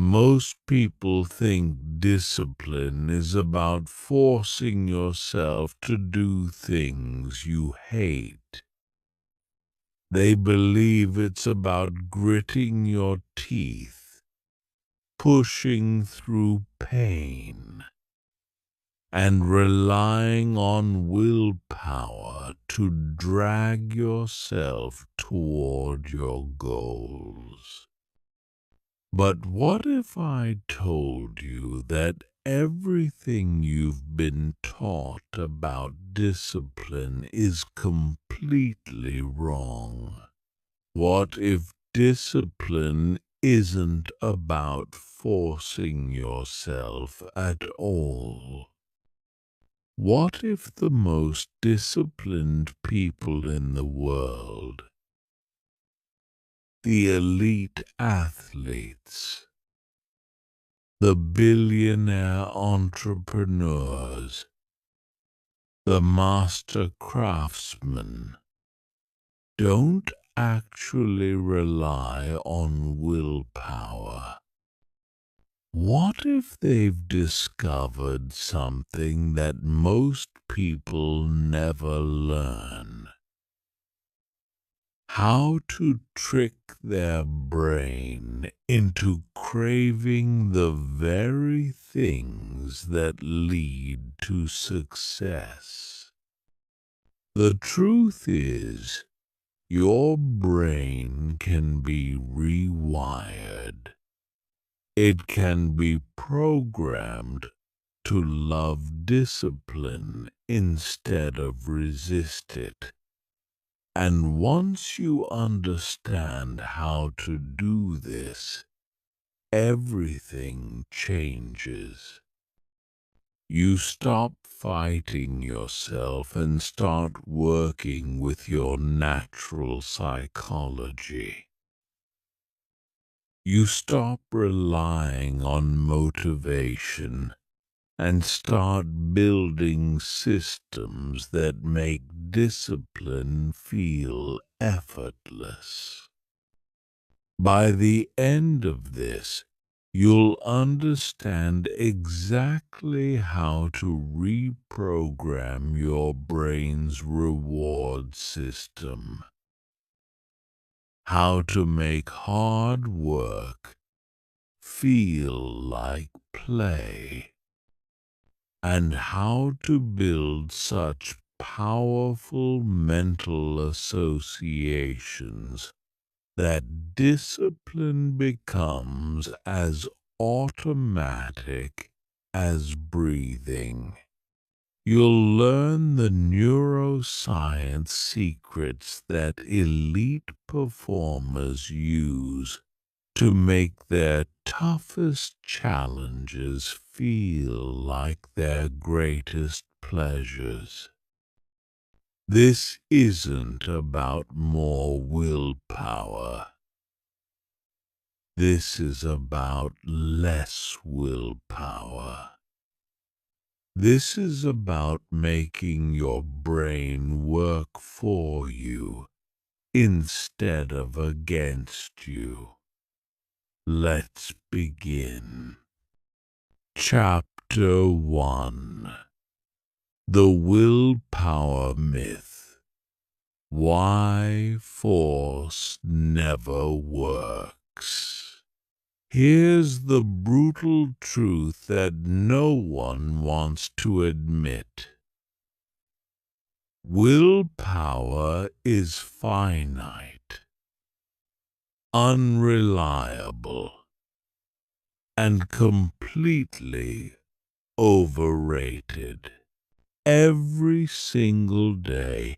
Most people think discipline is about forcing yourself to do things you hate. They believe it's about gritting your teeth, pushing through pain, and relying on willpower to drag yourself toward your goals. But what if I told you that everything you've been taught about discipline is completely wrong? What if discipline isn't about forcing yourself at all? What if the most disciplined people in the world, the elite athletes, the billionaire entrepreneurs, the master craftsmen, don't actually rely on willpower? What if they've discovered something that most people never learn? How to trick their brain into craving the very things that lead to success. The truth is, your brain can be rewired. It can be programmed to love discipline instead of resist it. And once you understand how to do this, everything changes. You stop fighting yourself and start working with your natural psychology. You stop relying on motivation and start building systems that make discipline feel effortless. By the end of this, you'll understand exactly how to reprogram your brain's reward system, how to make hard work feel like play, and how to build such powerful mental associations that discipline becomes as automatic as breathing. You'll learn the neuroscience secrets that elite performers use to make their toughest challenges feel like their greatest pleasures. This isn't about more willpower. This is about less willpower. This is about making your brain work for you instead of against you. Let's begin. Chapter 1: The Willpower Myth. Why force never works. Here's the brutal truth that no one wants to admit. Willpower is finite, unreliable, and completely overrated. Every single day,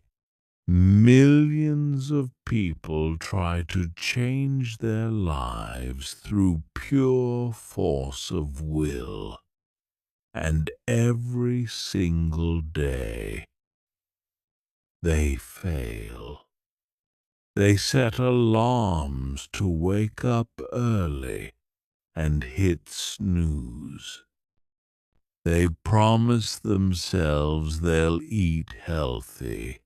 millions of people try to change their lives through pure force of will. And every single day, they fail. They set alarms to wake up early and hit snooze. They promise themselves they'll eat healthy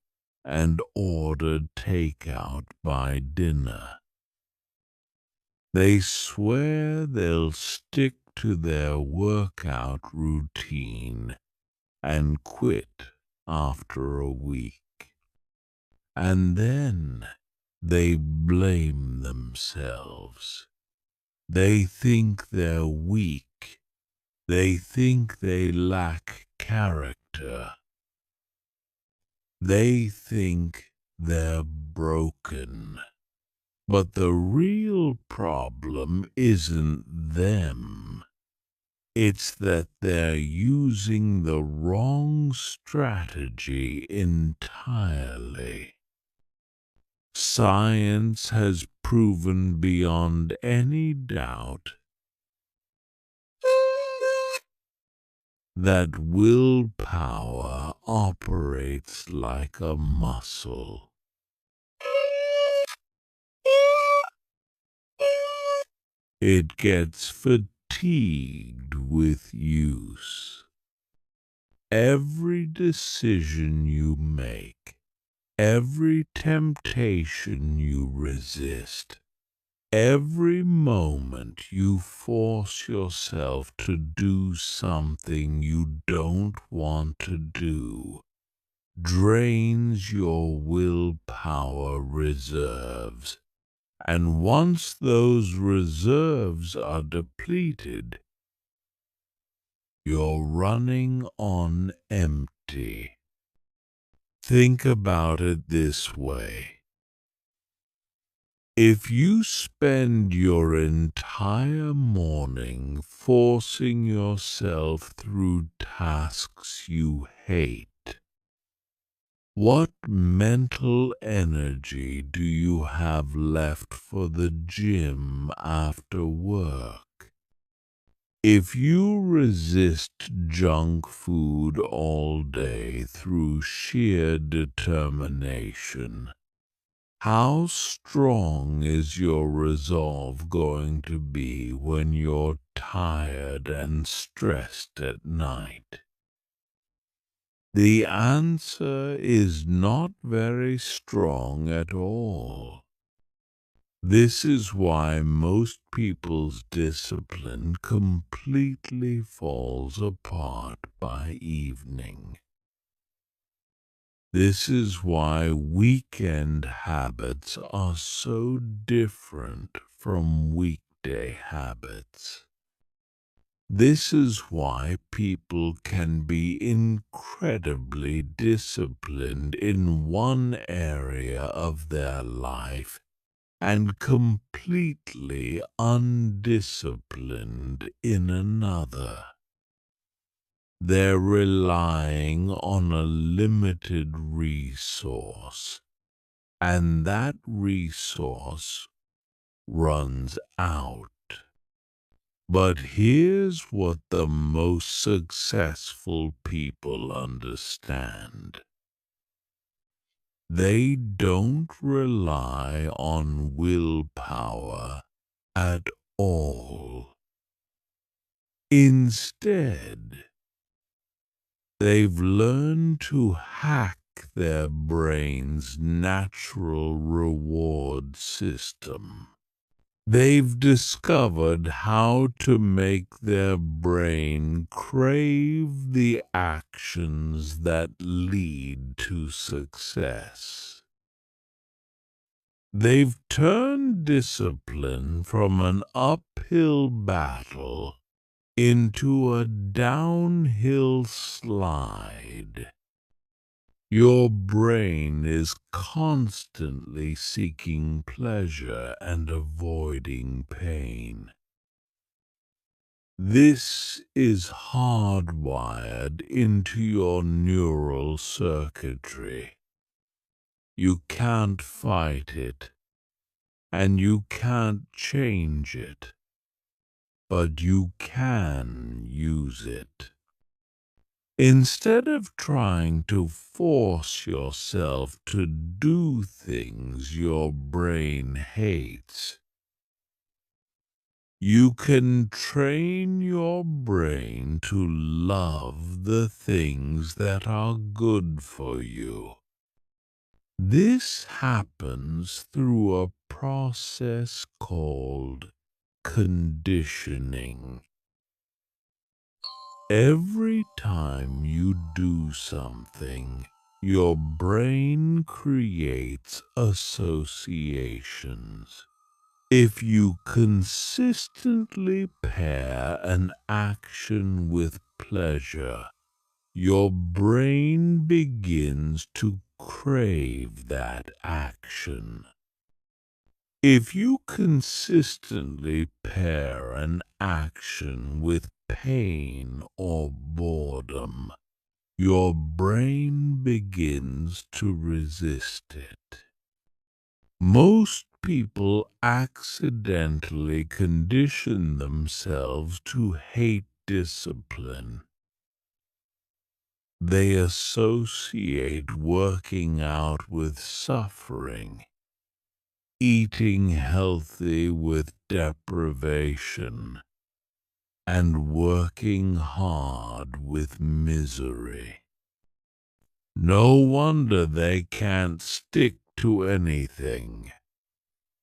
and order takeout by dinner. They swear they'll stick to their workout routine and quit after a week. And then they blame themselves. They think they're weak. They think they lack character. They think they're broken. But the real problem isn't them. It's that they're using the wrong strategy entirely. Science has proven beyond any doubt that willpower operates like a muscle. It gets fatigued with use. Every decision you make, every temptation you resist, every moment you force yourself to do something you don't want to do drains your willpower reserves. And once those reserves are depleted, you're running on empty. Think about it this way. If you spend your entire morning forcing yourself through tasks you hate, what mental energy do you have left for the gym after work? If you resist junk food all day through sheer determination, how strong is your resolve going to be when you're tired and stressed at night? The answer is not very strong at all. This is why most people's discipline completely falls apart by evening. This is why weekend habits are so different from weekday habits. This is why people can be incredibly disciplined in one area of their life and completely undisciplined in another. They're relying on a limited resource, and that resource runs out. But here's what the most successful people understand. They don't rely on willpower at all. Instead, they've learned to hack their brain's natural reward system. They've discovered how to make their brain crave the actions that lead to success. They've turned discipline from an uphill battle into a downhill slide. Your brain is constantly seeking pleasure and avoiding pain. This is hardwired into your neural circuitry. You can't fight it, and you can't change it, but you can use it. Instead of trying to force yourself to do things your brain hates, you can train your brain to love the things that are good for you. This happens through a process called conditioning. Every time you do something, your brain creates associations. If you consistently pair an action with pleasure, your brain begins to crave that action. If you consistently pair an action with pain or boredom, your brain begins to resist it. Most people accidentally condition themselves to hate discipline. They associate working out with suffering, eating healthy with deprivation, and working hard with misery. No wonder they can't stick to anything.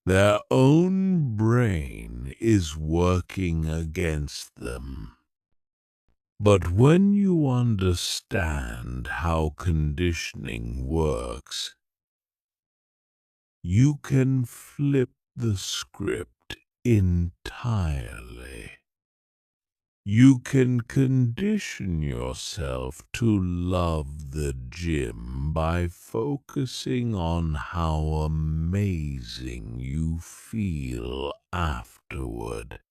Their own brain is working against them. But when you understand how conditioning works, you can flip the script entirely. You can condition yourself to love the gym by focusing on how amazing you feel afterward.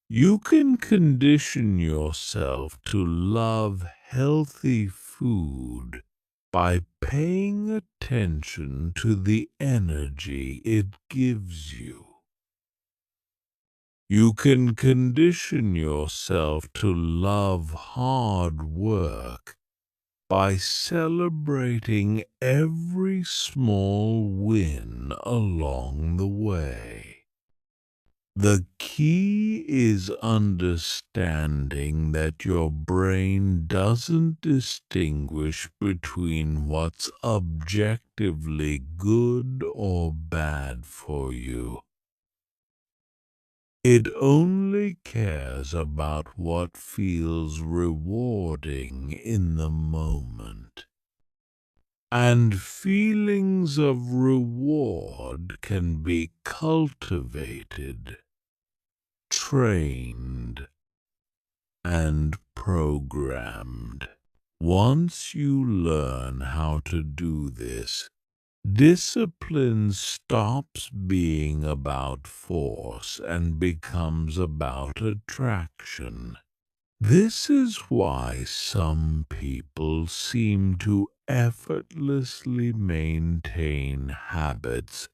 You can condition yourself to love healthy food by paying attention to the energy it gives you. You can condition yourself to love hard work by celebrating every small win along the way. The key is understanding that your brain doesn't distinguish between what's objectively good or bad for you. It only cares about what feels rewarding in the moment. And feelings of reward can be cultivated, trained, and programmed. Once you learn how to do this, discipline stops being about force and becomes about attraction. This is why some people seem to effortlessly maintain habits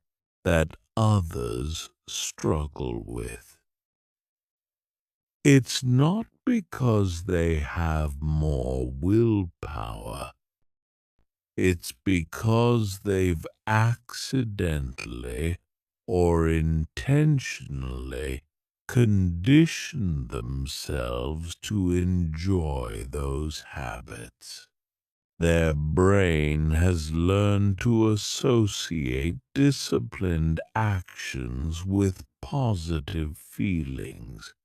that others struggle with. It's not because they have more willpower. It's because they've accidentally or intentionally conditioned themselves to enjoy those habits. Their brain has learned to associate disciplined actions with positive feelings.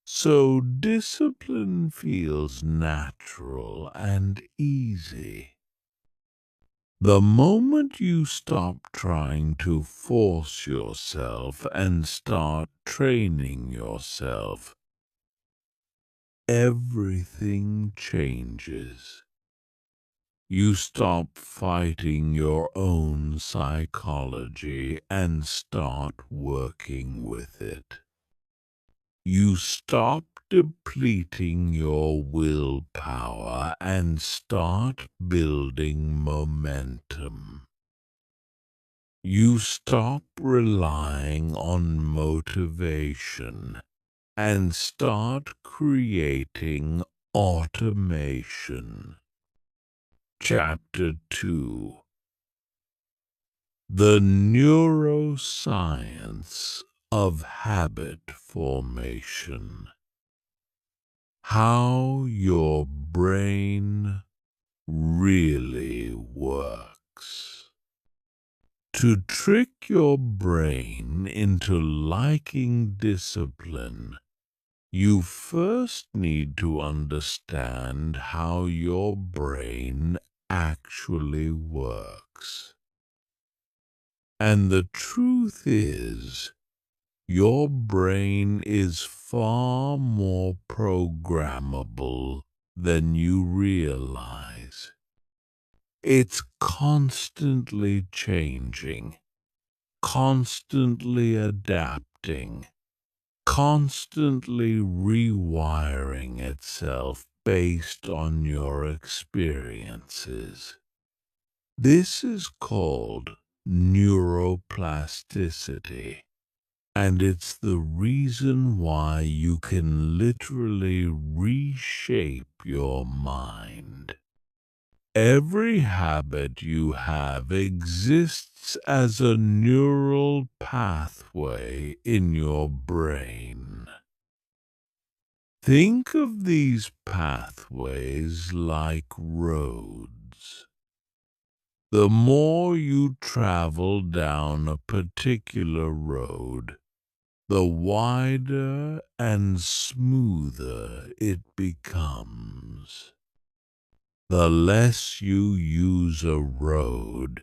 So discipline feels natural and easy. The moment you stop trying to force yourself and start training yourself, everything changes. You stop fighting your own psychology and start working with it. You stop depleting your willpower and start building momentum. You stop relying on motivation and start creating automation. Chapter 2: The Neuroscience of Habit Formation. How your brain really works. To trick your brain into liking discipline, you first need to understand how your brain actually works. And the truth is, your brain is far more programmable than you realize. It's constantly changing, constantly adapting, constantly rewiring itself based on your experiences. This is called neuroplasticity, and it's the reason why you can literally reshape your mind. Every habit you have exists as a neural pathway in your brain. Think of these pathways like roads. The more you travel down a particular road, the wider and smoother it becomes. The less you use a road,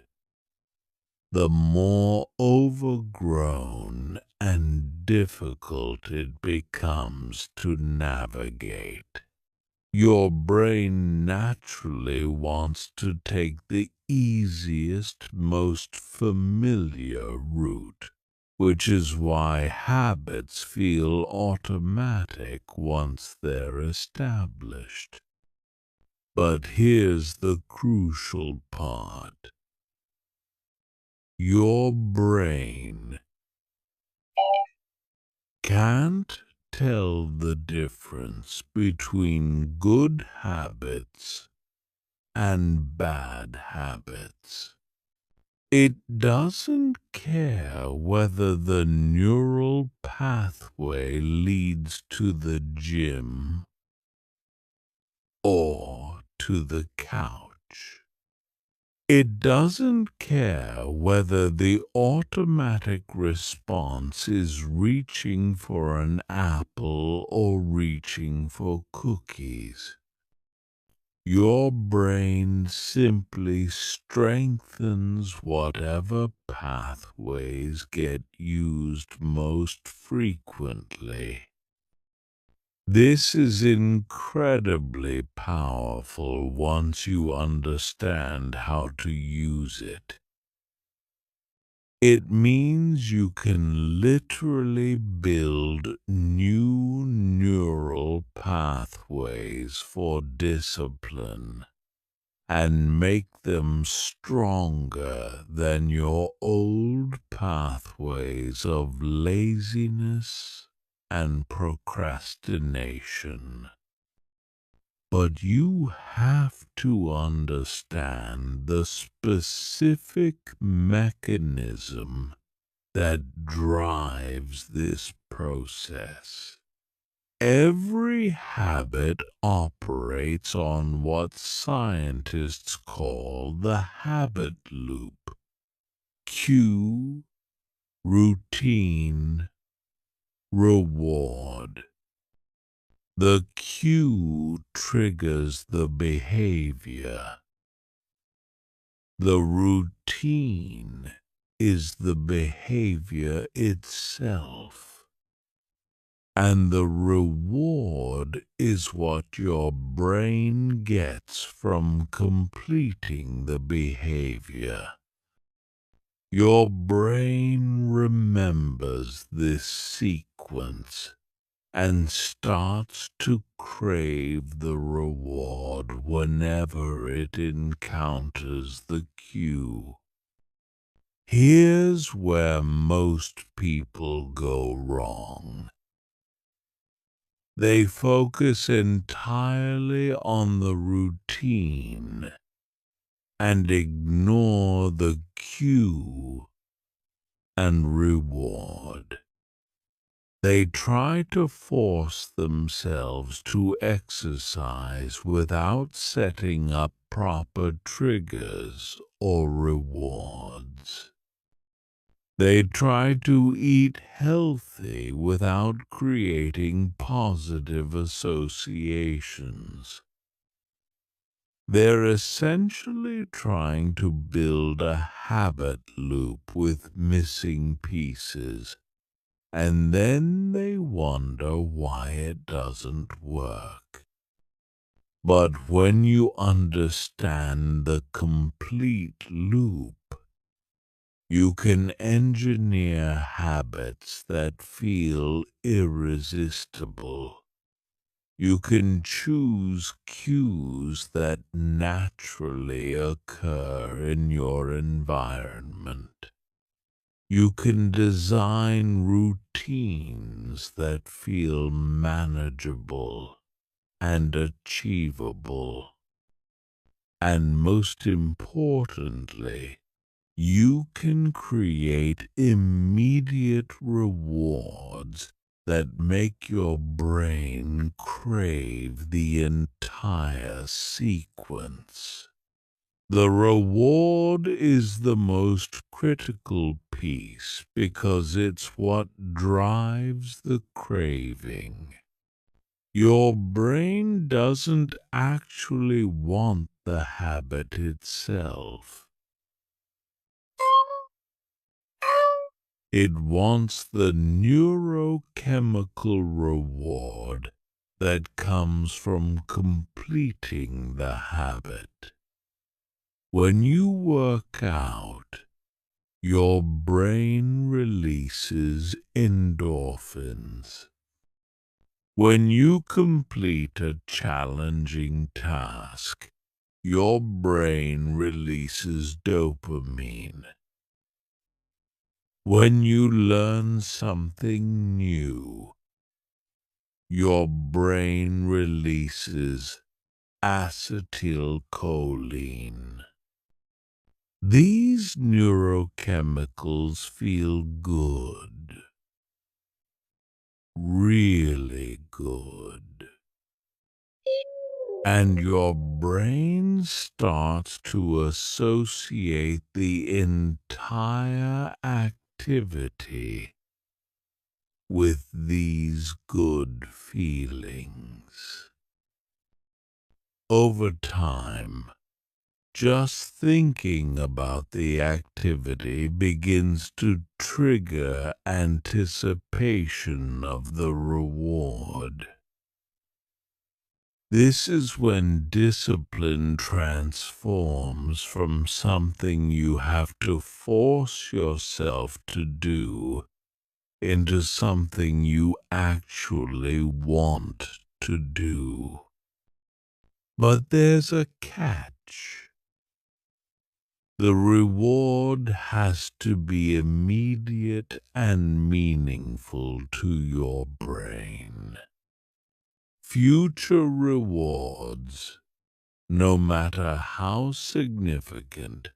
the more overgrown and difficult it becomes to navigate. Your brain naturally wants to take the easiest, most familiar route, which is why habits feel automatic once they're established. But here's the crucial part. Your brain can't tell the difference between good habits and bad habits. It doesn't care whether the neural pathway leads to the gym or to the couch. It doesn't care whether the automatic response is reaching for an apple or reaching for cookies. Your brain simply strengthens whatever pathways get used most frequently. This is incredibly powerful once you understand how to use it. It means you can literally build new neural pathways for discipline and make them stronger than your old pathways of laziness and procrastination. But you have to understand the specific mechanism that drives this process. Every habit operates on what scientists call the habit loop. Cue, routine, reward. The cue triggers the behavior. The routine is the behavior itself. And the reward is what your brain gets from completing the behavior. Your brain remembers this sequence and starts to crave the reward whenever it encounters the cue. Here's where most people go wrong. They focus entirely on the routine and ignore the cue and reward. They try to force themselves to exercise without setting up proper triggers or rewards. They try to eat healthy without creating positive associations. They're essentially trying to build a habit loop with missing pieces, and then they wonder why it doesn't work. But when you understand the complete loop, you can engineer habits that feel irresistible. You can choose cues that naturally occur in your environment. You can design routines that feel manageable and achievable. And most importantly, you can create immediate rewards that make your brain crave the entire sequence. The reward is the most critical piece because it's what drives the craving. Your brain doesn't actually want the habit itself. It wants the neurochemical reward that comes from completing the habit. When you work out, your brain releases endorphins. When you complete a challenging task, your brain releases dopamine. When you learn something new, your brain releases acetylcholine. These neurochemicals feel good, really good. And your brain starts to associate the entire activity with these good feelings. Over time, just thinking about the activity begins to trigger anticipation of the reward. This is when discipline transforms from something you have to force yourself to do into something you actually want to do. But there's a catch. The reward has to be immediate and meaningful to your brain. Future rewards, no matter how significant,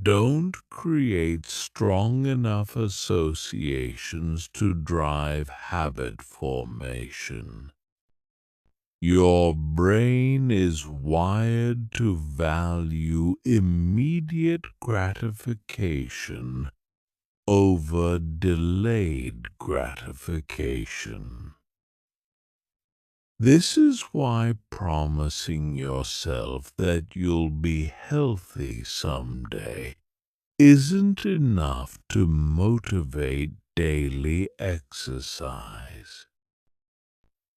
don't create strong enough associations to drive habit formation. Your brain is wired to value immediate gratification over delayed gratification. This is why promising yourself that you'll be healthy someday isn't enough to motivate daily exercise.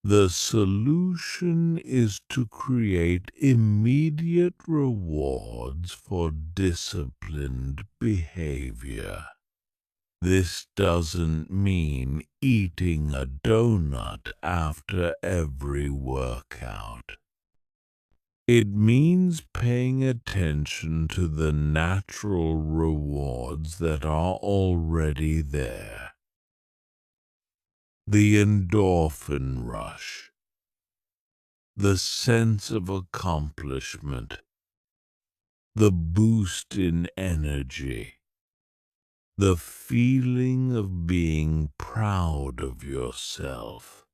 The solution is to create immediate rewards for disciplined behavior. This doesn't mean eating a donut after every workout. It means paying attention to the natural rewards that are already there. The endorphin rush, the sense of accomplishment, the boost in energy, the feeling of being proud of yourself.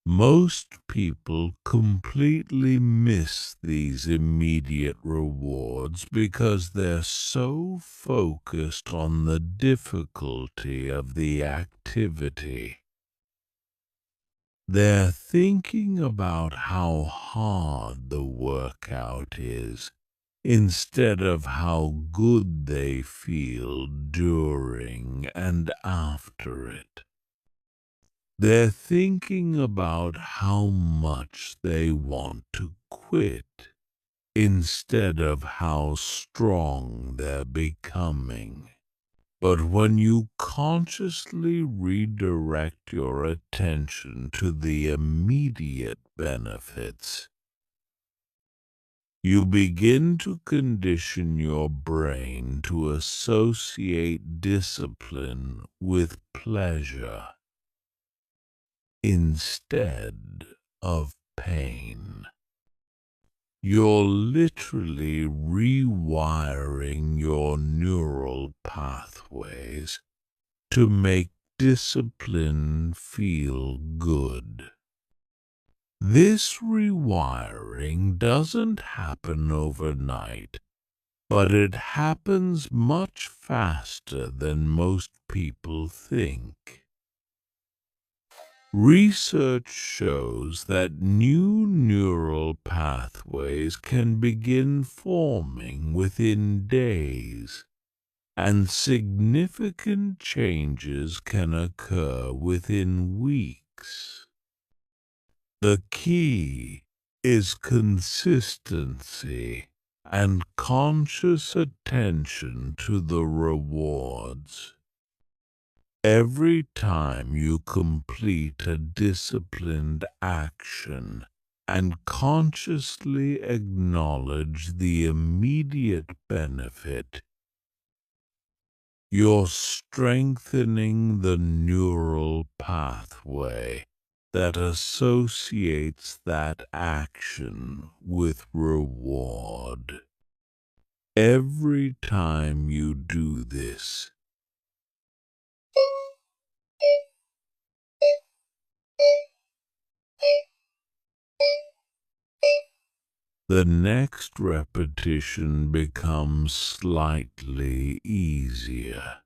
Most people completely miss these immediate rewards because they're so focused on the difficulty of the activity. They're thinking about how hard the workout is instead of how good they feel during and after it. They're thinking about how much they want to quit instead of how strong they're becoming. But when you consciously redirect your attention to the immediate benefits, you begin to condition your brain to associate discipline with pleasure instead of pain. You're literally rewiring your neural pathways to make discipline feel good. This rewiring doesn't happen overnight, but it happens much faster than most people think. Research shows that new neural pathways can begin forming within days, and significant changes can occur within weeks. The key is consistency and conscious attention to the rewards. Every time you complete a disciplined action and consciously acknowledge the immediate benefit, you're strengthening the neural pathway that associates that action with reward. Every time you do this, the next repetition becomes slightly easier.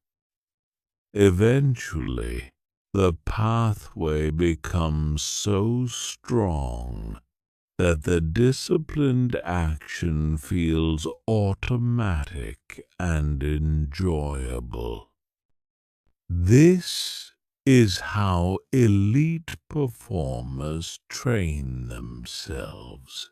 Eventually, the pathway becomes so strong that the disciplined action feels automatic and enjoyable. This is how elite performers train themselves.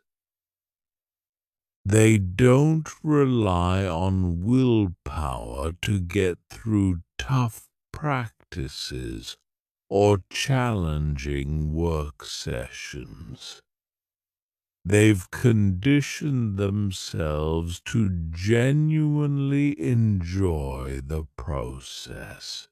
They don't rely on willpower to get through tough practices or challenging work sessions. They've conditioned themselves to genuinely enjoy the process.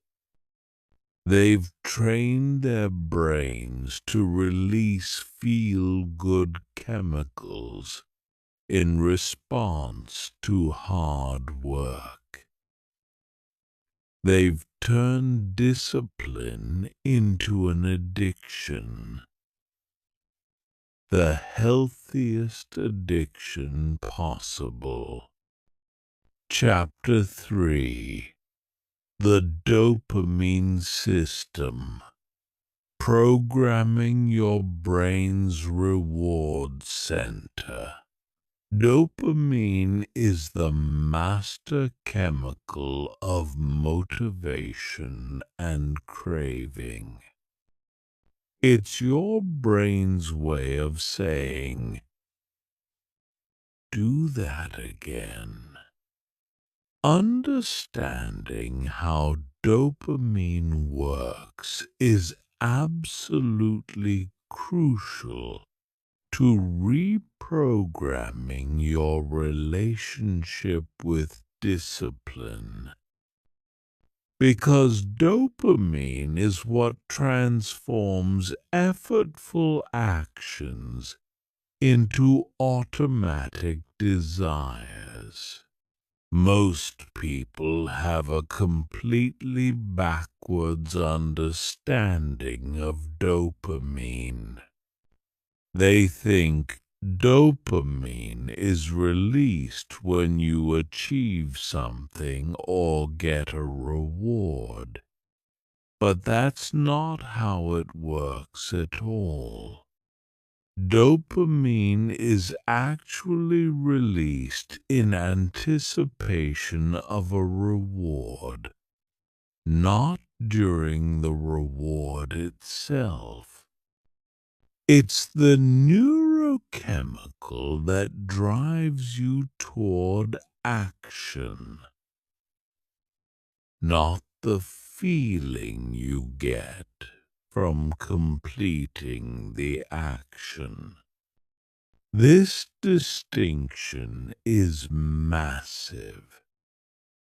They've trained their brains to release feel-good chemicals in response to hard work. They've turned discipline into an addiction, the healthiest addiction possible. Chapter 3: The Dopamine System. Programming your brain's reward center. Dopamine is the master chemical of motivation and craving. It's your brain's way of saying, "Do that again." Understanding how dopamine works is absolutely crucial to reprogramming your relationship with discipline. Because dopamine is what transforms effortful actions into automatic desires. Most people have a completely backwards understanding of dopamine. They think dopamine is released when you achieve something or get a reward. But that's not how it works at all. Dopamine is actually released in anticipation of a reward, not during the reward itself. It's the neurochemical that drives you toward action, not the feeling you get from completing the action. This distinction is massive,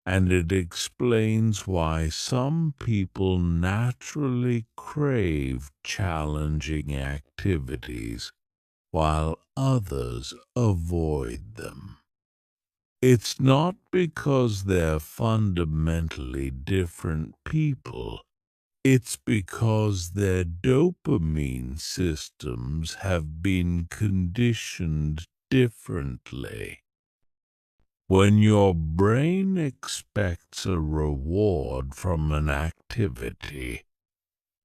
and it explains why some people naturally crave challenging activities while others avoid them. It's not because they're fundamentally different people. It's because their dopamine systems have been conditioned differently. When your brain expects a reward from an activity,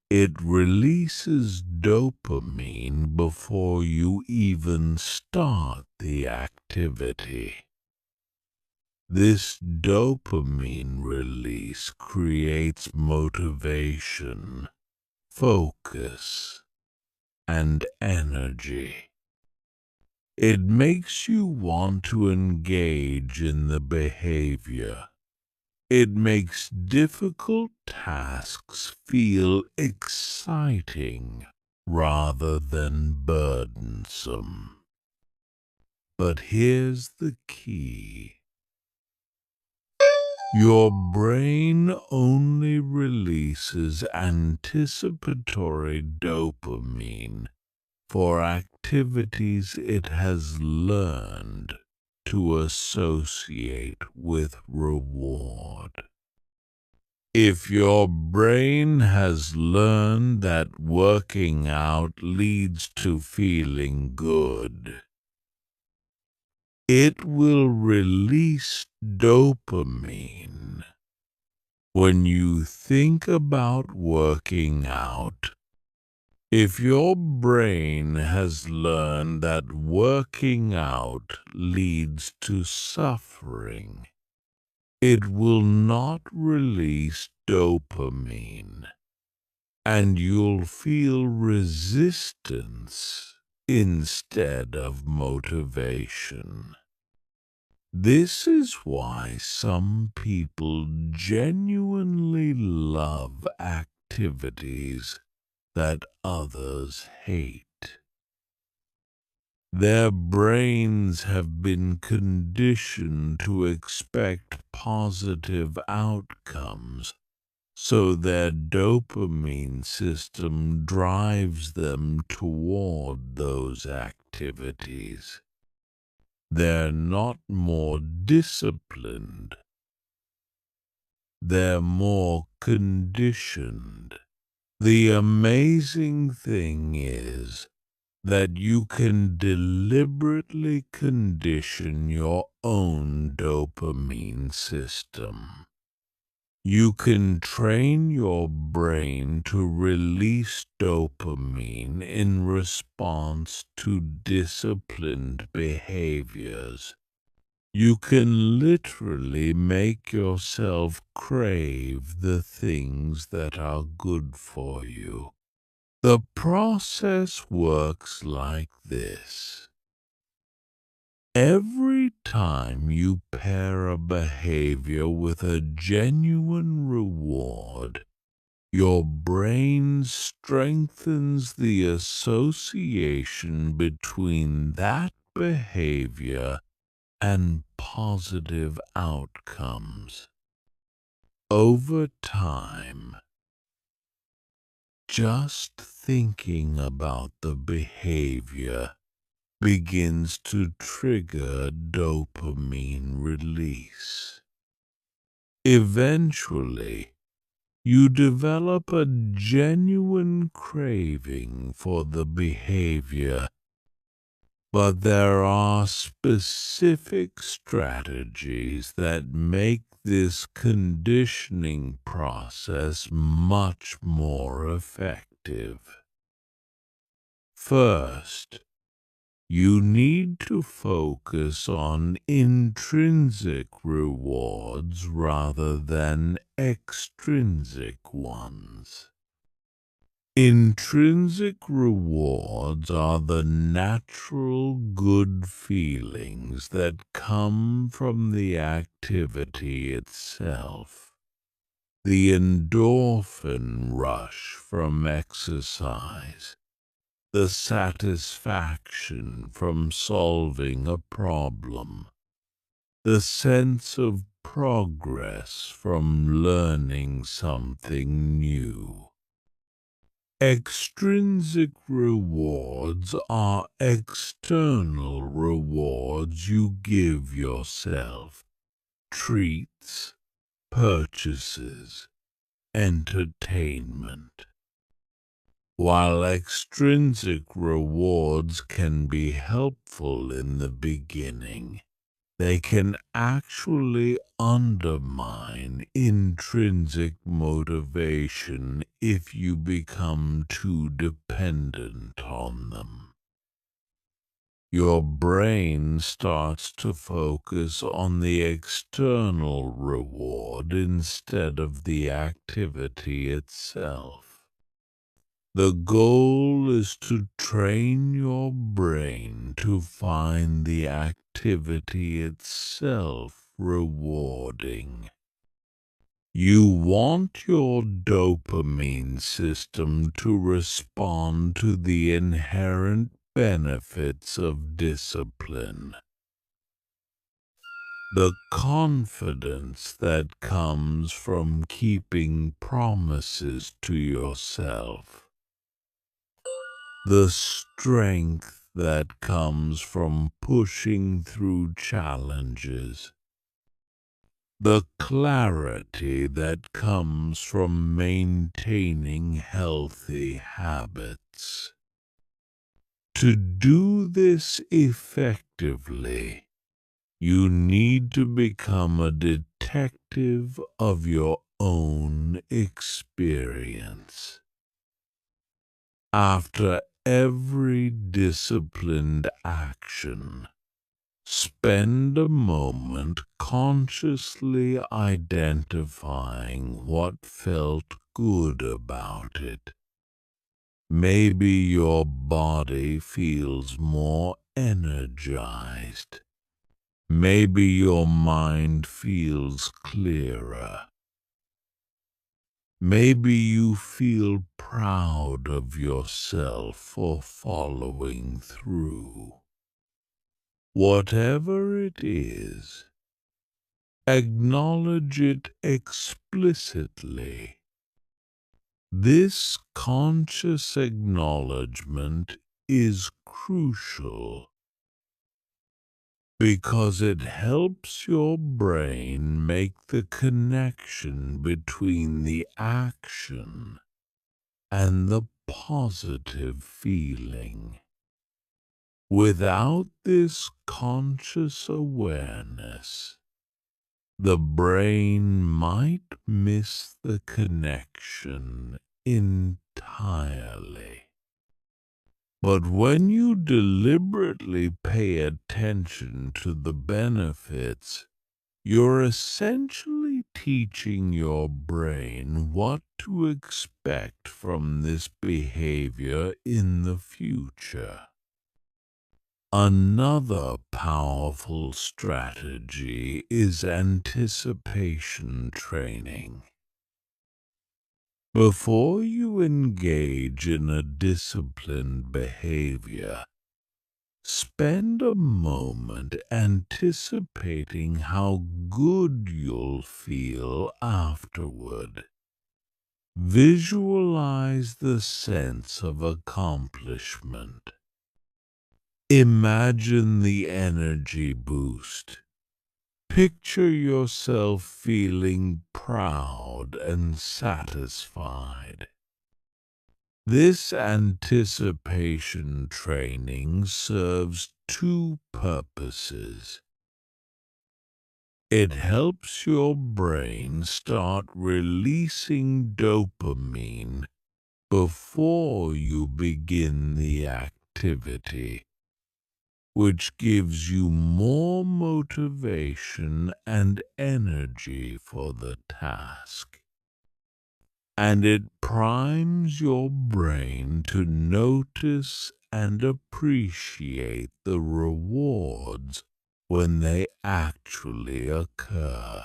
it releases dopamine before you even start the activity. This dopamine release creates motivation, focus, and energy. It makes you want to engage in the behavior. It makes difficult tasks feel exciting rather than burdensome. But here's the key. Your brain only releases anticipatory dopamine for activities it has learned to associate with reward. If your brain has learned that working out leads to feeling good, it will release dopamine when you think about working out. If your brain has learned that working out leads to suffering, it will not release dopamine, and you'll feel resistance instead of motivation. This is why some people genuinely love activities that others hate. Their brains have been conditioned to expect positive outcomes, so their dopamine system drives them toward those activities. They're not more disciplined. They're more conditioned. The amazing thing is that you can deliberately condition your own dopamine system. You can train your brain to release dopamine in response to disciplined behaviors. You can literally make yourself crave the things that are good for you. The process works like this. Every time you pair a behavior with a genuine reward, your brain strengthens the association between that behavior and positive outcomes. Over time, just thinking about the behavior begins to trigger dopamine release. Eventually, you develop a genuine craving for the behavior But there are specific strategies that make this conditioning process much more effective. First, you need to focus on intrinsic rewards rather than extrinsic ones. Intrinsic rewards are the natural good feelings that come from the activity itself. The endorphin rush from exercise, the satisfaction from solving a problem, the sense of progress from learning something new. Extrinsic rewards are external rewards you give yourself: treats, purchases, entertainment. While extrinsic rewards can be helpful in the beginning, they can actually undermine intrinsic motivation if you become too dependent on them. Your brain starts to focus on the external reward instead of the activity itself. The goal is to train your brain to find the activity itself rewarding. You want your dopamine system to respond to the inherent benefits of discipline. The confidence that comes from keeping promises to yourself. The strength that comes from pushing through challenges. The clarity that comes from maintaining healthy habits. To do this effectively, you need to become a detective of your own experience. After every disciplined action, spend a moment consciously identifying what felt good about it. Maybe your body feels more energized. Maybe your mind feels clearer. Maybe you feel proud of yourself for following through. Whatever it is, acknowledge it explicitly. This conscious acknowledgement is crucial because it helps your brain make the connection between the action and the positive feeling. Without this conscious awareness, the brain might miss the connection entirely. But when you deliberately pay attention to the benefits, you're essentially teaching your brain what to expect from this behavior in the future. Another powerful strategy is anticipation training. Before you engage in a disciplined behavior, spend a moment anticipating how good you'll feel afterward. Visualize the sense of accomplishment. Imagine the energy boost. Picture yourself feeling proud and satisfied. This anticipation training serves two purposes. It helps your brain start releasing dopamine before you begin the activity, which gives you more motivation and energy for the task. And it primes your brain to notice and appreciate the rewards when they actually occur.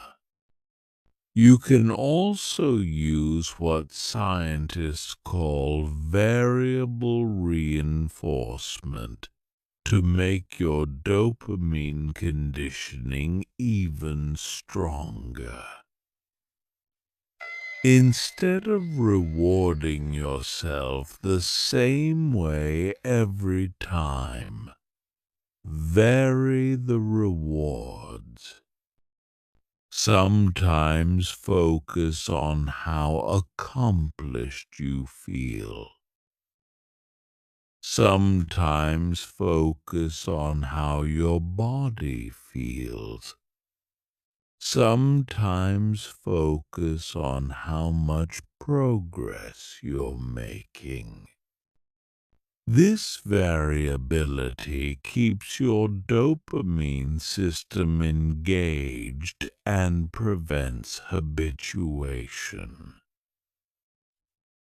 You can also use what scientists call variable reinforcement to make your dopamine conditioning even stronger. Instead of rewarding yourself the same way every time, vary the rewards. Sometimes focus on how accomplished you feel. Sometimes focus on how your body feels. Sometimes focus on how much progress you're making. This variability keeps your dopamine system engaged and prevents habituation.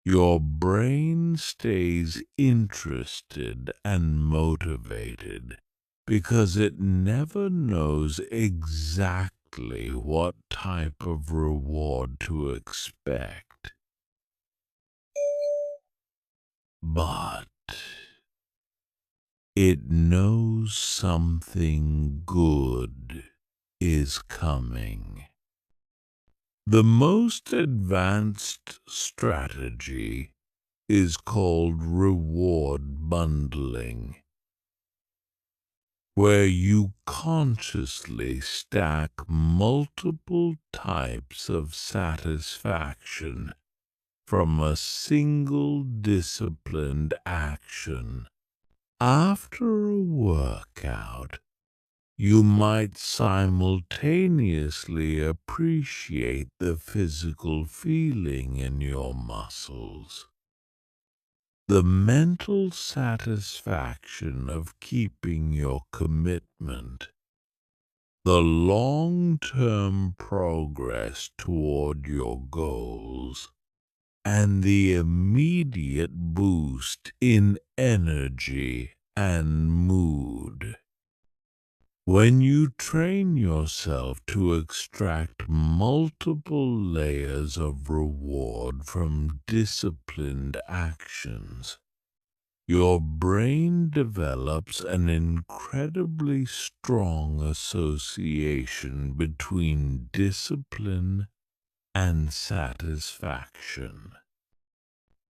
Your brain stays interested and motivated because it never knows exactly what type of reward to expect. But it knows something good is coming. The most advanced strategy is called reward bundling, where you consciously stack multiple types of satisfaction from a single disciplined action. After a workout, you might simultaneously appreciate the physical feeling in your muscles, the mental satisfaction of keeping your commitment, the long-term progress toward your goals, and the immediate boost in energy and mood. When you train yourself to extract multiple layers of reward from disciplined actions, your brain develops an incredibly strong association between discipline and satisfaction.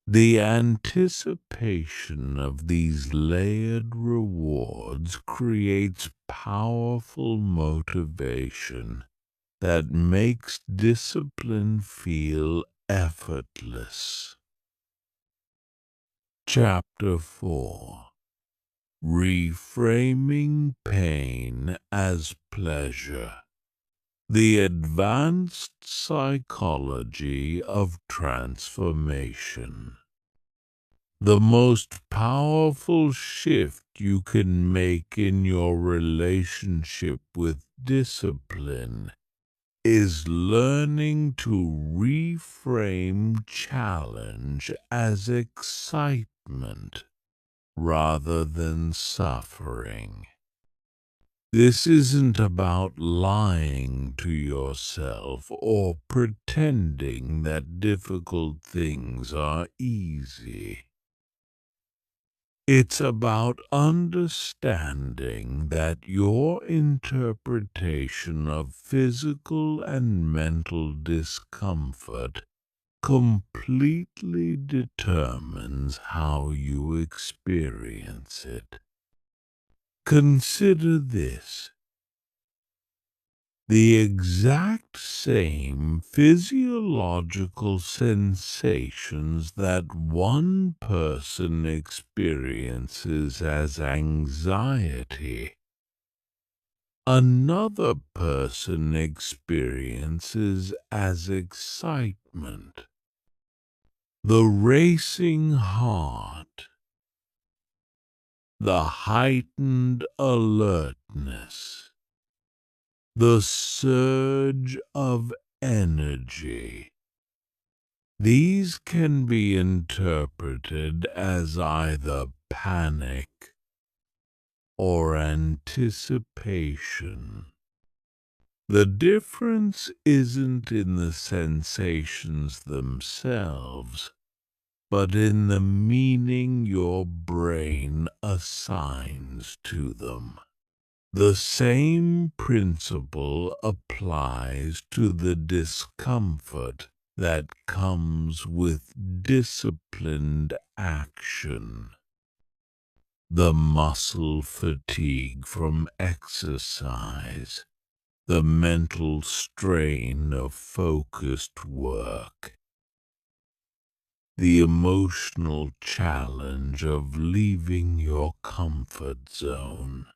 The anticipation of these layered rewards creates powerful motivation that makes discipline feel effortless. Chapter 4: Reframing Pain as Pleasure. The Advanced Psychology of Transformation. The most powerful shift you can make in your relationship with discipline is learning to reframe challenge as excitement rather than suffering. This isn't about lying to yourself or pretending that difficult things are easy. It's about understanding that your interpretation of physical and mental discomfort completely determines how you experience it. Consider this. The exact same physiological sensations that one person experiences as anxiety, another person experiences as excitement. The racing heart, the heightened alertness, the surge of energy. These can be interpreted as either panic or anticipation. The difference isn't in the sensations themselves, but in the meaning your brain assigns to them. The same principle applies to the discomfort that comes with disciplined action. The muscle fatigue from exercise, the mental strain of focused work, the emotional challenge of leaving your comfort zone.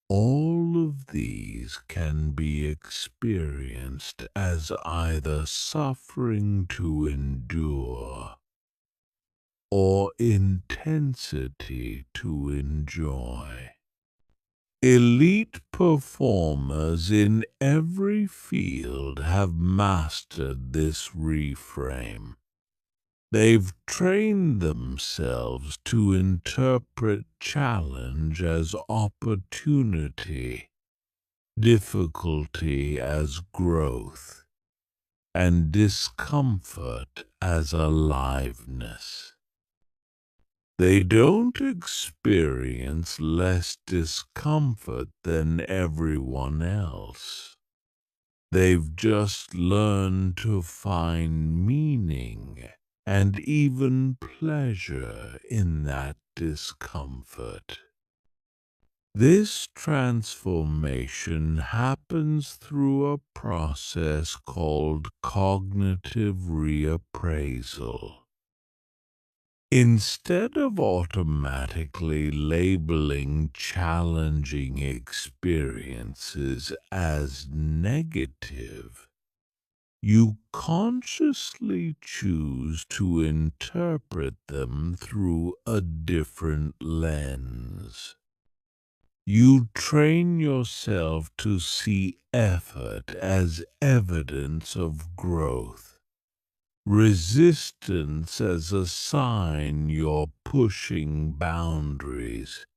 All of these can be experienced as either suffering to endure or intensity to enjoy. Elite performers in every field have mastered this reframe. They've trained themselves to interpret challenge as opportunity, difficulty as growth, and discomfort as aliveness. They don't experience less discomfort than everyone else. They've just learned to find meaning and even pleasure in that discomfort. This transformation happens through a process called cognitive reappraisal. Instead of automatically labeling challenging experiences as negative, you consciously choose to interpret them through a different lens. You train yourself to see effort as evidence of growth, resistance as a sign you're pushing boundaries,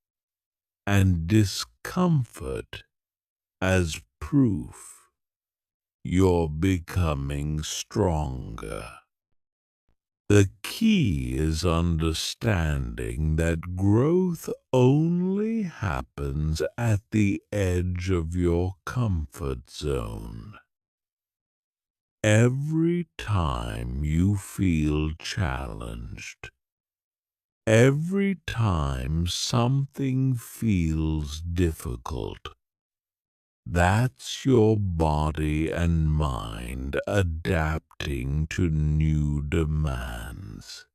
and discomfort as proof you're becoming stronger. The key is understanding that growth only happens at the edge of your comfort zone. Every time you feel challenged, every time something feels difficult, that's your body and mind adapting to new demands.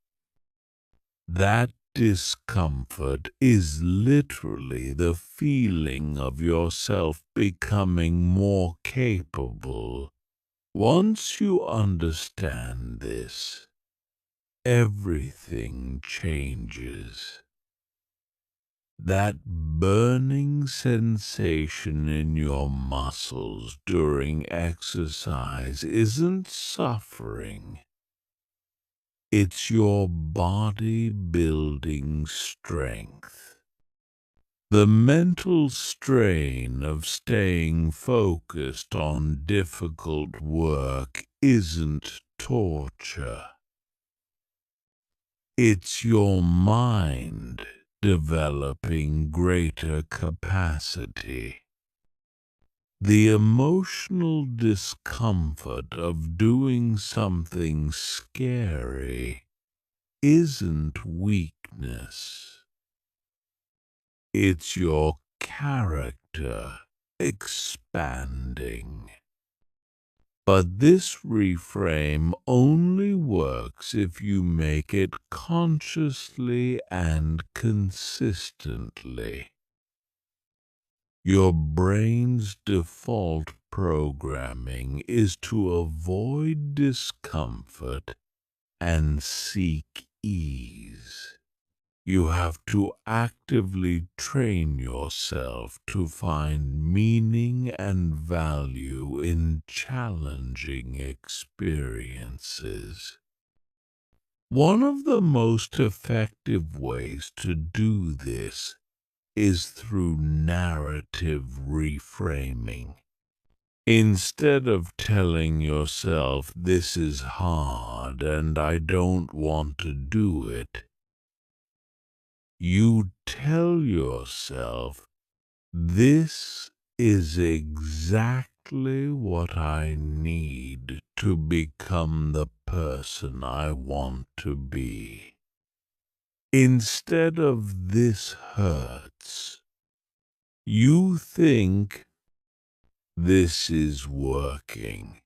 That discomfort is literally the feeling of yourself becoming more capable. Once you understand this, everything changes. That burning sensation in your muscles during exercise isn't suffering. It's your body building strength. The mental strain of staying focused on difficult work isn't torture. It's your mind developing greater capacity. The emotional discomfort of doing something scary isn't weakness. It's your character expanding. But this reframe only works if you make it consciously and consistently. Your brain's default programming is to avoid discomfort and seek ease. You have to actively train yourself to find meaning and value in challenging experiences. One of the most effective ways to do this is through narrative reframing. Instead of telling yourself this is hard and I don't want to do it, you tell yourself, this is exactly what I need to become the person I want to be. Instead of this hurts, you think this is working.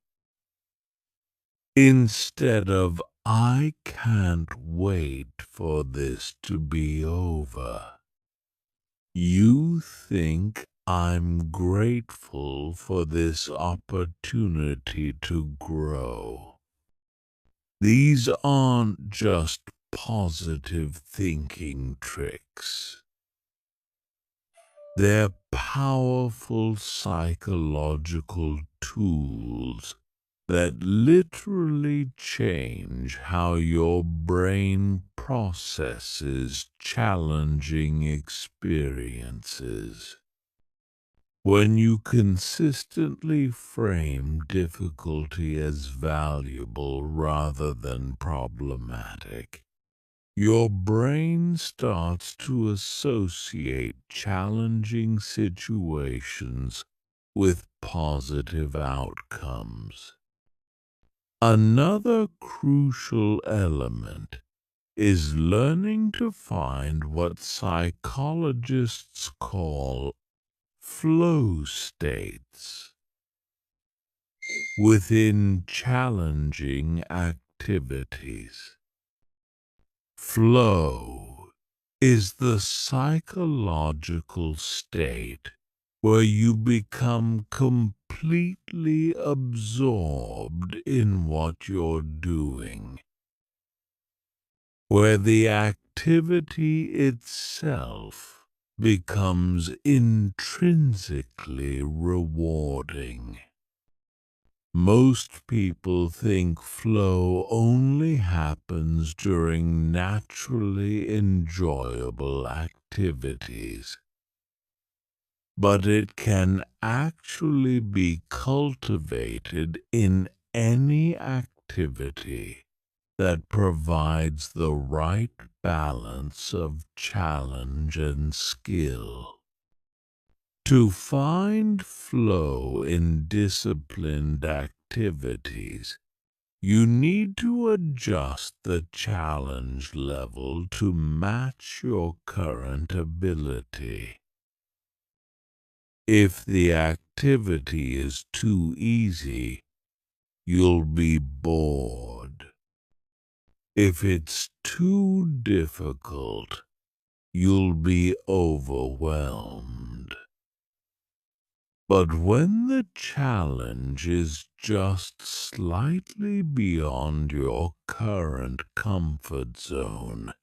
Instead of I can't wait for this to be over, you think I'm grateful for this opportunity to grow. These aren't just positive thinking tricks. They're powerful psychological tools that literally change how your brain processes challenging experiences. When you consistently frame difficulty as valuable rather than problematic, your brain starts to associate challenging situations with positive outcomes. Another crucial element is learning to find what psychologists call flow states within challenging activities. Flow is the psychological state where you become completely absorbed in what you're doing, where the activity itself becomes intrinsically rewarding. Most people think flow only happens during naturally enjoyable activities, but it can actually be cultivated in any activity that provides the right balance of challenge and skill. To find flow in disciplined activities, you need to adjust the challenge level to match your current ability. If the activity is too easy, you'll be bored. If it's too difficult, you'll be overwhelmed. But when the challenge is just slightly beyond your current comfort zone,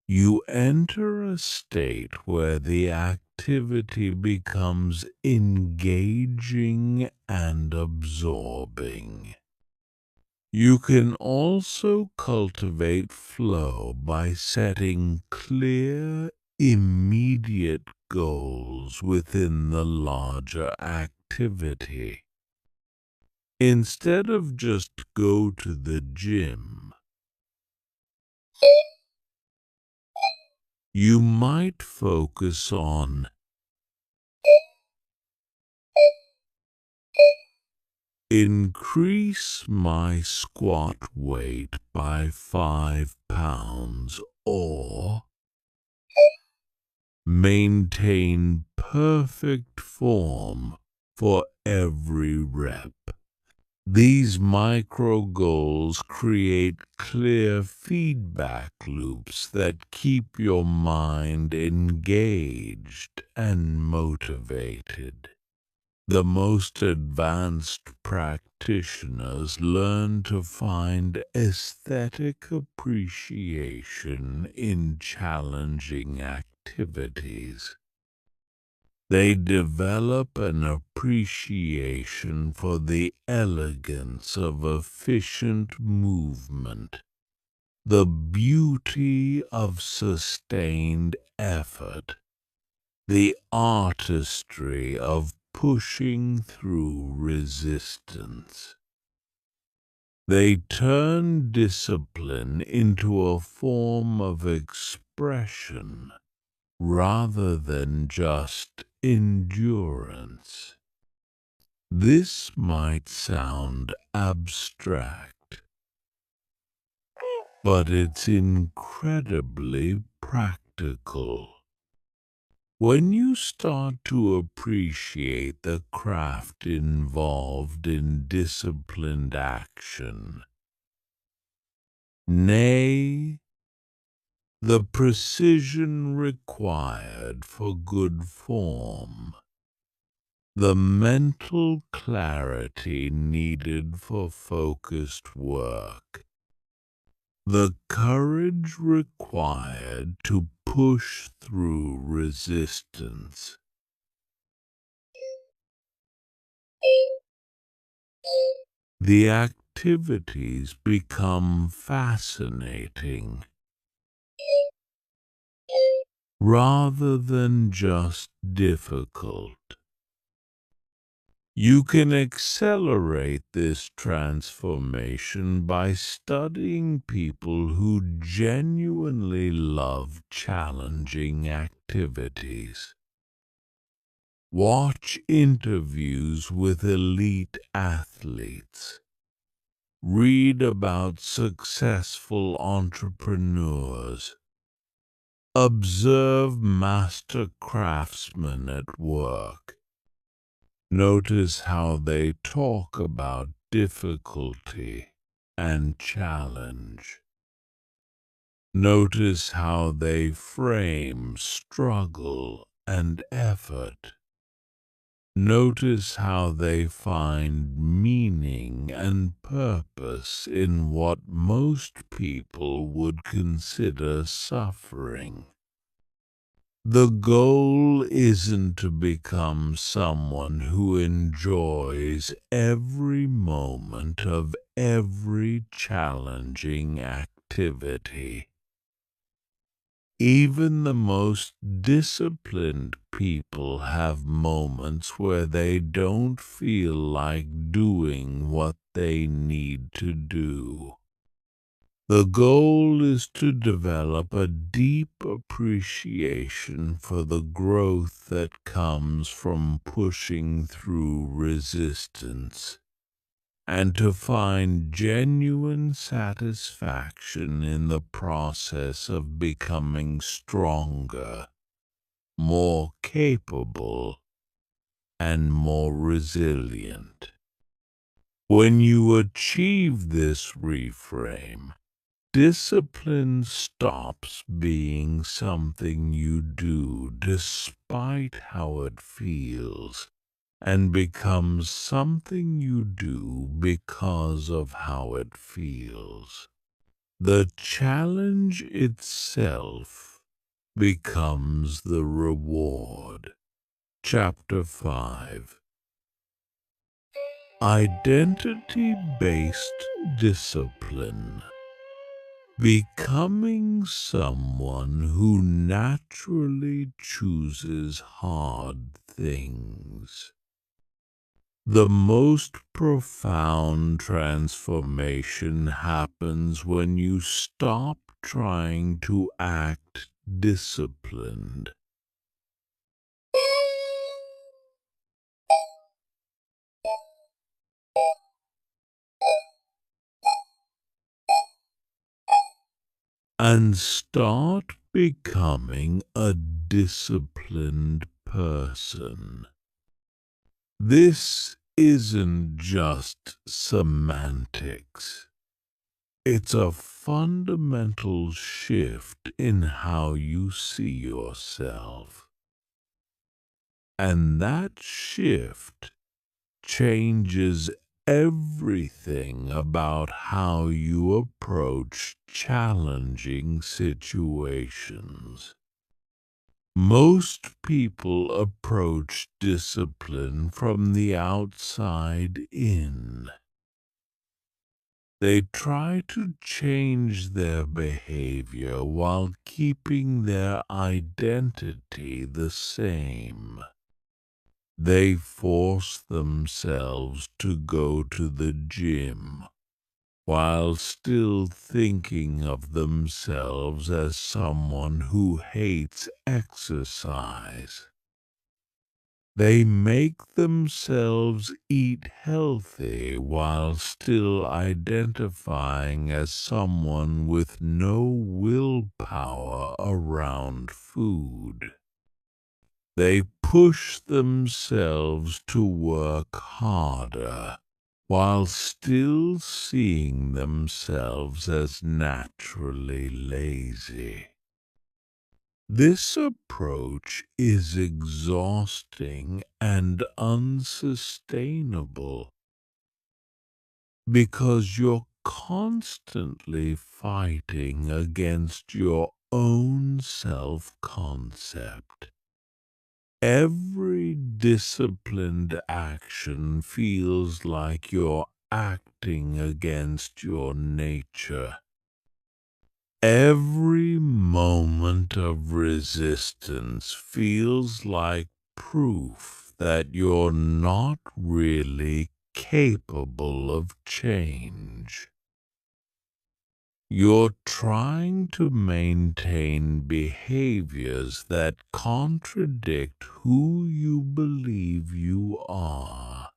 you enter a state where the activity becomes engaging and absorbing. You can also cultivate flow by setting clear, immediate goals within the larger activity. Instead of just go to the gym, you might focus on increase my squat weight by 5 pounds, or Maintain perfect form for every rep. These micro goals create clear feedback loops that keep your mind engaged and motivated. The most advanced practitioners learn to find aesthetic appreciation in challenging activities. They develop an appreciation for the elegance of efficient movement, the beauty of sustained effort, the artistry of pushing through resistance. They turn discipline into a form of expression rather than just endurance. This might sound abstract, but it's incredibly practical. When you start to appreciate the craft involved in disciplined action, nay, the precision required for good form, the mental clarity needed for focused work, the courage required to push through resistance. The activities become fascinating rather than just difficult. You can accelerate this transformation by studying people who genuinely love challenging activities. Watch interviews with elite athletes. Read about successful entrepreneurs. Observe master craftsmen at work. Notice how they talk about difficulty and challenge. Notice how they frame struggle and effort. Notice how they find meaning and purpose in what most people would consider suffering. The goal isn't to become someone who enjoys every moment of every challenging activity. Even the most disciplined people have moments where they don't feel like doing what they need to do. The goal is to develop a deep appreciation for the growth that comes from pushing through resistance, and to find genuine satisfaction in the process of becoming stronger, more capable, and more resilient. When you achieve this reframe, discipline stops being something you do despite how it feels and becomes something you do because of how it feels. The challenge itself becomes the reward. Chapter 5. Identity-based discipline. Becoming someone who naturally chooses hard things. The most profound transformation happens when you stop trying to act disciplined. And start becoming a disciplined person. This isn't just semantics. It's a fundamental shift in how you see yourself. And that shift changes everything about how you approach challenging situations. Most people approach discipline from the outside in. They try to change their behavior while keeping their identity the same. They force themselves to go to the gym while still thinking of themselves as someone who hates exercise. They make themselves eat healthy while still identifying as someone with no willpower around food. They push themselves to work harder while still seeing themselves as naturally lazy. This approach is exhausting and unsustainable because you're constantly fighting against your own self-concept. Every disciplined action feels like you're acting against your nature. Every moment of resistance feels like proof that you're not really capable of change. You're trying to maintain behaviors that contradict who you believe you are.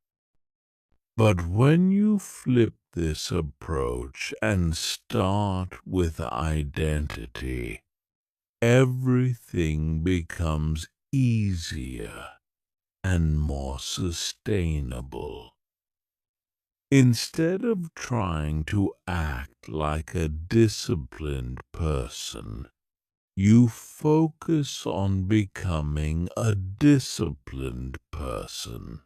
But when you flip this approach and start with identity, everything becomes easier and more sustainable. Instead of trying to act like a disciplined person, you focus on becoming a disciplined person.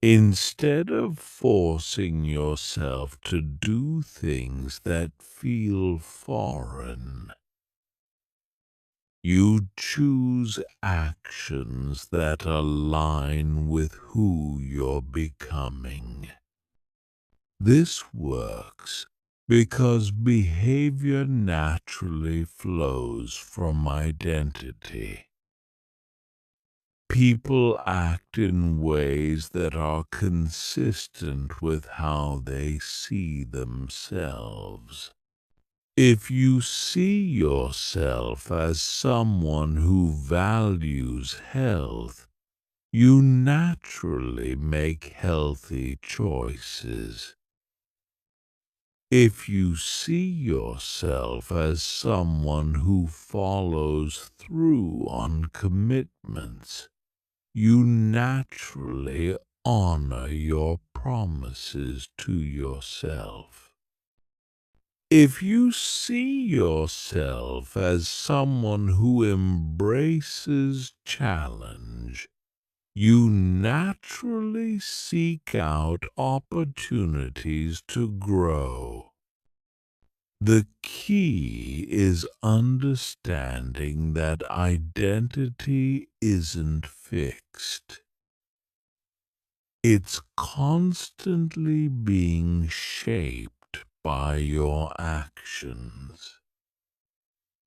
Instead of forcing yourself to do things that feel foreign, you choose actions that align with who you're becoming. This works because behavior naturally flows from identity. People act in ways that are consistent with how they see themselves. If you see yourself as someone who values health, you naturally make healthy choices. If you see yourself as someone who follows through on commitments, you naturally honor your promises to yourself. If you see yourself as someone who embraces challenge, you naturally seek out opportunities to grow. The key is understanding that identity isn't fixed. It's constantly being shaped by your actions.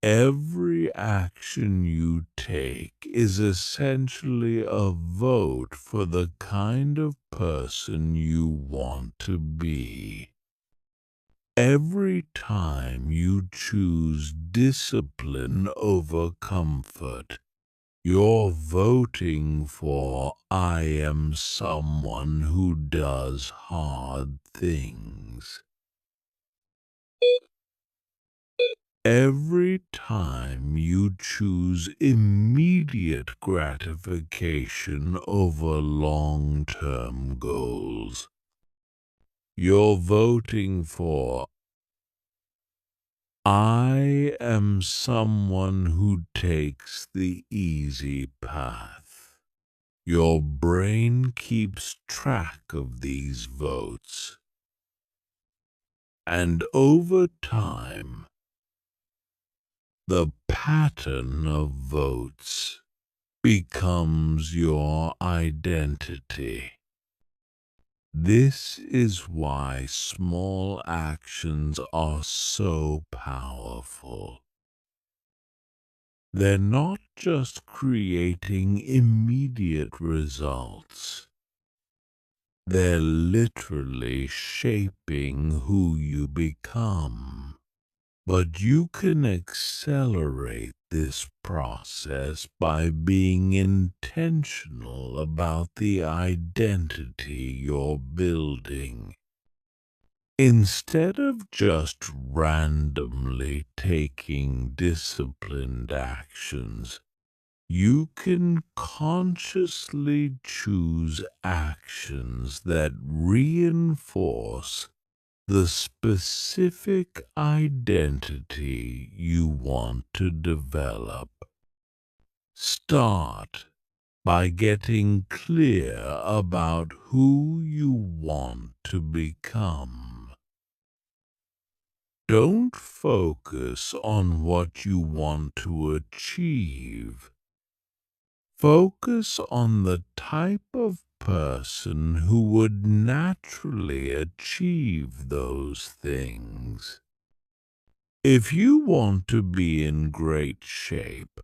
Every action you take is essentially a vote for the kind of person you want to be. Every time you choose discipline over comfort, you're voting for I am someone who does hard things. Every time you choose immediate gratification over long-term goals, you're voting for "I am someone who takes the easy path." Your brain keeps track of these votes, and over time, the pattern of votes becomes your identity. This is why small actions are so powerful. They're not just creating immediate results. They're literally shaping who you become. But you can accelerate this process by being intentional about the identity you're building. Instead of just randomly taking disciplined actions, you can consciously choose actions that reinforce the specific identity you want to develop. Start by getting clear about who you want to become. Don't focus on what you want to achieve. Focus on the type of person who would naturally achieve those things. If you want to be in great shape,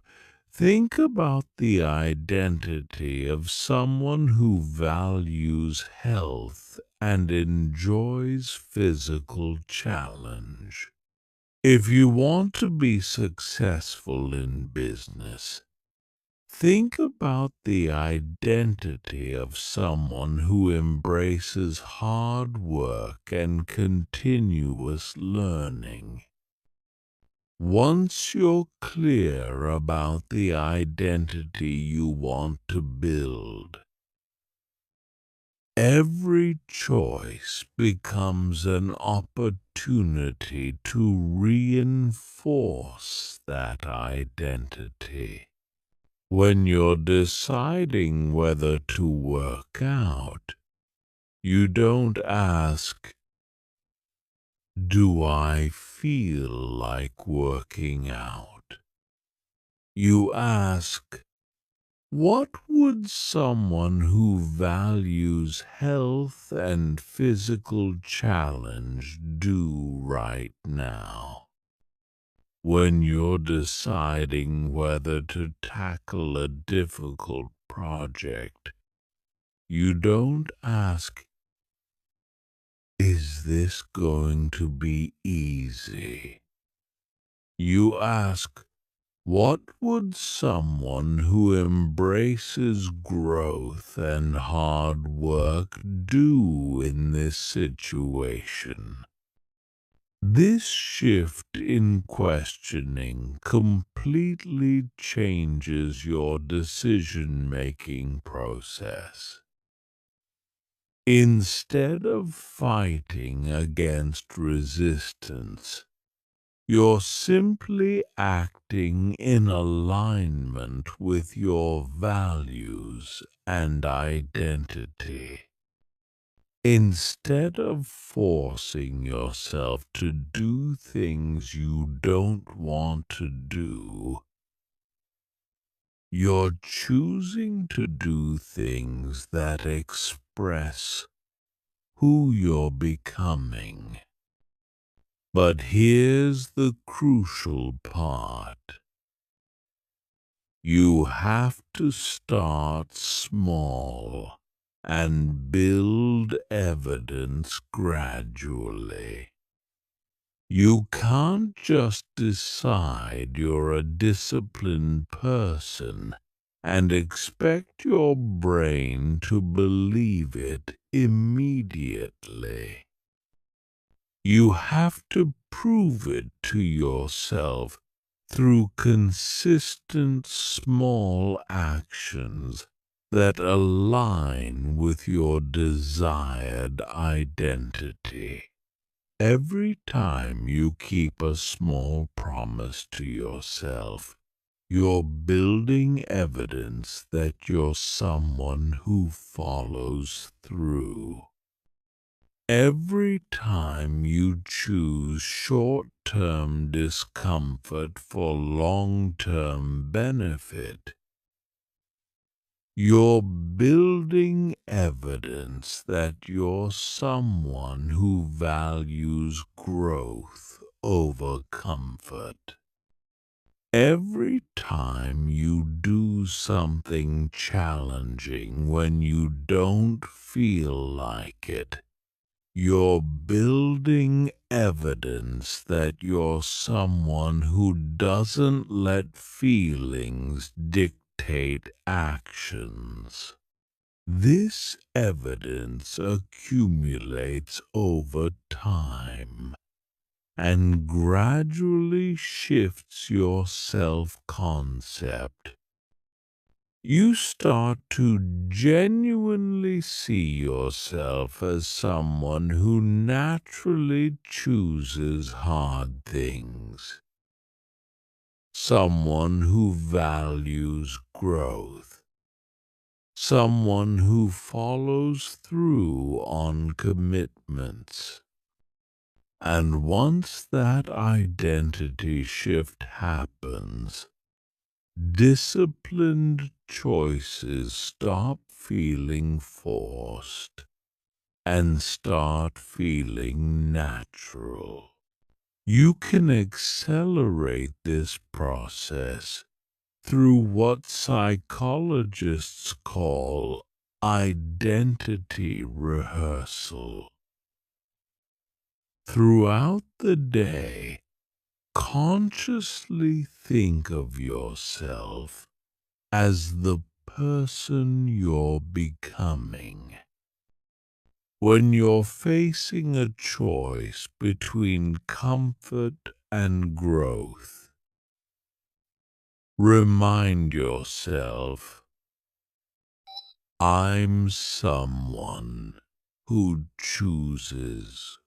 think about the identity of someone who values health and enjoys physical challenge. If you want to be successful in business, think about the identity of someone who embraces hard work and continuous learning. Once you're clear about the identity you want to build, every choice becomes an opportunity to reinforce that identity. When you're deciding whether to work out, you don't ask, "Do I feel like working out?" You ask, "What would someone who values health and physical challenge do right now?" When you're deciding whether to tackle a difficult project, you don't ask, "Is this going to be easy?" You ask, "What would someone who embraces growth and hard work do in this situation?" This shift in questioning completely changes your decision-making process. Instead of fighting against resistance, you're simply acting in alignment with your values and identity. Instead of forcing yourself to do things you don't want to do, you're choosing to do things that express who you're becoming. But here's the crucial part. You have to start small and build evidence gradually. You can't just decide you're a disciplined person and expect your brain to believe it immediately. You have to prove it to yourself through consistent small actions that align with your desired identity. Every time you keep a small promise to yourself, you're building evidence that you're someone who follows through. Every time you choose short-term discomfort for long-term benefit, you're building evidence that you're someone who values growth over comfort. Every time you do something challenging when you don't feel like it, you're building evidence that you're someone who doesn't let feelings dictate actions. This evidence accumulates over time and gradually shifts your self-concept. You start to genuinely see yourself as someone who naturally chooses hard things, someone who values growth, someone who follows through on commitments. And once that identity shift happens, disciplined choices stop feeling forced and start feeling natural. You can accelerate this process through what psychologists call identity rehearsal. Throughout the day, consciously think of yourself as the person you're becoming. When you're facing a choice between comfort and growth, remind yourself, I'm someone who chooses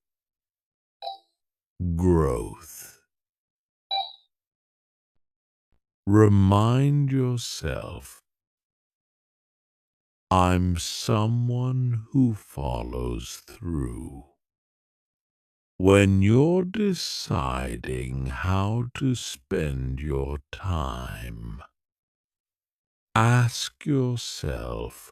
growth. Remind yourself, I'm someone who follows through. When you're deciding how to spend your time, ask yourself,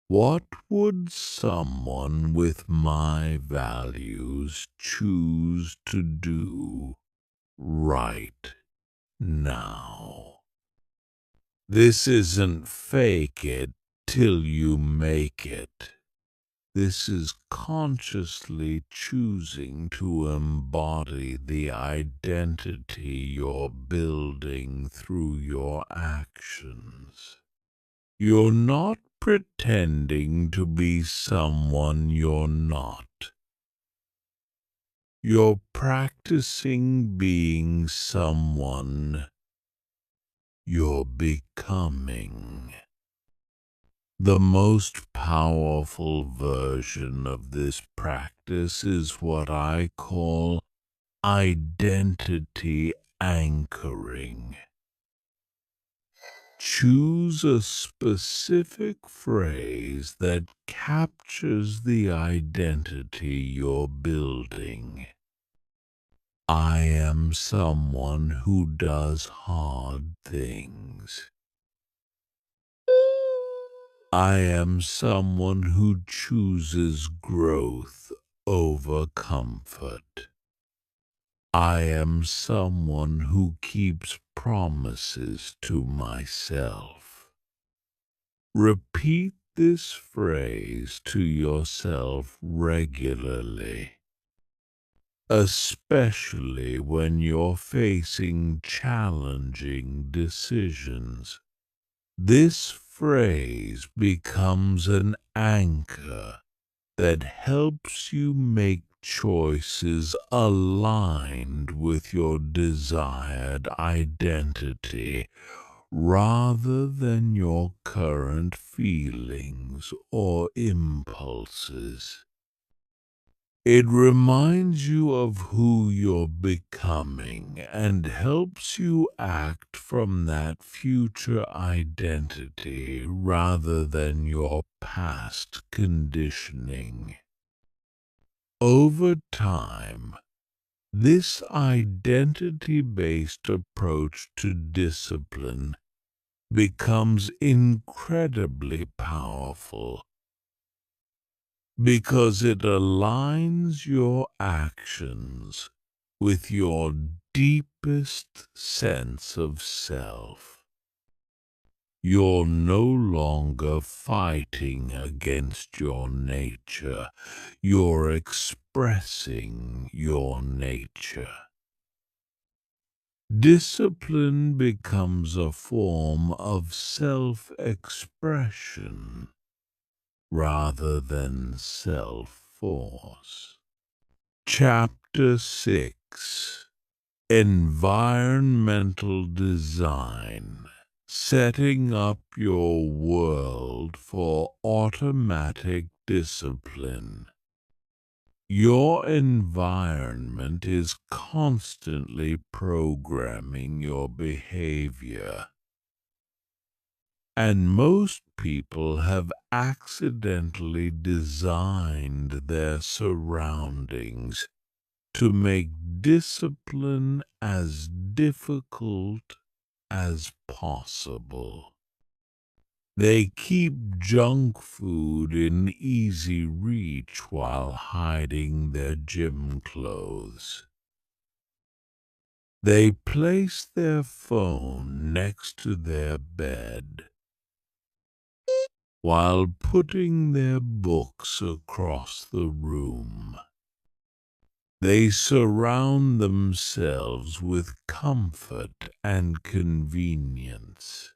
what would someone with my values choose to do right now? This isn't fake it till you make it. This is consciously choosing to embody the identity you're building through your actions. You're not pretending to be someone you're not. You're practicing being someone you're becoming. The most powerful version of this practice is what I call identity anchoring. Choose a specific phrase that captures the identity you're building. I am someone who does hard things. I am someone who chooses growth over comfort. I am someone who keeps promises to myself. Repeat this phrase to yourself regularly, especially when you're facing challenging decisions. This phrase becomes an anchor that helps you make choices aligned with your desired identity rather than your current feelings or impulses. It reminds you of who you're becoming and helps you act from that future identity rather than your past conditioning. Over time, this identity-based approach to discipline becomes incredibly powerful because it aligns your actions with your deepest sense of self. You're no longer fighting against your nature. You're expressing your nature. Discipline becomes a form of self-expression rather than self-force. Chapter 6: Environmental Design. Setting up your world for automatic discipline. Your environment is constantly programming your behavior, and most people have accidentally designed their surroundings to make discipline as difficult as possible. They keep junk food in easy reach while hiding their gym clothes. They place their phone next to their bed while putting their books across the room. They surround themselves with comfort and convenience,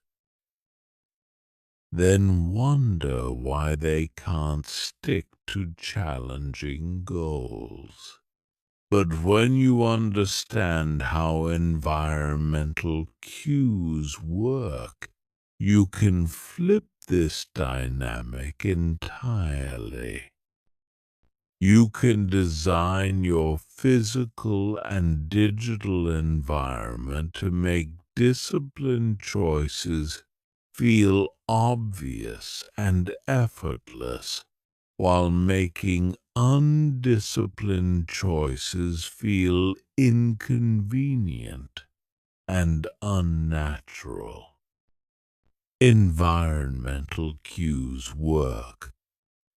then wonder why they can't stick to challenging goals. But when you understand how environmental cues work, you can flip this dynamic entirely. You can design your physical and digital environment to make disciplined choices feel obvious and effortless, while making undisciplined choices feel inconvenient and unnatural. Environmental cues work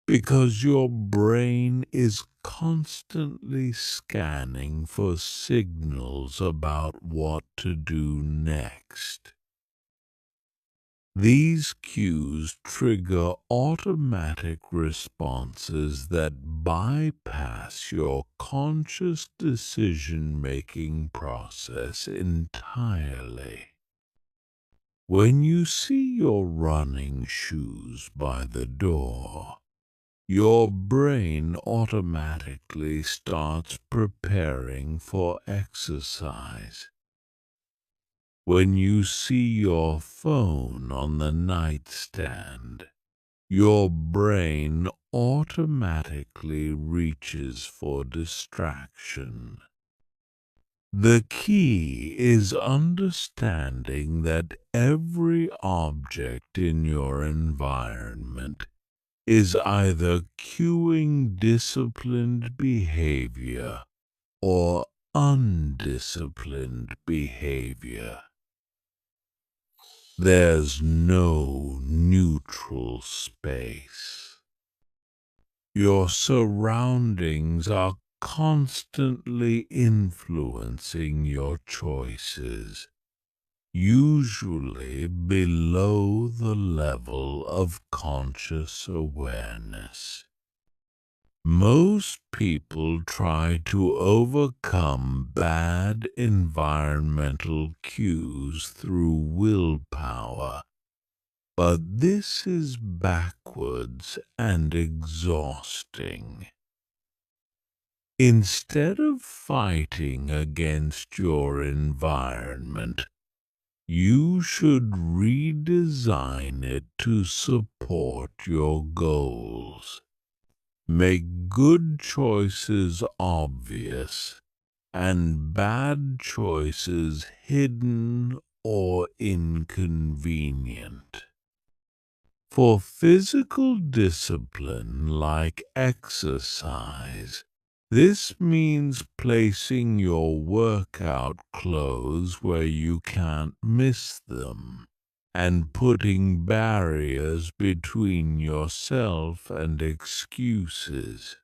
because your brain is constantly scanning for signals about what to do next. These cues trigger automatic responses that bypass your conscious decision-making process entirely. When you see your running shoes by the door, your brain automatically starts preparing for exercise. When you see your phone on the nightstand, your brain automatically reaches for distraction. The key is understanding that every object in your environment is either cueing disciplined behavior or undisciplined behavior. There's no neutral space. Your surroundings are constantly influencing your choices, usually below the level of conscious awareness. Most people try to overcome bad environmental cues through willpower, but this is backwards and exhausting. Instead of fighting against your environment, you should redesign it to support your goals. Make good choices obvious and bad choices hidden or inconvenient. For physical discipline like exercise, this means placing your workout clothes where you can't miss them and putting barriers between yourself and excuses.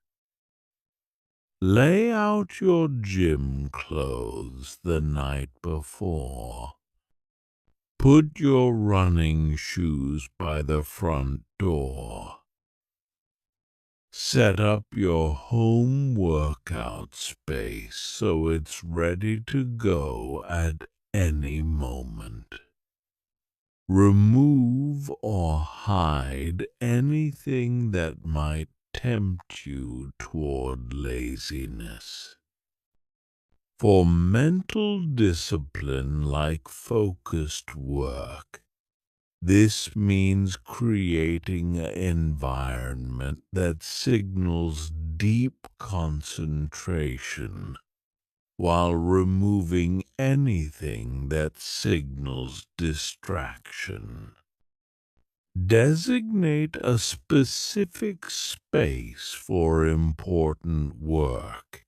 Lay out your gym clothes the night before. Put your running shoes by the front door. Set up your home workout space so it's ready to go at any moment. Remove or hide anything that might tempt you toward laziness. For mental discipline like focused work, this means creating an environment that signals deep concentration while removing anything that signals distraction. Designate a specific space for important work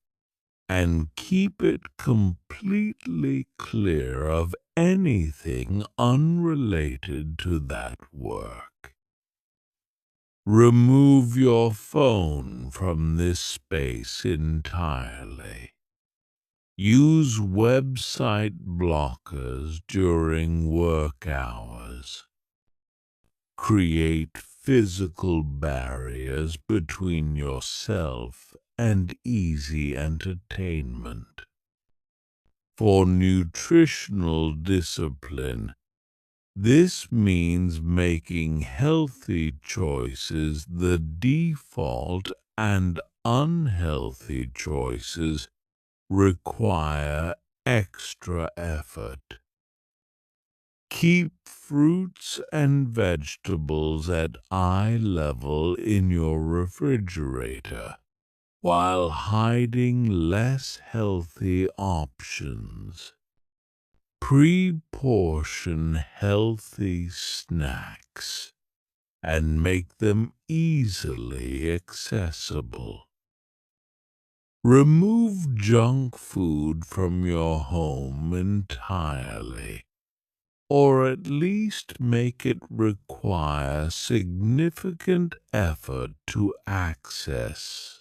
and keep it completely clear of anything unrelated to that work. Remove your phone from this space entirely. Use website blockers during work hours. Create physical barriers between yourself and easy entertainment. For nutritional discipline, this means making healthy choices the default and unhealthy choices require extra effort. Keep fruits and vegetables at eye level in your refrigerator, while hiding less healthy options. Pre-portion healthy snacks and make them easily accessible. Remove junk food from your home entirely, or at least make it require significant effort to access.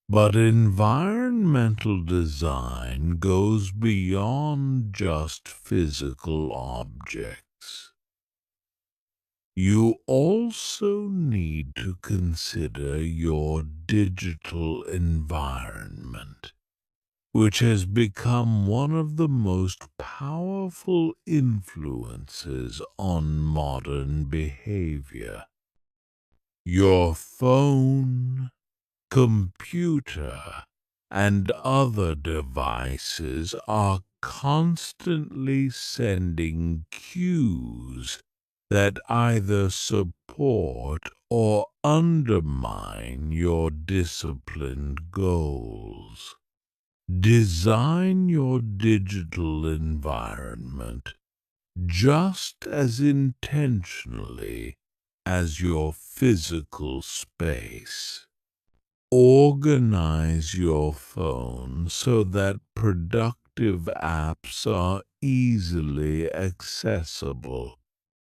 But environmental design goes beyond just physical objects. You also need to consider your digital environment, which has become one of the most powerful influences on modern behavior. Your phone, computer, and other devices are constantly sending cues that either support or undermine your disciplined goals. Design your digital environment just as intentionally as your physical space. Organize your phone so that productive apps are easily accessible,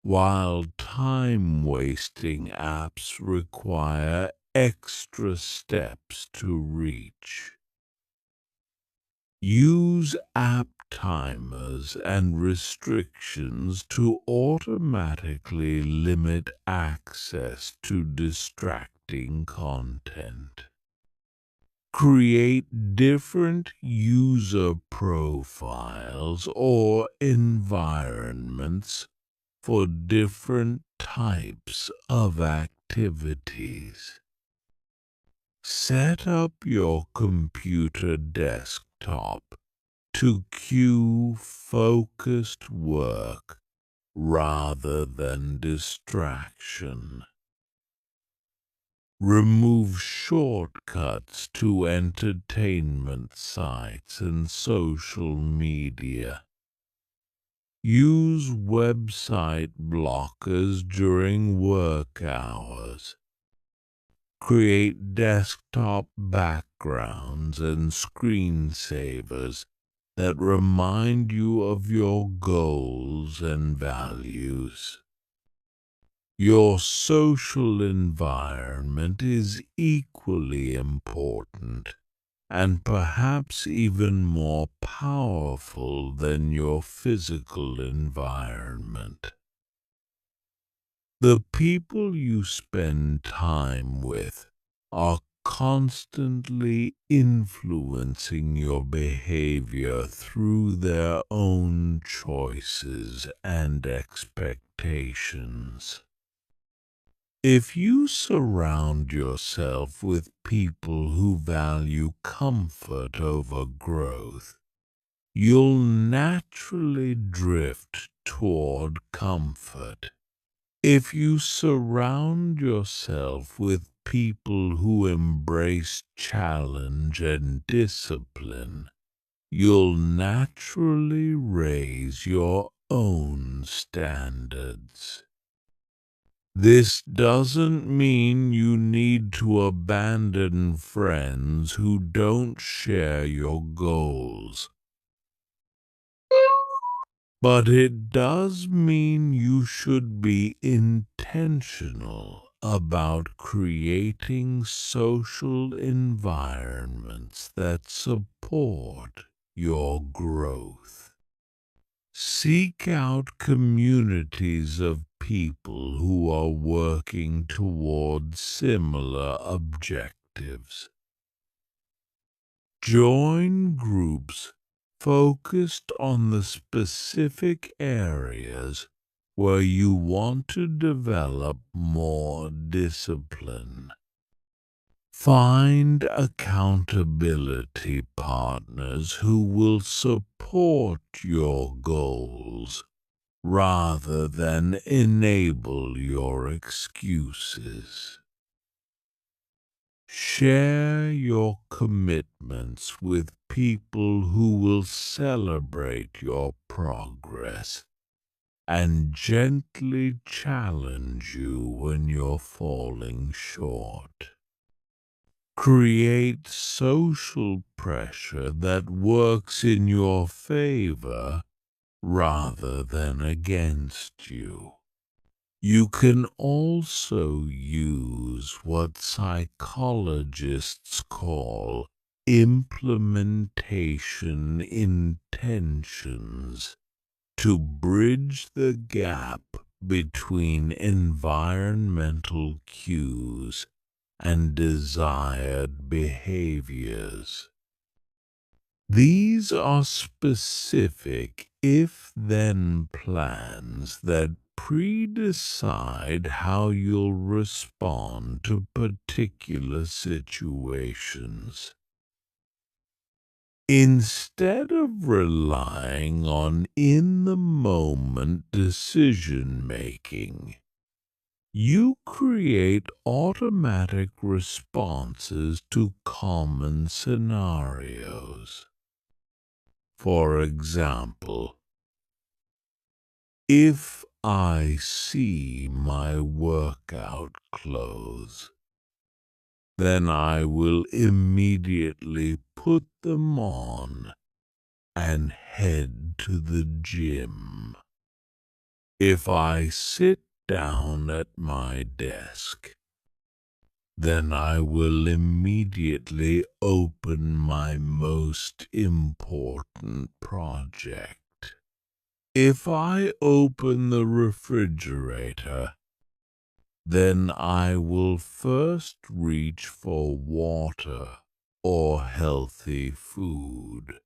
while time-wasting apps require extra steps to reach. Use app timers and restrictions to automatically limit access to distracting content. Create different user profiles or environments for different types of activities. Set up your computer desktop to cue focused work rather than distraction. Remove shortcuts to entertainment sites and social media. Use website blockers during work hours. Create desktop backgrounds and screensavers that remind you of your goals and values. Your social environment is equally important and perhaps even more powerful than your physical environment. The people you spend time with are constantly influencing your behavior through their own choices and expectations. If you surround yourself with people who value comfort over growth, you'll naturally drift toward comfort. If you surround yourself with people who embrace challenge and discipline, you'll naturally raise your own standards. This doesn't mean you need to abandon friends who don't share your goals. But it does mean you should be intentional about creating social environments that support your growth. Seek out communities of people who are working towards similar objectives. Join groups focused on the specific areas where you want to develop more discipline. Find accountability partners who will support your goals rather than enable your excuses. Share your commitments with people who will celebrate your progress and gently challenge you when you're falling short. Create social pressure that works in your favor rather than against you. You can also use what psychologists call implementation intentions to bridge the gap between environmental cues and desired behaviors. These are specific if-then plans that pre-decide how you'll respond to particular situations. Instead of relying on in-the-moment decision-making, you create automatic responses to common scenarios. For example, if I see my workout clothes, then I will immediately put them on and head to the gym. If I sit down at my desk, then I will immediately open my most important project. If I open the refrigerator, then I will first reach for water or healthy food.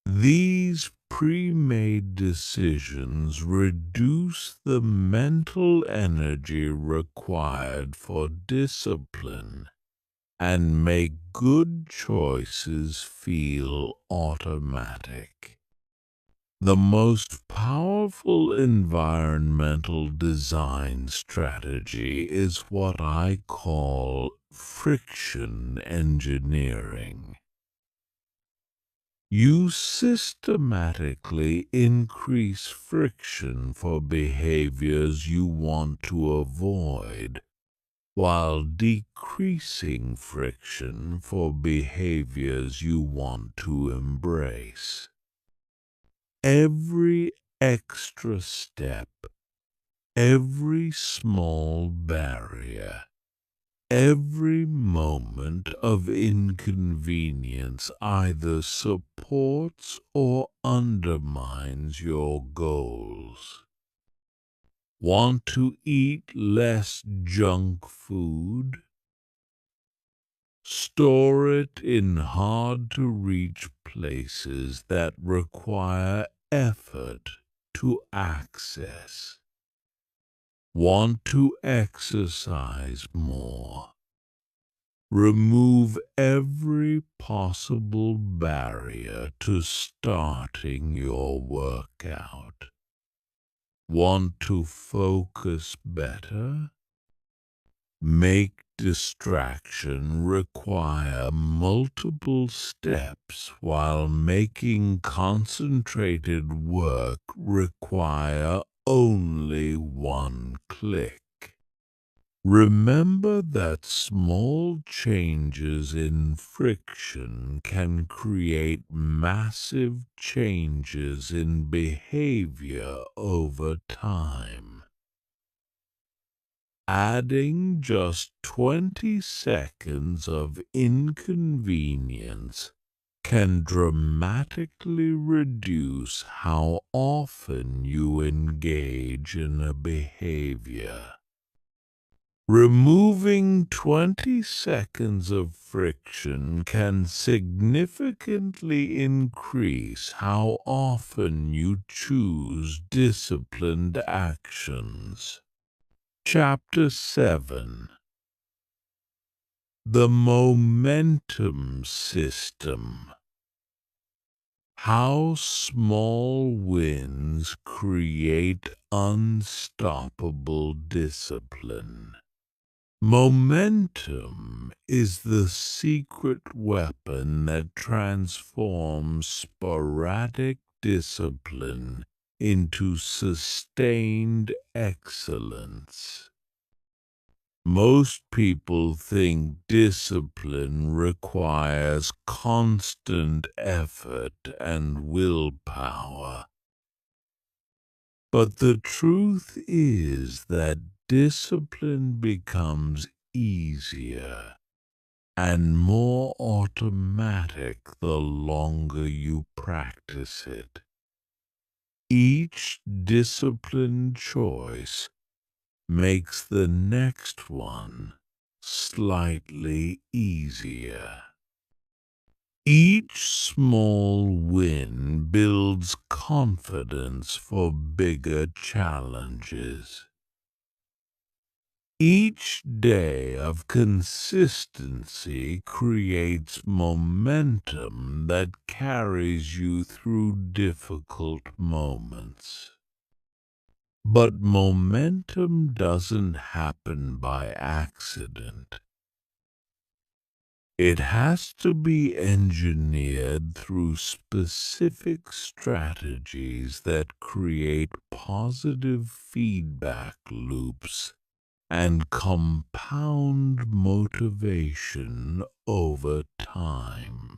These pre-made decisions reduce the mental energy required for discipline and make good choices feel automatic. The most powerful environmental design strategy is what I call friction engineering. You systematically increase friction for behaviors you want to avoid, while decreasing friction for behaviors you want to embrace. Every extra step, every small barrier, every moment of inconvenience either supports or undermines your goals. Want to eat less junk food? Store it in hard-to-reach places that require effort to access. Want to exercise more? Remove every possible barrier to starting your workout. Want to focus better? Make distraction require multiple steps while making concentrated work require only one click. Remember that small changes in friction can create massive changes in behavior over time. Adding just 20 seconds of inconvenience can dramatically reduce how often you engage in a behavior. Removing 20 seconds of friction can significantly increase how often you choose disciplined actions. Chapter 7. The Momentum System. How small wins create unstoppable discipline. Momentum is the secret weapon that transforms sporadic discipline into sustained excellence. Most people think discipline requires constant effort and willpower. But the truth is that discipline becomes easier and more automatic the longer you practice it. Each disciplined choice makes the next one slightly easier. Each small win builds confidence for bigger challenges. Each day of consistency creates momentum that carries you through difficult moments. But momentum doesn't happen by accident. It has to be engineered through specific strategies that create positive feedback loops and compound motivation over time.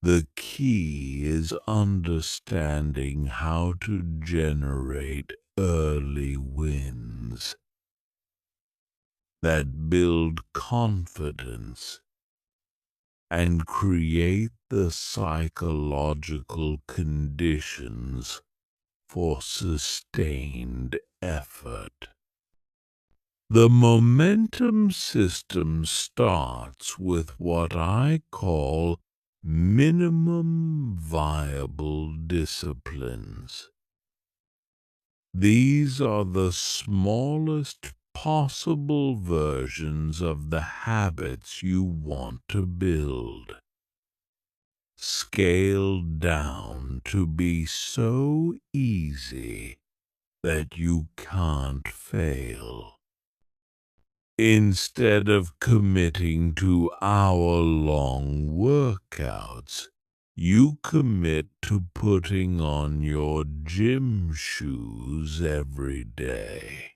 The key is understanding how to generate early wins that build confidence and create the psychological conditions for sustained effort. The momentum system starts with what I call minimum viable disciplines. These are the smallest possible versions of the habits you want to build. Scaled down to be so easy that you can't fail. Instead of committing to hour-long workouts, you commit to putting on your gym shoes every day.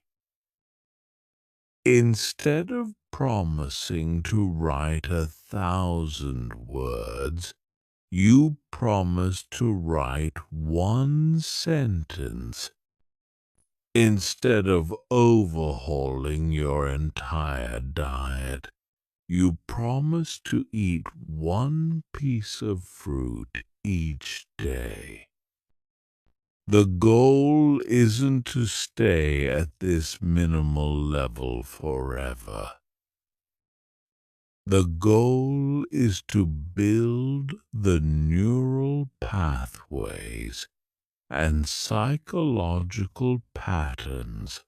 Instead of promising to write 1,000 words, you promise to write one sentence. Instead of overhauling your entire diet, you promise to eat one piece of fruit each day. The goal isn't to stay at this minimal level forever. The goal is to build the neural pathways and psychological patterns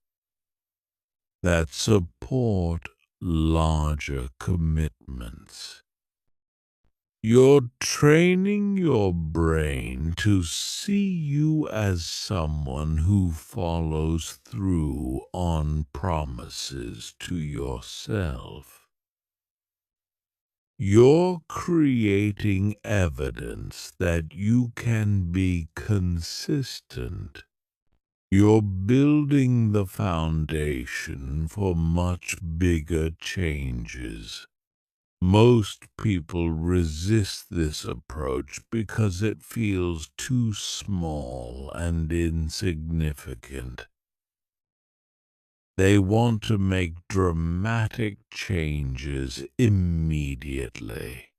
that support larger commitments. You're training your brain to see you as someone who follows through on promises to yourself. You're creating evidence that you can be consistent. You're building the foundation for much bigger changes. Most people resist this approach because it feels too small and insignificant. They want to make dramatic changes immediately.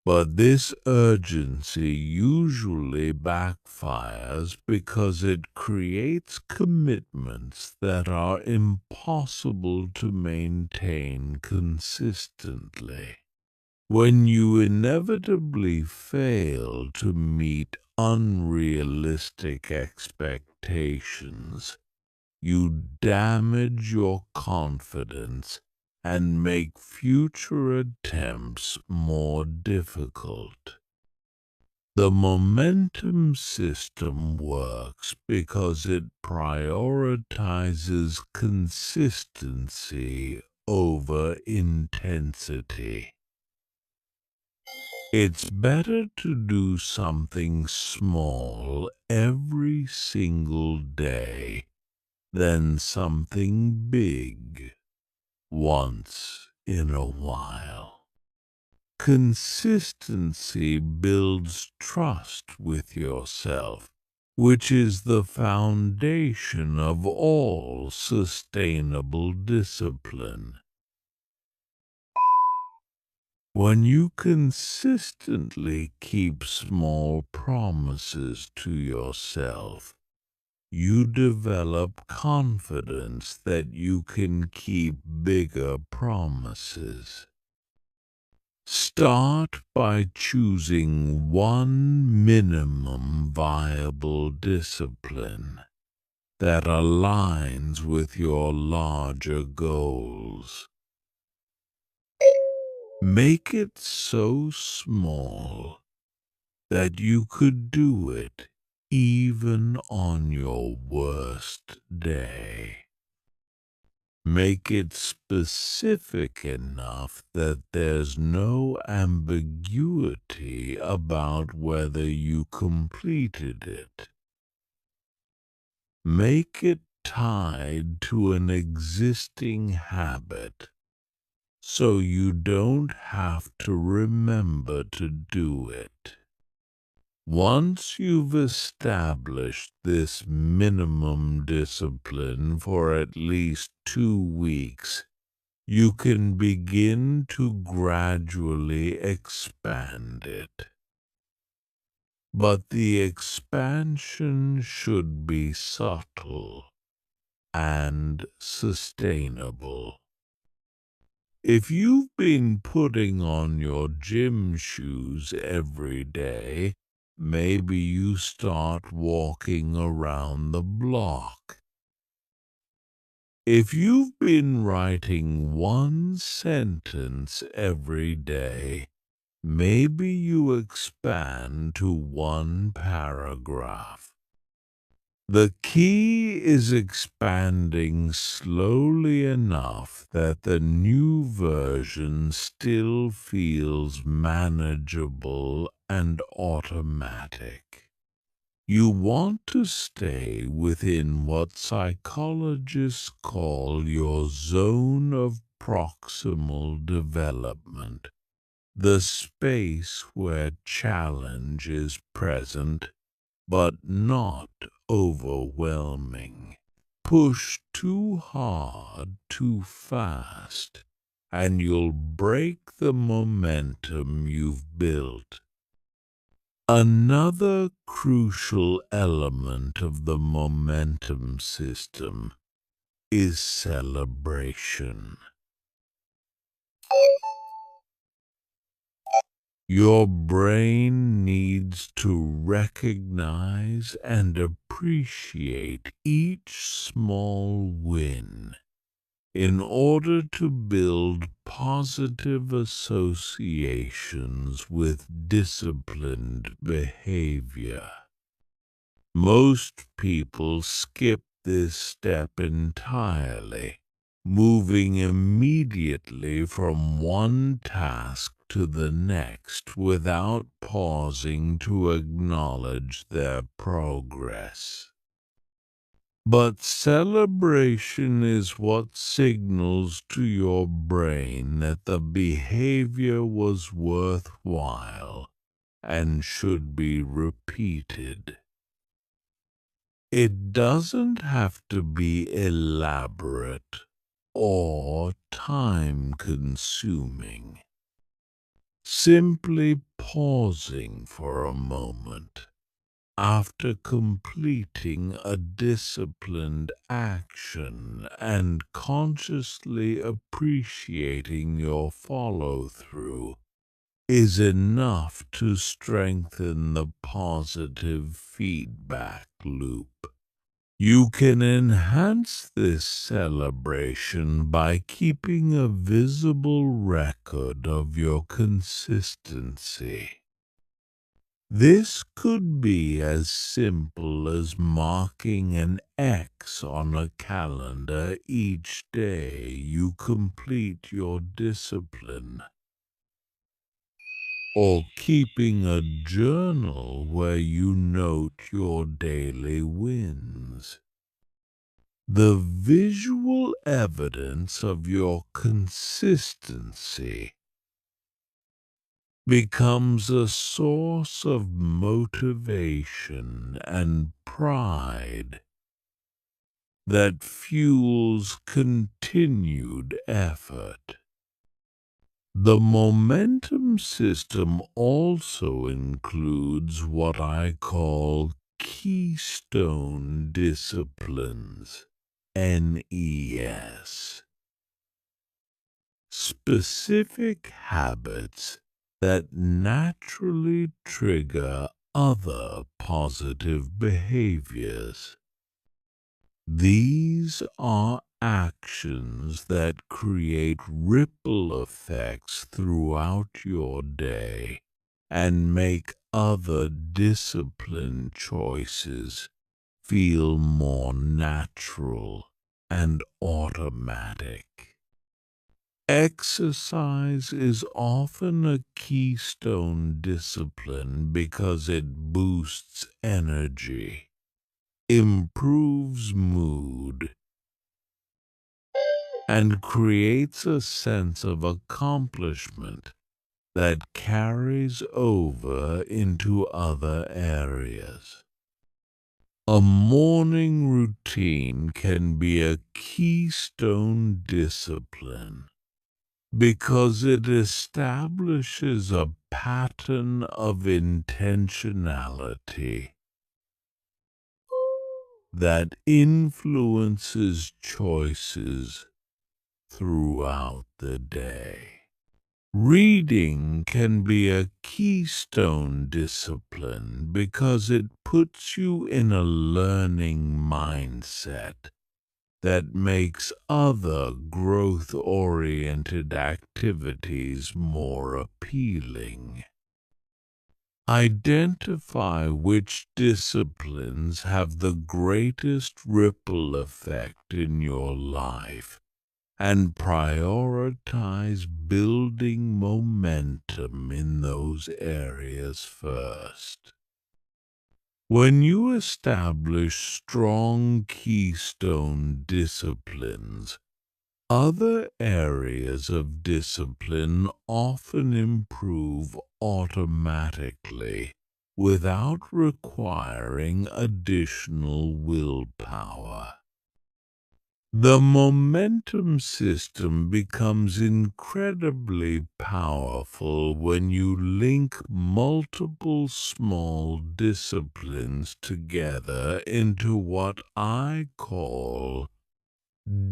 But this urgency usually backfires because it creates commitments that are impossible to maintain consistently. When you inevitably fail to meet unrealistic expectations, you damage your confidence and make future attempts more difficult. The momentum system works because it prioritizes consistency over intensity. It's better to do something small every single day than something big once in a while. Consistency builds trust with yourself, which is the foundation of all sustainable discipline. When you consistently keep small promises to yourself, you develop confidence that you can keep bigger promises. Start by choosing one minimum viable discipline that aligns with your larger goals. Make it so small that you could do it even on your worst day. Make it specific enough that there's no ambiguity about whether you completed it. Make it tied to an existing habit, so you don't have to remember to do it. Once you've established this minimum discipline for at least 2 weeks, you can begin to gradually expand it. But the expansion should be subtle and sustainable. If you've been putting on your gym shoes every day, maybe you start walking around the block. If you've been writing one sentence every day, maybe you expand to one paragraph. The key is expanding slowly enough that the new version still feels manageable and automatic. You want to stay within what psychologists call your zone of proximal development, the space where challenge is present but not overwhelming. Push too hard too fast, and you'll break the momentum you've built. Another crucial element of the momentum system is celebration. Your brain needs to recognize and appreciate each small win in order to build positive associations with disciplined behavior. Most people skip this step entirely, moving immediately from one task to the next without pausing to acknowledge their progress. But celebration is what signals to your brain that the behavior was worthwhile and should be repeated. It doesn't have to be elaborate or time-consuming. Simply pausing for a moment after completing a disciplined action and consciously appreciating your follow-through is enough to strengthen the positive feedback loop. You can enhance this celebration by keeping a visible record of your consistency. This could be as simple as marking an X on a calendar each day you complete your discipline, or keeping a journal where you note your daily wins. The visual evidence of your consistency becomes a source of motivation and pride that fuels continued effort. The momentum system also includes what I call keystone disciplines, NES, specific habits that naturally trigger other positive behaviors. These are actions that create ripple effects throughout your day and make other discipline choices feel more natural and automatic. Exercise is often a keystone discipline because it boosts energy, improves mood, and creates a sense of accomplishment that carries over into other areas. A morning routine can be a keystone discipline because it establishes a pattern of intentionality that influences choices throughout the day. Reading can be a keystone discipline because it puts you in a learning mindset that makes other growth-oriented activities more appealing. Identify which disciplines have the greatest ripple effect in your life and prioritize building momentum in those areas first. When you establish strong keystone disciplines, other areas of discipline often improve automatically without requiring additional willpower. The momentum system becomes incredibly powerful when you link multiple small disciplines together into what I call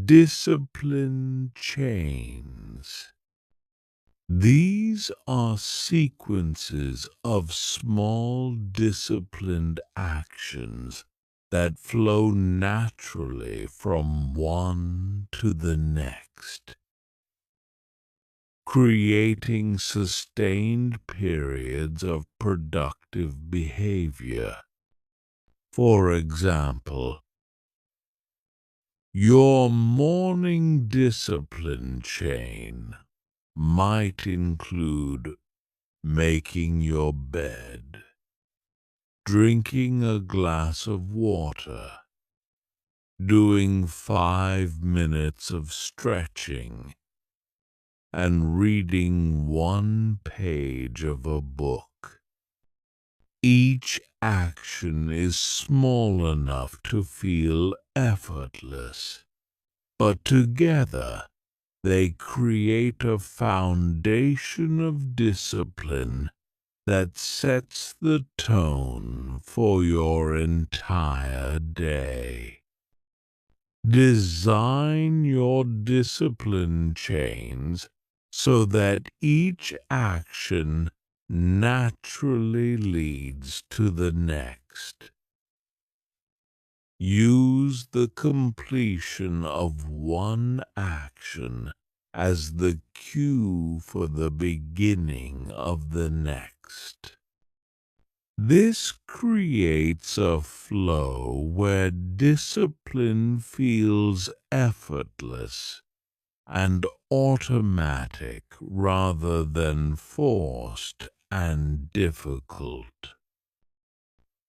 discipline chains. These are sequences of small disciplined actions that flow naturally from one to the next, creating sustained periods of productive behavior. For example, your morning discipline chain might include making your bed, drinking a glass of water, doing 5 minutes of stretching, and reading 1 page of a book. Each action is small enough to feel effortless, but together they create a foundation of discipline that sets the tone for your entire day. Design your discipline chains so that each action naturally leads to the next. Use the completion of one action as the cue for the beginning of the next. This creates a flow where discipline feels effortless and automatic rather than forced and difficult.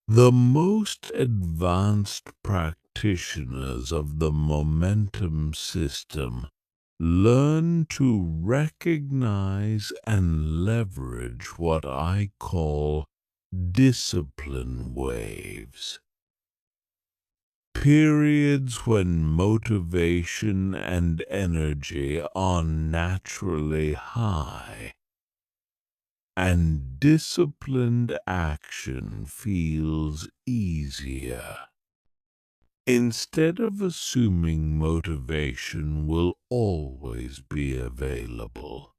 The most advanced practitioners of the momentum system learn to recognize and leverage what I call discipline waves. Periods when motivation and energy are naturally high, and disciplined action feels easier. Instead of assuming motivation will always be available,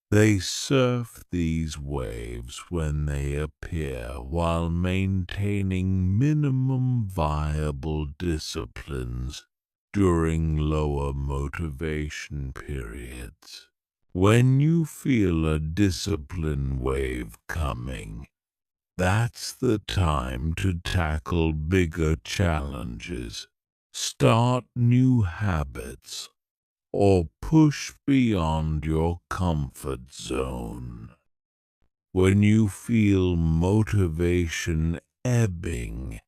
they surf these waves when they appear while maintaining minimum viable disciplines during lower motivation periods. When you feel a discipline wave coming, that's the time to tackle bigger challenges, start new habits, or push beyond your comfort zone. When you feel motivation ebbing,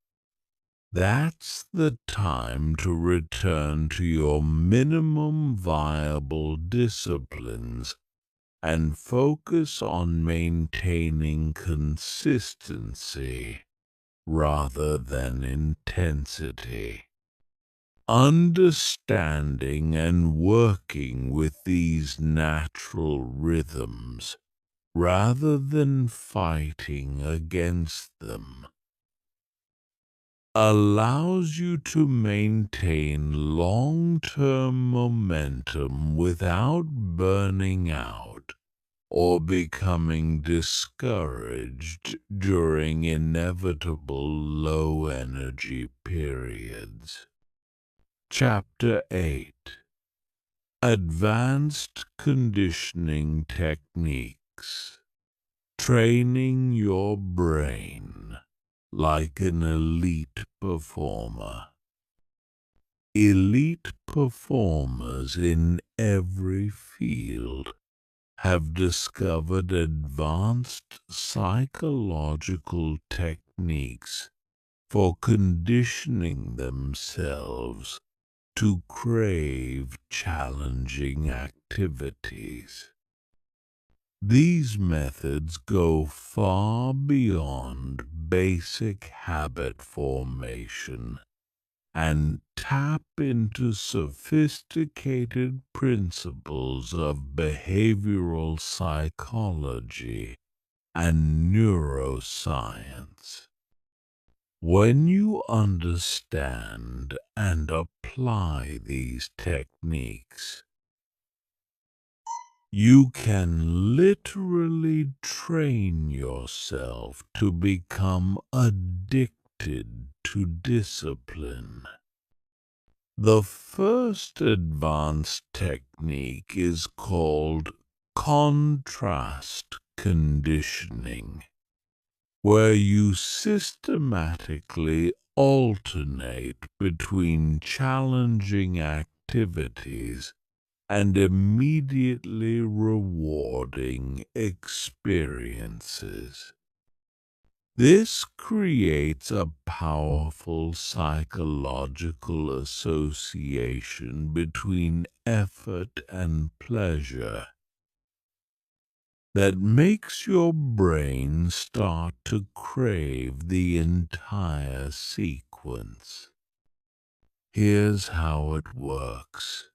that's the time to return to your minimum viable disciplines and focus on maintaining consistency rather than intensity. Understanding and working with these natural rhythms rather than fighting against them allows you to maintain long-term momentum without burning out or becoming discouraged during inevitable low-energy periods. Chapter 8: Advanced Conditioning Techniques. Training your brain like an elite performer. Elite performers in every field have discovered advanced psychological techniques for conditioning themselves to crave challenging activities. These methods go far beyond basic habit formation and tap into sophisticated principles of behavioral psychology and neuroscience. When you understand and apply these techniques, you can literally train yourself to become addicted to discipline. The first advanced technique is called contrast conditioning, where you systematically alternate between challenging activities and immediately rewarding experiences. This creates a powerful psychological association between effort and pleasure that makes your brain start to crave the entire sequence. Here's how it works.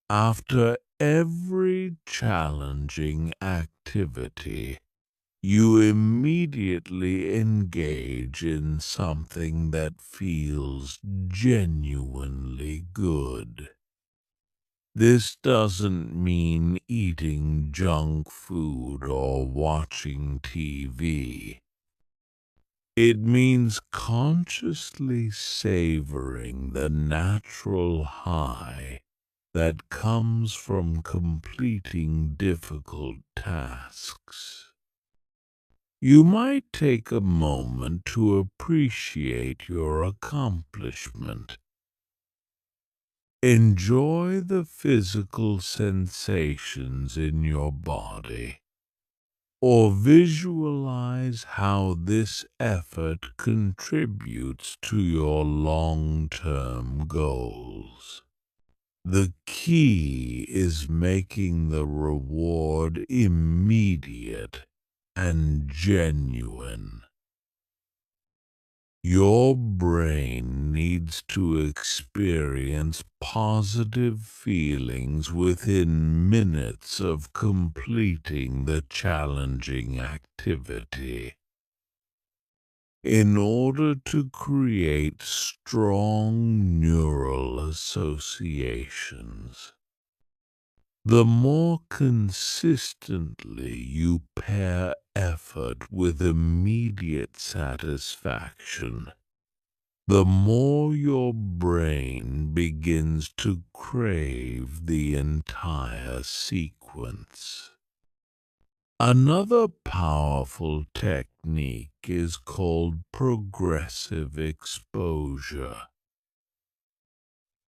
After every challenging activity, you immediately engage in something that feels genuinely good. This doesn't mean eating junk food or watching TV. It means consciously savoring the natural high that comes from completing difficult tasks. You might take a moment to appreciate your accomplishment. Enjoy the physical sensations in your body, or visualize how this effort contributes to your long-term goals. The key is making the reward immediate and genuine. Your brain needs to experience positive feelings within minutes of completing the challenging activity. In order to create strong neural associations, the more consistently you pair effort with immediate satisfaction, the more your brain begins to crave the entire sequence. Another powerful technique is called progressive exposure,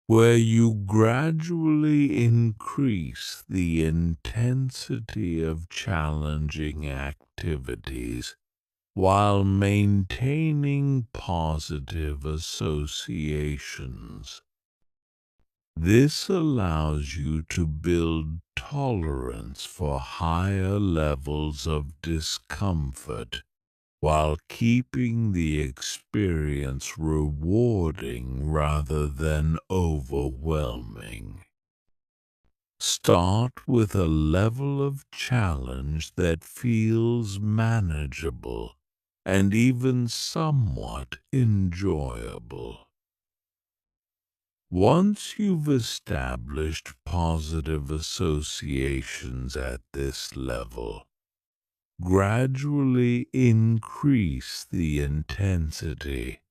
where you gradually increase the intensity of challenging activities while maintaining positive associations. This allows you to build tolerance for higher levels of discomfort while keeping the experience rewarding rather than overwhelming. Start with a level of challenge that feels manageable and even somewhat enjoyable. Once you've established positive associations at this level, gradually increase the intensity.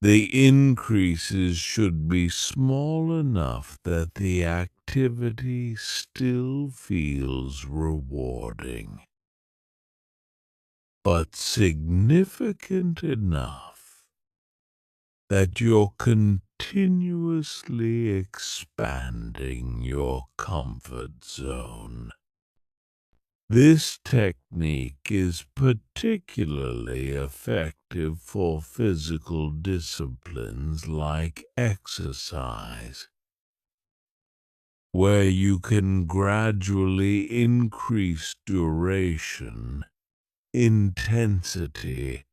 The increases should be small enough that the activity still feels rewarding, but significant enough that you're continuously expanding your comfort zone. This technique is particularly effective for physical disciplines like exercise, where you can gradually increase duration, intensity,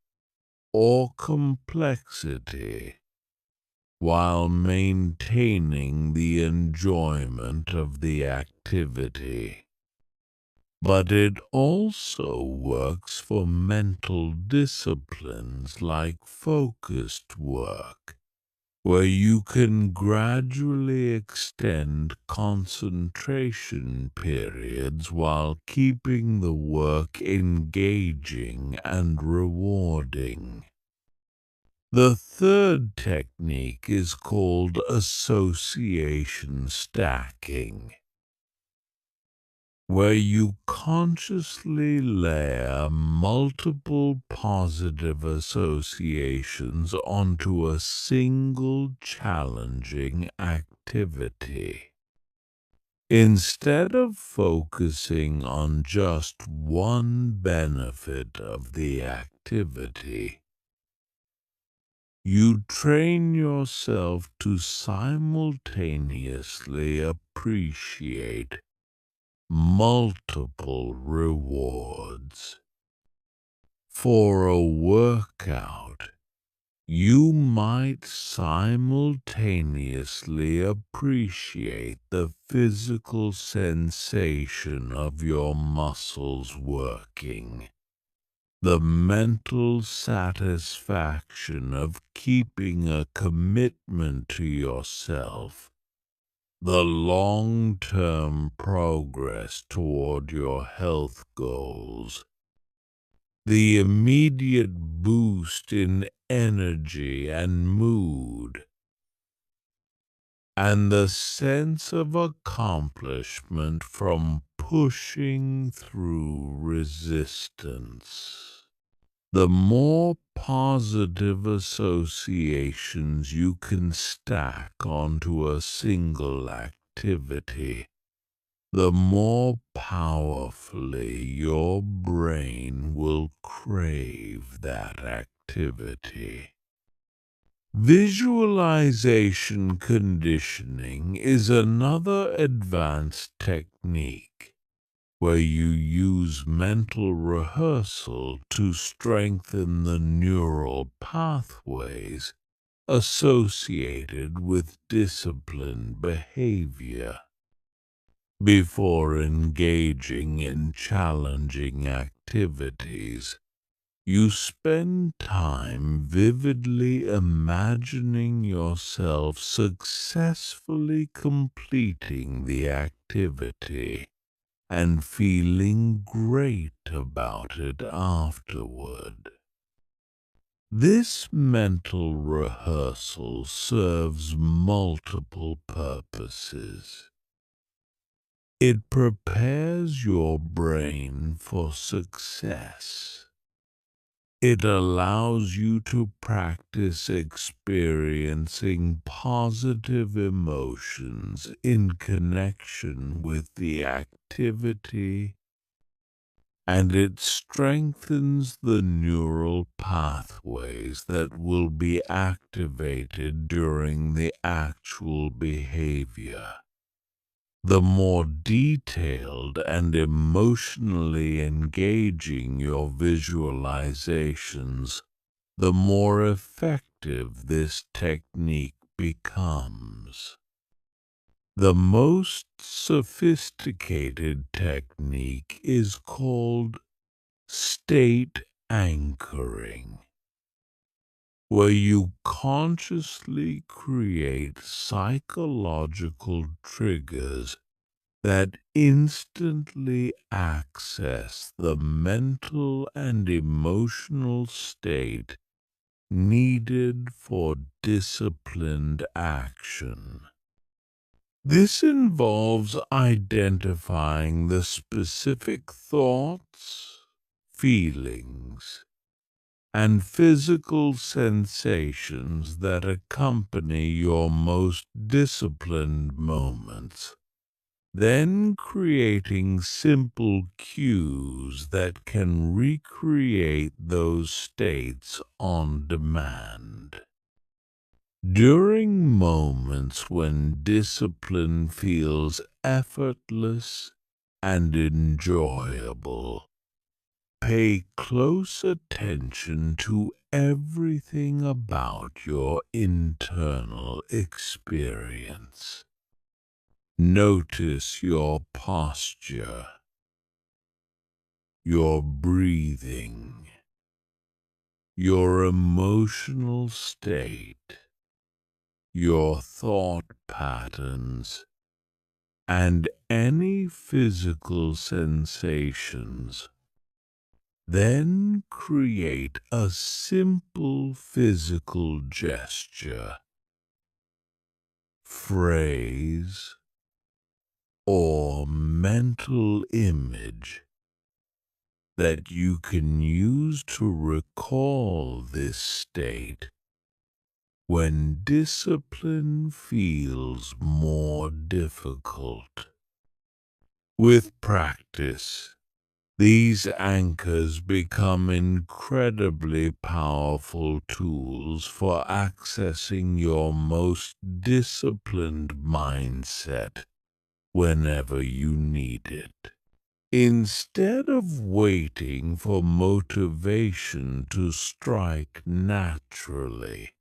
or complexity while maintaining the enjoyment of the activity. But it also works for mental disciplines like focused work, where you can gradually extend concentration periods while keeping the work engaging and rewarding. The third technique is called association stacking, where you consciously layer multiple positive associations onto a single challenging activity. Instead of focusing on just one benefit of the activity, you train yourself to simultaneously appreciate multiple rewards. For a workout, you might simultaneously appreciate the physical sensation of your muscles working, the mental satisfaction of keeping a commitment to yourself, the long-term progress toward your health goals, the immediate boost in energy and mood, and the sense of accomplishment from pushing through resistance. The more positive associations you can stack onto a single activity, the more powerfully your brain will crave that activity. Visualization conditioning is another advanced technique where you use mental rehearsal to strengthen the neural pathways associated with disciplined behavior. Before engaging in challenging activities, you spend time vividly imagining yourself successfully completing the activity and feeling great about it afterward. This mental rehearsal serves multiple purposes. It prepares your brain for success. It allows you to practice experiencing positive emotions in connection with the activity, and it strengthens the neural pathways that will be activated during the actual behavior. The more detailed and emotionally engaging your visualizations, the more effective this technique becomes. The most sophisticated technique is called state anchoring, where you consciously create psychological triggers that instantly access the mental and emotional state needed for disciplined action. This involves identifying the specific thoughts, feelings, and physical sensations that accompany your most disciplined moments, then creating simple cues that can recreate those states on demand. During moments when discipline feels effortless and enjoyable, pay close attention to everything about your internal experience. Notice your posture, your breathing, your emotional state, your thought patterns, and any physical sensations. Then create a simple physical gesture, phrase, or mental image that you can use to recall this state when discipline feels more difficult. With practice, these anchors become incredibly powerful tools for accessing your most disciplined mindset whenever you need it. Instead of waiting for motivation to strike naturally,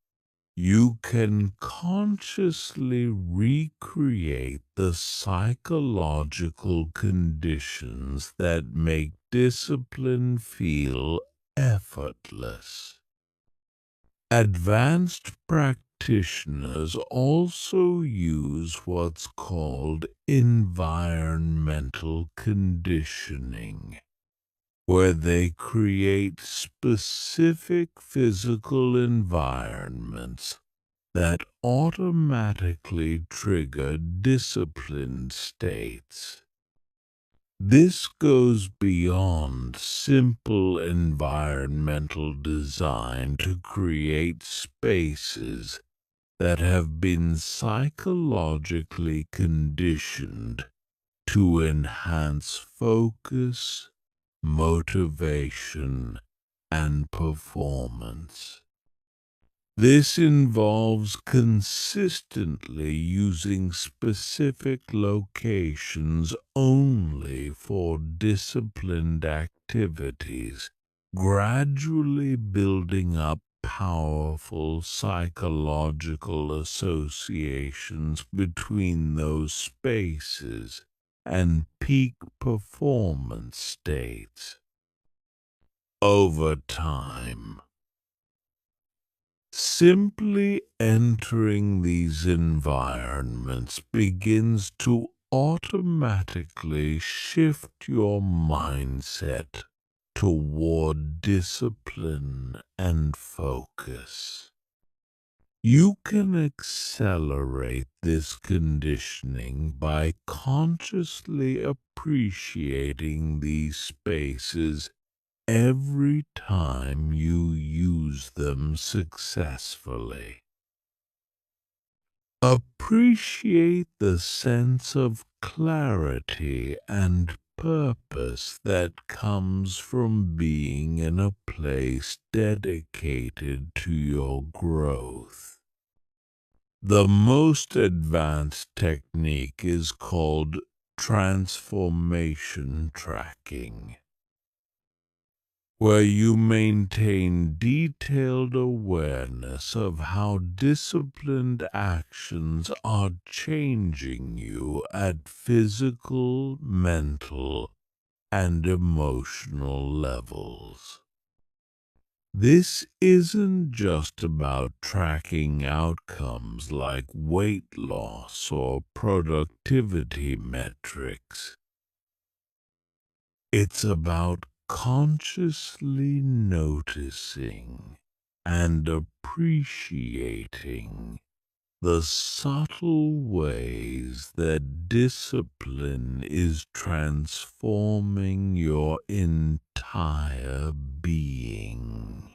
you can consciously recreate the psychological conditions that make discipline feel effortless. Advanced practitioners also use what's called environmental conditioning, where they create specific physical environments that automatically trigger disciplined states. This goes beyond simple environmental design to create spaces that have been psychologically conditioned to enhance focus, motivation, and performance. This involves consistently using specific locations only for disciplined activities, gradually building up powerful psychological associations between those spaces and peak performance states. Over time, simply entering these environments begins to automatically shift your mindset toward discipline and focus. You can accelerate this conditioning by consciously appreciating these spaces every time you use them successfully. Appreciate the sense of clarity and purpose that comes from being in a place dedicated to your growth. The most advanced technique is called transformation tracking, where you maintain detailed awareness of how disciplined actions are changing you at physical, mental, and emotional levels. This isn't just about tracking outcomes like weight loss or productivity metrics. It's about consciously noticing and appreciating the subtle ways that discipline is transforming your entire being.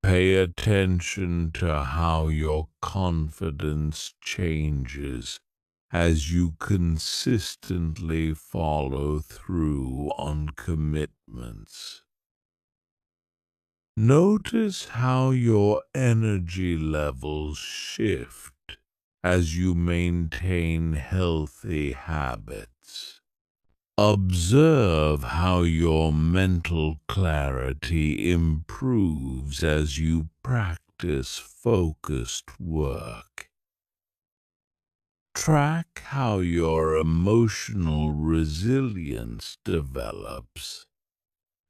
Pay attention to how your confidence changes as you consistently follow through on commitments. Notice how your energy levels shift as you maintain healthy habits. Observe how your mental clarity improves as you practice focused work. Track how your emotional resilience develops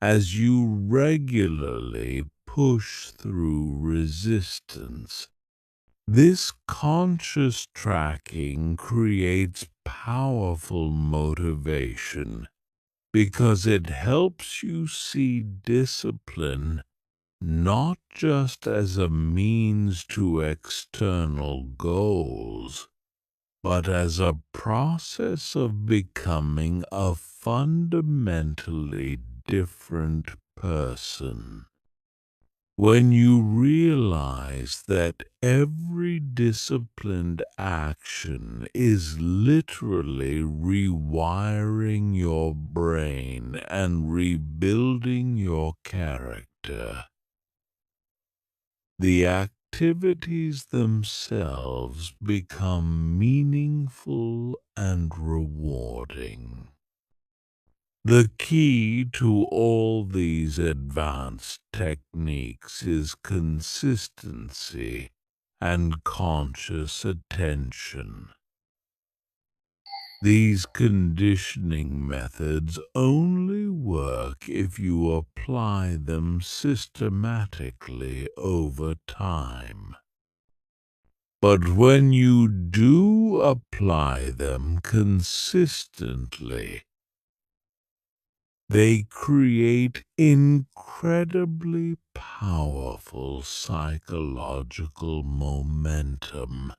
as you regularly push through resistance. This conscious tracking creates powerful motivation because it helps you see discipline not just as a means to external goals, but as a process of becoming a fundamentally different person. When you realize that every disciplined action is literally rewiring your brain and rebuilding your character, the activities themselves become meaningful and rewarding. The key to all these advanced techniques is consistency and conscious attention. These conditioning methods only work if you apply them systematically over time. But when you do apply them consistently, they create incredibly powerful psychological momentum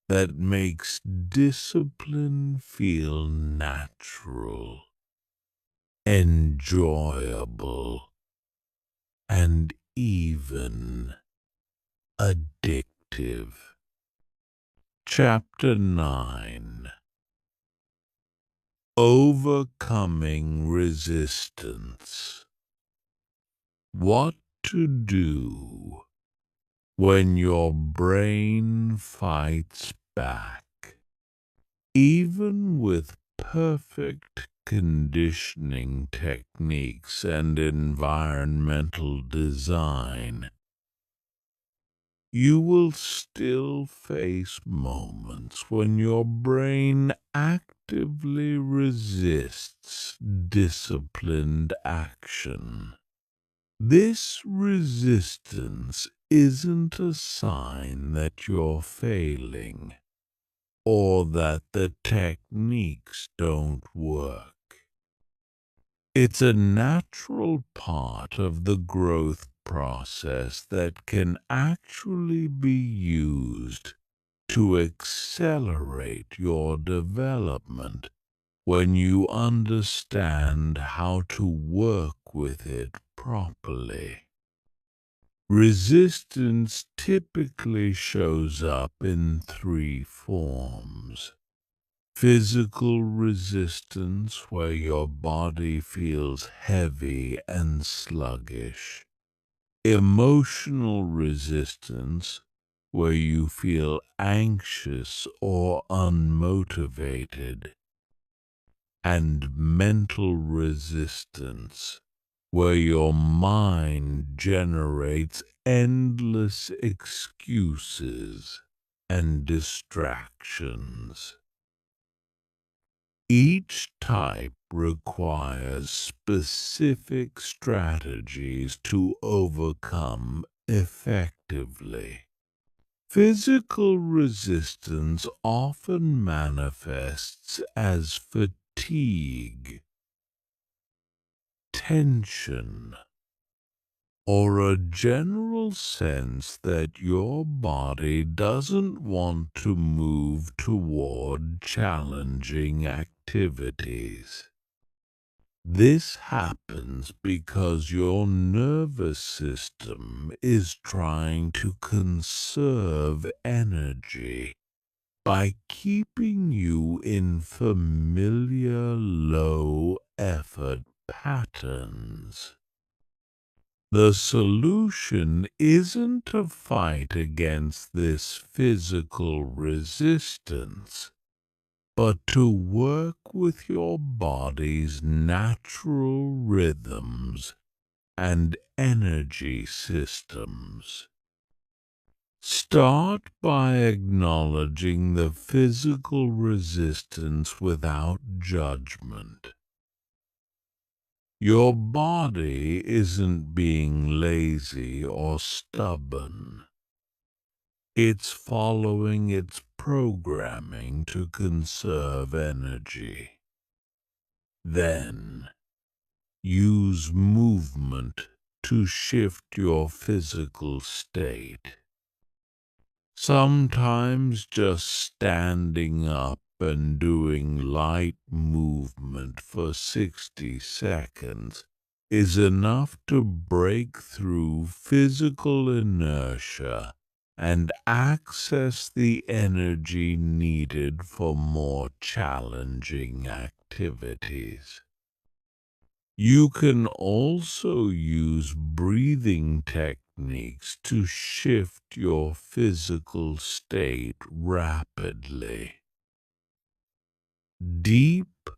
that makes discipline feel natural, enjoyable, and even addictive. Chapter 9: Overcoming Resistance. What to do when your brain fights back. Even with perfect conditioning techniques and environmental design, you will still face moments when your brain actively resists disciplined action. This resistance isn't a sign that you're failing or that the techniques don't work. It's a natural part of the growth process that can actually be used to accelerate your development when you understand how to work with it properly. Resistance typically shows up in three forms. Physical resistance, where your body feels heavy and sluggish. Emotional resistance, where you feel anxious or unmotivated. And mental resistance, where your mind generates endless excuses and distractions. Each type requires specific strategies to overcome effectively. Physical resistance often manifests as fatigue, tension, or a general sense that your body doesn't want to move toward challenging activities. This happens because your nervous system is trying to conserve energy by keeping you in familiar low-effort patterns. The solution isn't to fight against this physical resistance, but to work with your body's natural rhythms and energy systems. Start by acknowledging the physical resistance without judgment. Your body isn't being lazy or stubborn. It's following its programming to conserve energy. Then, use movement to shift your physical state. Sometimes just standing up and doing light movement for 60 seconds is enough to break through physical inertia and access the energy needed for more challenging activities. You can also use breathing techniques to shift your physical state rapidly. Deep,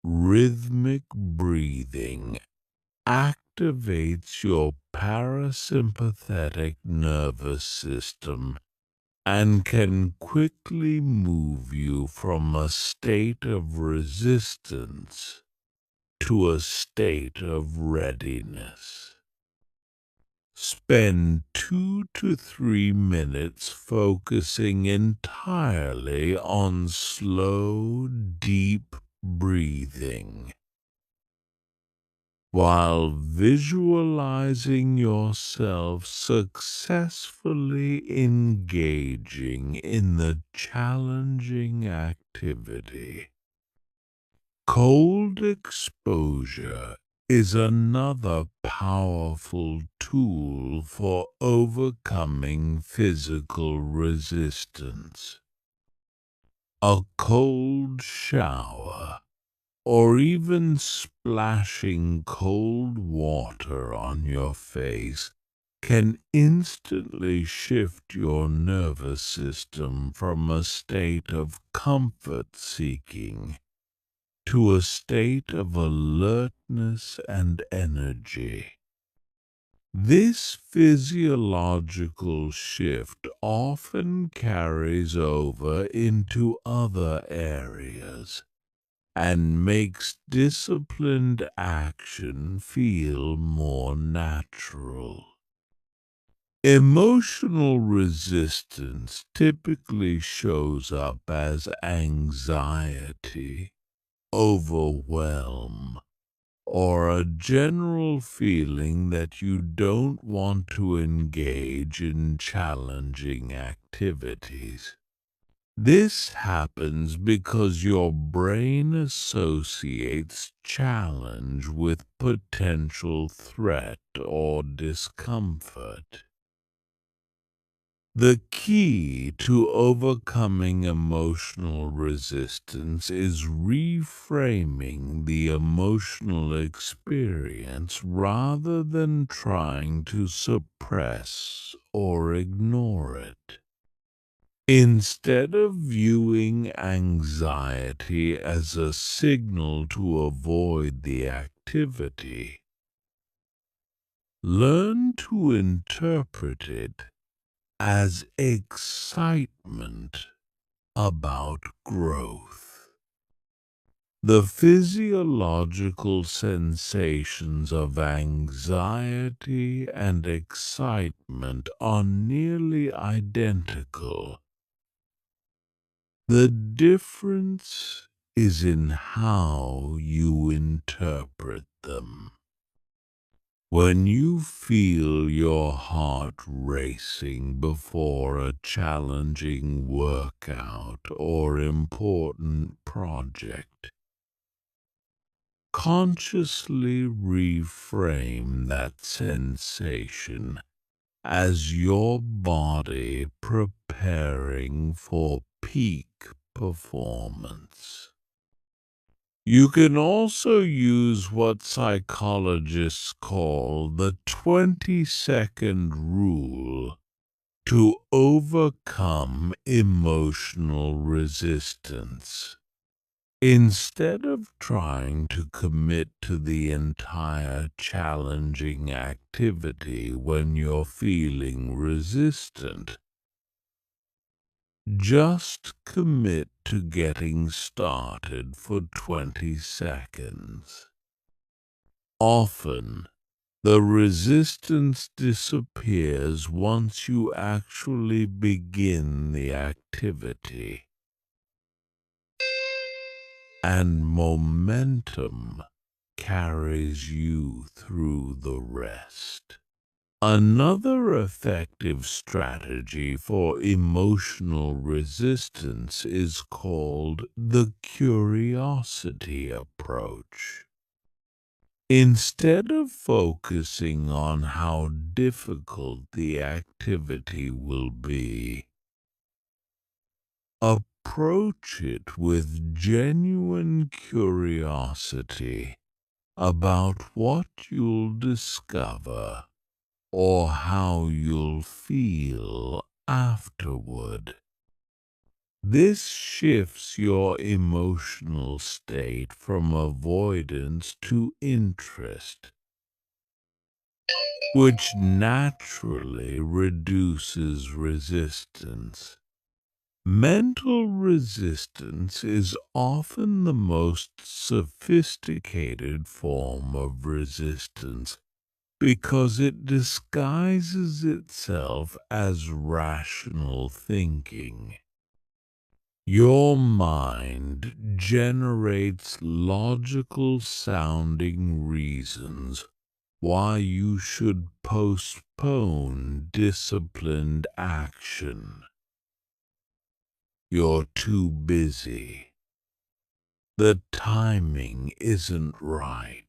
rhythmic breathing activates your parasympathetic nervous system and can quickly move you from a state of resistance to a state of readiness. Spend 2 to 3 minutes focusing entirely on slow, deep breathing, while visualizing yourself successfully engaging in the challenging activity. Cold exposure is another powerful tool for overcoming physical resistance. A cold shower, or even splashing cold water on your face, can instantly shift your nervous system from a state of comfort-seeking to a state of alertness and energy. This physiological shift often carries over into other areas and makes disciplined action feel more natural. Emotional resistance typically shows up as anxiety, overwhelm, or a general feeling that you don't want to engage in challenging activities. This happens because your brain associates challenge with potential threat or discomfort. The key to overcoming emotional resistance is reframing the emotional experience rather than trying to suppress or ignore it. Instead of viewing anxiety as a signal to avoid the activity, learn to interpret it as excitement about growth. The physiological sensations of anxiety and excitement are nearly identical. The difference is in how you interpret them. When you feel your heart racing before a challenging workout or important project, consciously reframe that sensation as your body preparing for peak performance. You can also use what psychologists call the 20-second rule to overcome emotional resistance. Instead of trying to commit to the entire challenging activity when you're feeling resistant, just commit to getting started for 20 seconds. Often, the resistance disappears once you actually begin the activity, and momentum carries you through the rest. Another effective strategy for emotional resistance is called the curiosity approach. Instead of focusing on how difficult the activity will be, approach it with genuine curiosity about what you'll discover or how you'll feel afterward. This shifts your emotional state from avoidance to interest, which naturally reduces resistance. Mental resistance is often the most sophisticated form of resistance because it disguises itself as rational thinking. Your mind generates logical sounding reasons why you should postpone disciplined action. You're too busy. The timing isn't right.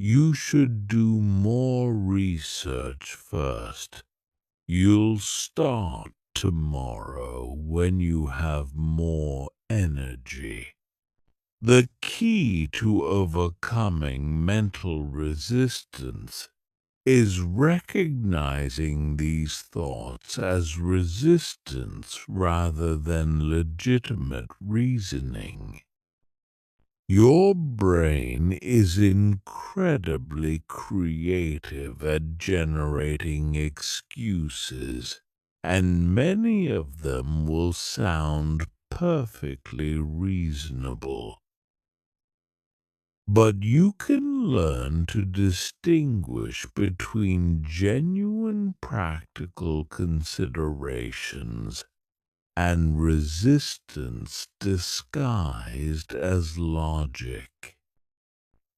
You should do more research first. You'll start tomorrow when you have more energy. The key to overcoming mental resistance is recognizing these thoughts as resistance rather than legitimate reasoning. Your brain is incredibly creative at generating excuses, and many of them will sound perfectly reasonable. But you can learn to distinguish between genuine practical considerations and resistance disguised as logic.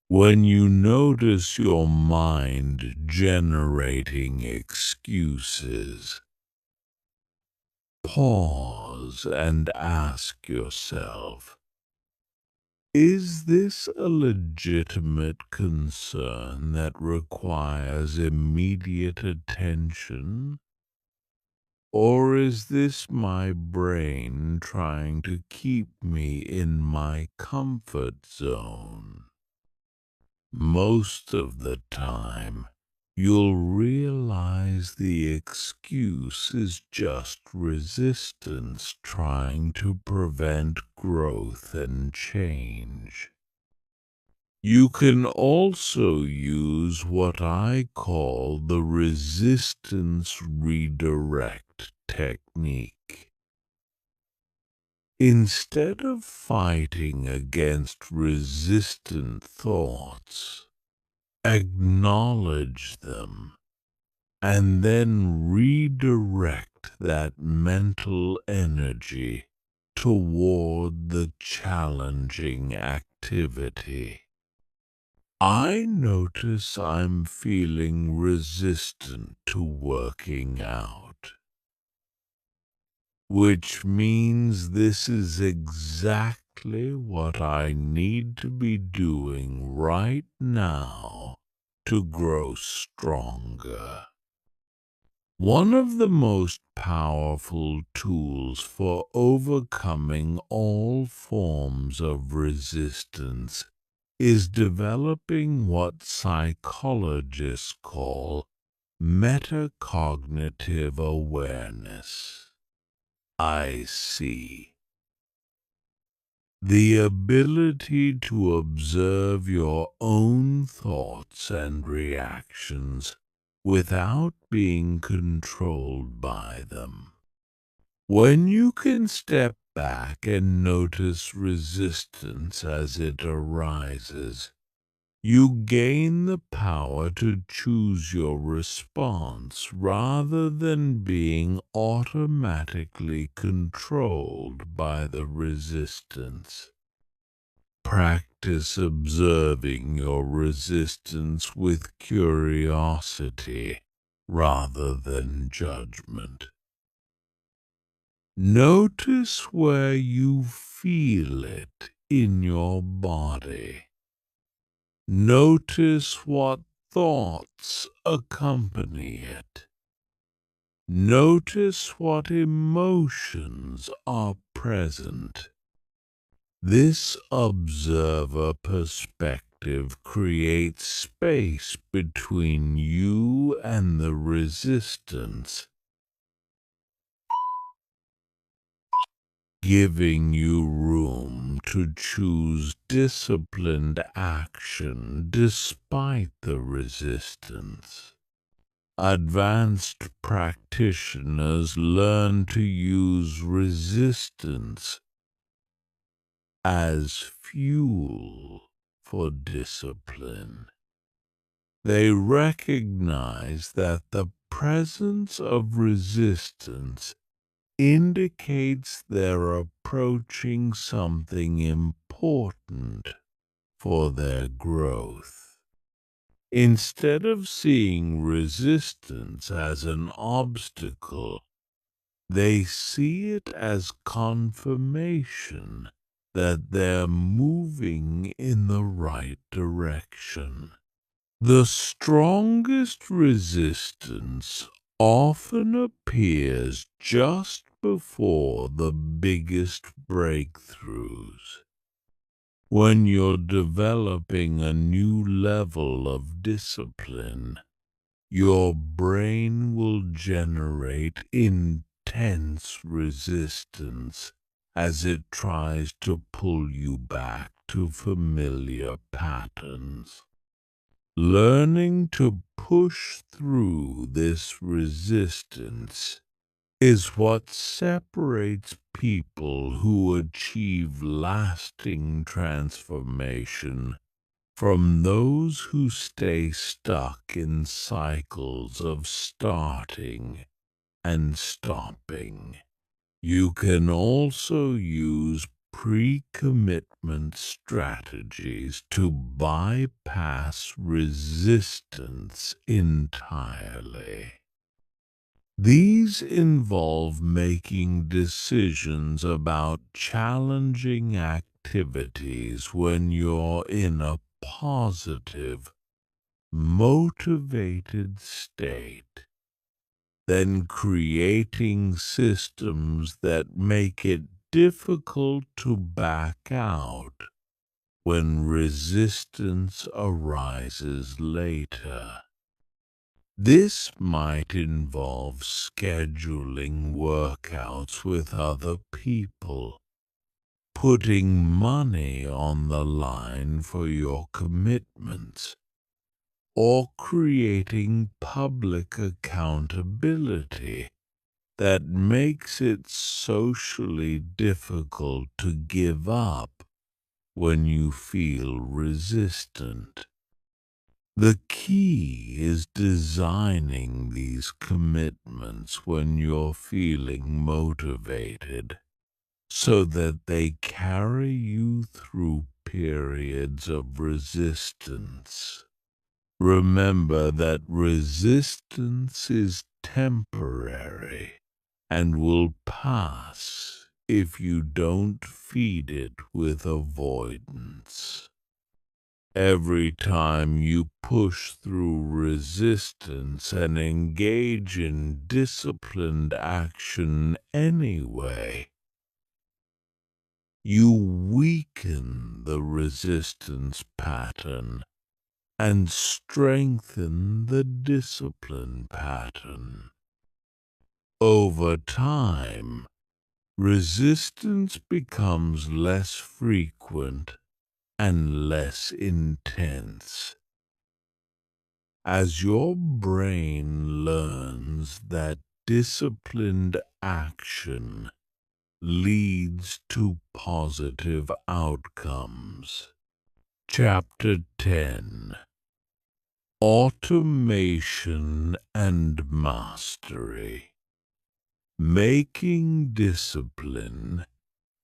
When you notice your mind generating excuses, pause and ask yourself, is this a legitimate concern that requires immediate attention? Or is this my brain trying to keep me in my comfort zone? Most of the time, you'll realize the excuse is just resistance trying to prevent growth and change. You can also use what I call the resistance redirect technique. Instead of fighting against resistant thoughts, acknowledge them and then redirect that mental energy toward the challenging activity. I notice I'm feeling resistant to working out, which means this is exactly what I need to be doing right now to grow stronger. One of the most powerful tools for overcoming all forms of resistance is developing what psychologists call metacognitive awareness. I see. The ability to observe your own thoughts and reactions without being controlled by them. When you can step back and notice resistance as it arises, you gain the power to choose your response rather than being automatically controlled by the resistance. Practice observing your resistance with curiosity rather than judgment. Notice where you feel it in your body. Notice what thoughts accompany it. Notice what emotions are present. This observer perspective creates space between you and the resistance, giving you room to choose disciplined action despite the resistance. Advanced practitioners learn to use resistance as fuel for discipline. They recognize that the presence of resistance indicates they're approaching something important for their growth. Instead of seeing resistance as an obstacle, they see it as confirmation that they're moving in the right direction. The strongest resistance often appears just before the biggest breakthroughs. When you're developing a new level of discipline, your brain will generate intense resistance as it tries to pull you back to familiar patterns. Learning to push through this resistance is what separates people who achieve lasting transformation from those who stay stuck in cycles of starting and stopping. You can also use pre-commitment strategies to bypass resistance entirely. These involve making decisions about challenging activities when you're in a positive, motivated state, then creating systems that make it difficult to back out when resistance arises later. This might involve scheduling workouts with other people, putting money on the line for your commitments, or creating public accountability that makes it socially difficult to give up when you feel resistant. The key is designing these commitments when you're feeling motivated, so that they carry you through periods of resistance. Remember that resistance is temporary and will pass if you don't feed it with avoidance. Every time you push through resistance and engage in disciplined action anyway, you weaken the resistance pattern and strengthen the discipline pattern. Over time, resistance becomes less frequent and less intense. As your brain learns that disciplined action leads to positive outcomes. Chapter 10: Automation and Mastery. Making discipline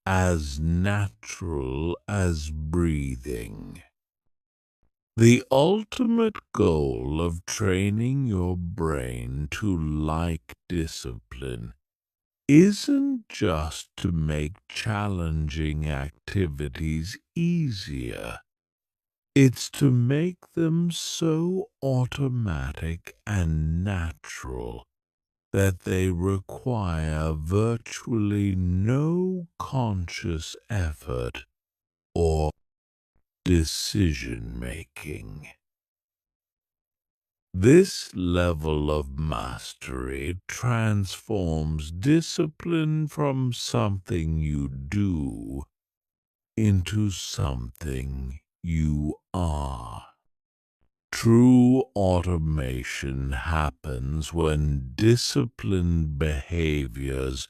as natural as breathing. The ultimate goal of training your brain to like discipline isn't just to make challenging activities easier. It's to make them so automatic and natural that they require virtually no conscious effort or decision-making. This level of mastery transforms discipline from something you do into something you are. True automation happens when disciplined behaviors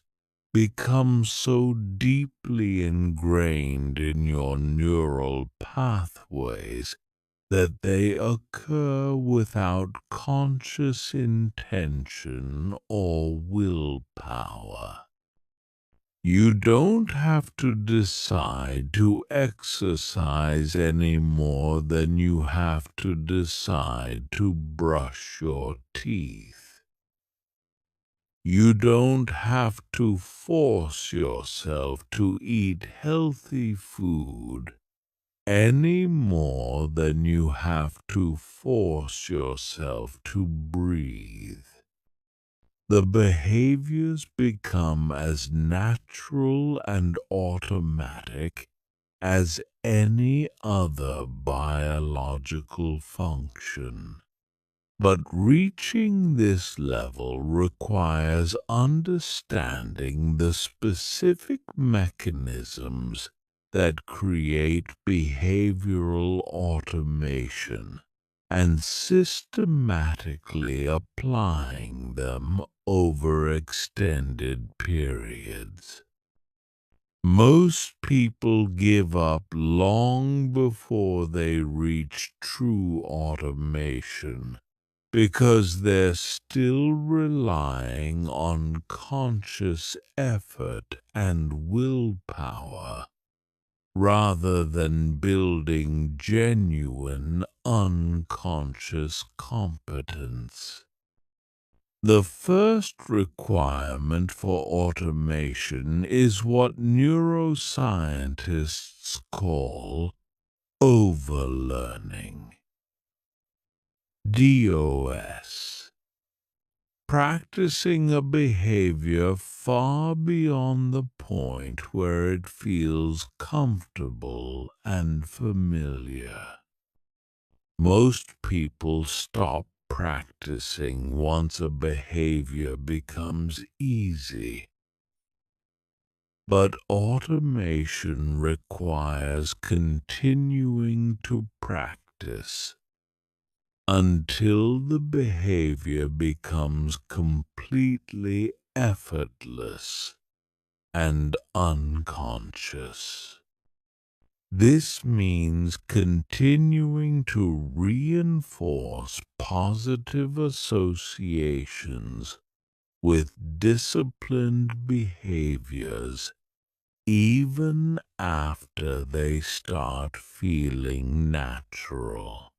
become so deeply ingrained in your neural pathways that they occur without conscious intention or willpower. You don't have to decide to exercise any more than you have to decide to brush your teeth. You don't have to force yourself to eat healthy food any more than you have to force yourself to breathe. The behaviors become as natural and automatic as any other biological function. But reaching this level requires understanding the specific mechanisms that create behavioral automation and systematically applying them over extended periods. Most people give up long before they reach true automation because they're still relying on conscious effort and willpower rather than building genuine unconscious competence. The first requirement for automation is what neuroscientists call overlearning. DOS. Practicing a behavior far beyond the point where it feels comfortable and familiar. Most people stop practicing once a behavior becomes easy. But automation requires continuing to practice until the behavior becomes completely effortless and unconscious. This means continuing to reinforce positive associations with disciplined behaviors even after they start feeling natural.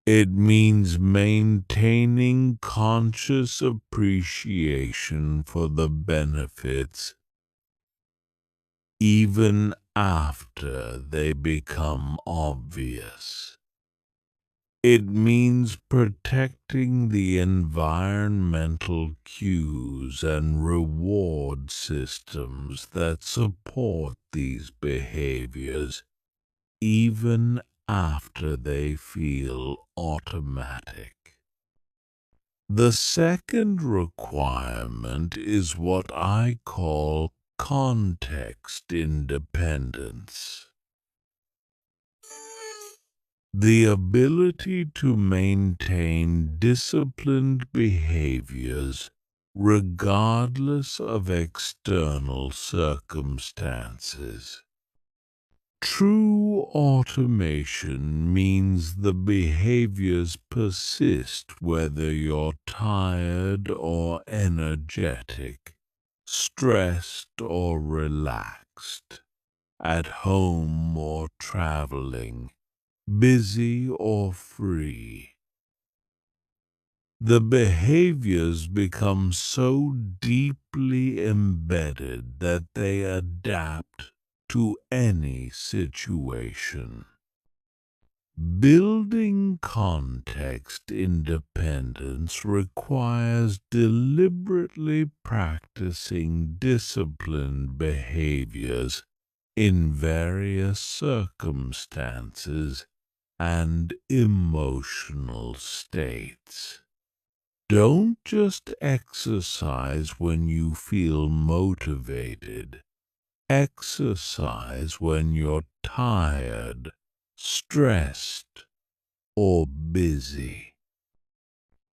It means maintaining conscious appreciation for the benefits even after they become obvious. It means protecting the environmental cues and reward systems that support these behaviors even after they feel automatic. The second requirement is what I call context independence. The ability to maintain disciplined behaviors regardless of external circumstances. True automation means the behaviors persist whether you're tired or energetic, stressed or relaxed, at home or traveling, busy or free. The behaviors become so deeply embedded that they adapt to any situation. Building context independence requires deliberately practicing disciplined behaviors in various circumstances and emotional states. Don't just exercise when you feel motivated. Exercise when you're tired, stressed, or busy.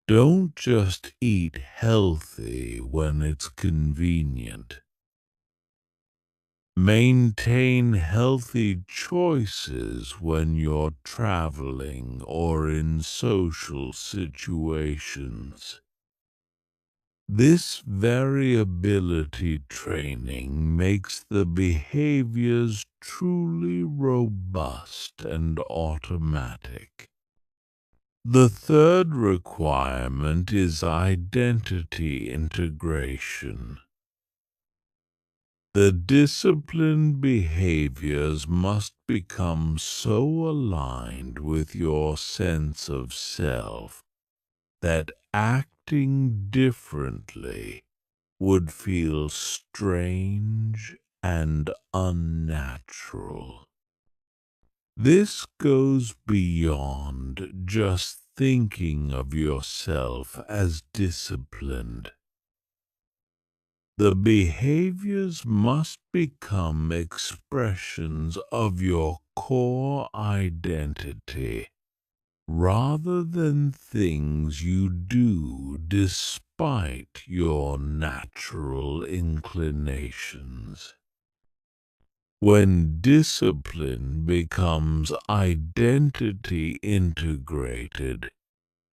Don't just eat healthy when it's convenient. Maintain healthy choices when you're traveling or in social situations. This variability training makes the behaviors truly robust and automatic. The third requirement is identity integration. The disciplined behaviors must become so aligned with your sense of self that acting differently would feel strange and unnatural. This goes beyond just thinking of yourself as disciplined. The behaviors must become expressions of your core identity rather than things you do despite your natural inclinations. When discipline becomes identity integrated,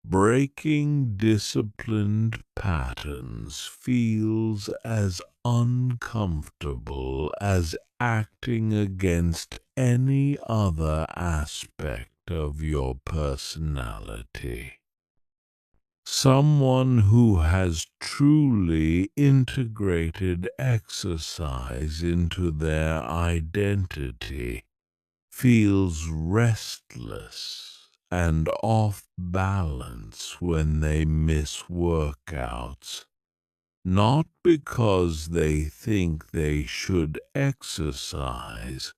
breaking disciplined patterns feels as uncomfortable as acting against any other aspect of your personality. Someone who has truly integrated exercise into their identity feels restless and off balance when they miss workouts, not because they think they should exercise,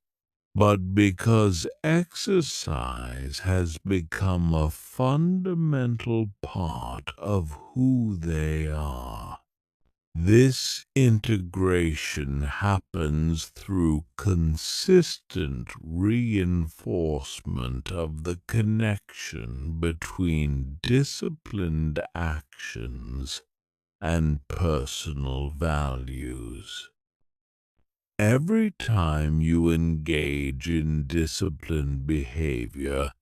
but because exercise has become a fundamental part of who they are. This integration happens through consistent reinforcement of the connection between disciplined actions and personal values. Every time you engage in disciplined behavior,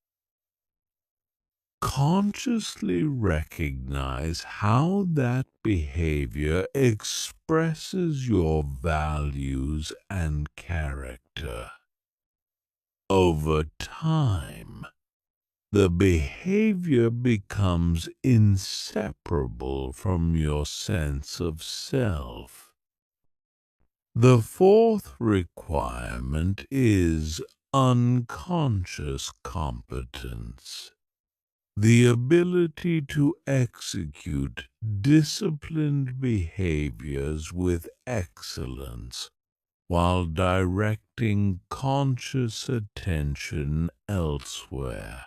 Consciously recognize how that behavior expresses your values and character. Over time, the behavior becomes inseparable from your sense of self. The fourth requirement is unconscious competence, the ability to execute disciplined behaviors with excellence while directing conscious attention elsewhere.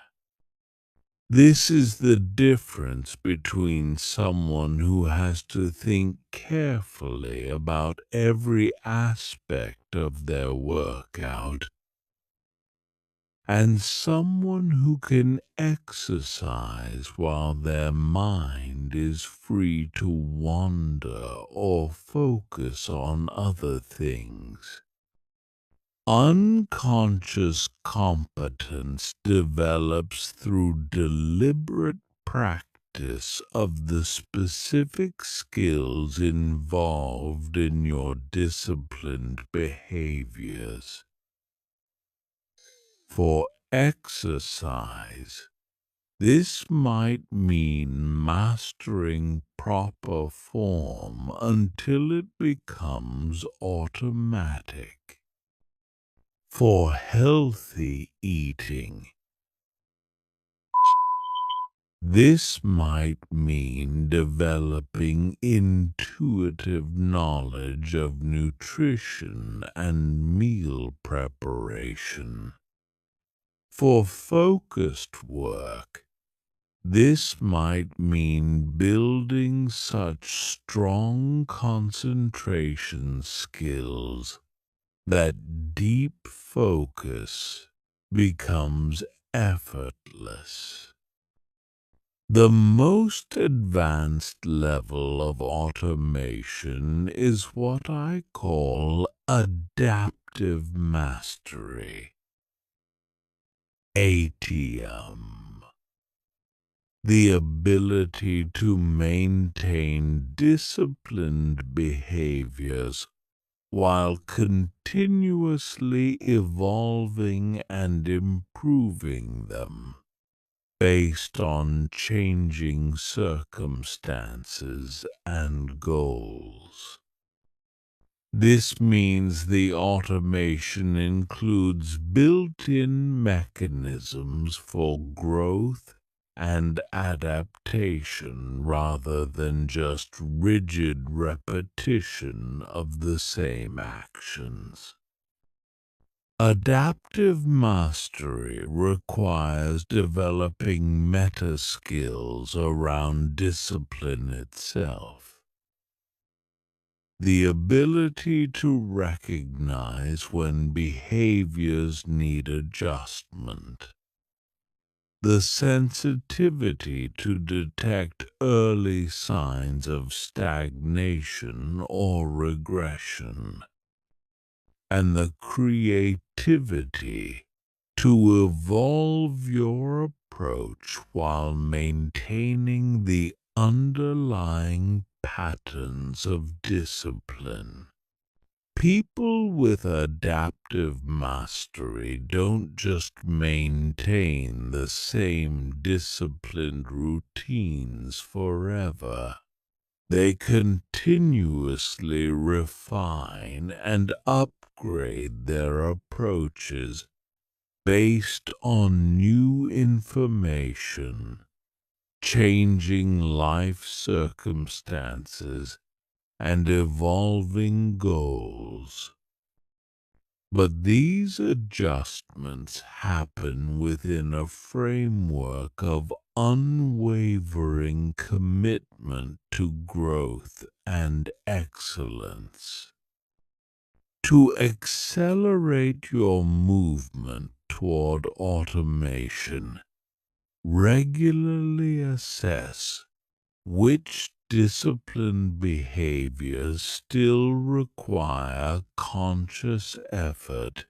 This is the difference between someone who has to think carefully about every aspect of their workout and someone who can exercise while their mind is free to wander or focus on other things. Unconscious competence develops through deliberate practice of the specific skills involved in your disciplined behaviors. For exercise, this might mean mastering proper form until it becomes automatic. For healthy eating, this might mean developing intuitive knowledge of nutrition and meal preparation. For focused work, this might mean building such strong concentration skills that deep focus becomes effortless. The most advanced level of automation is what I call adaptive mastery, ATM. The ability to maintain disciplined behaviors while continuously evolving and improving them based on changing circumstances and goals. This means the automation includes built-in mechanisms for growth and adaptation rather than just rigid repetition of the same actions. Adaptive mastery requires developing meta-skills around discipline itself. The ability to recognize when behaviors need adjustment. The sensitivity to detect early signs of stagnation or regression. And the creativity to evolve your approach while maintaining the underlying patterns of discipline. People with adaptive mastery don't just maintain the same disciplined routines forever. They continuously refine and upgrade their approaches based on new information, changing life circumstances, and evolving goals. But these adjustments happen within a framework of unwavering commitment to growth and excellence. To accelerate your movement toward automation, regularly assess which disciplined behaviors still require conscious effort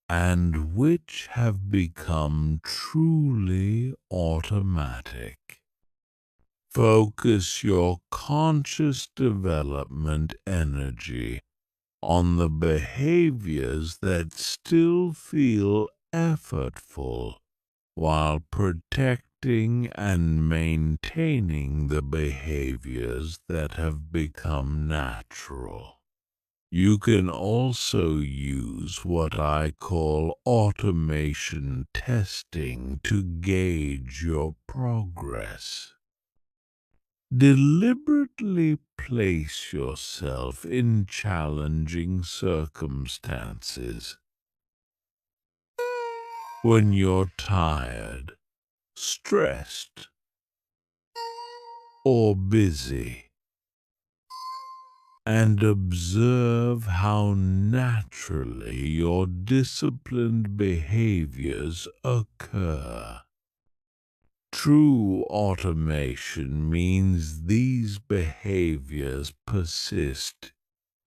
and which have become truly automatic. Focus your conscious development energy on the behaviors that still feel effortful while protecting and maintaining the behaviors that have become natural. You can also use what I call automation testing to gauge your progress. Deliberately place yourself in challenging circumstances. When you're tired, stressed, or busy, and observe how naturally your disciplined behaviors occur. True automation means these behaviors persist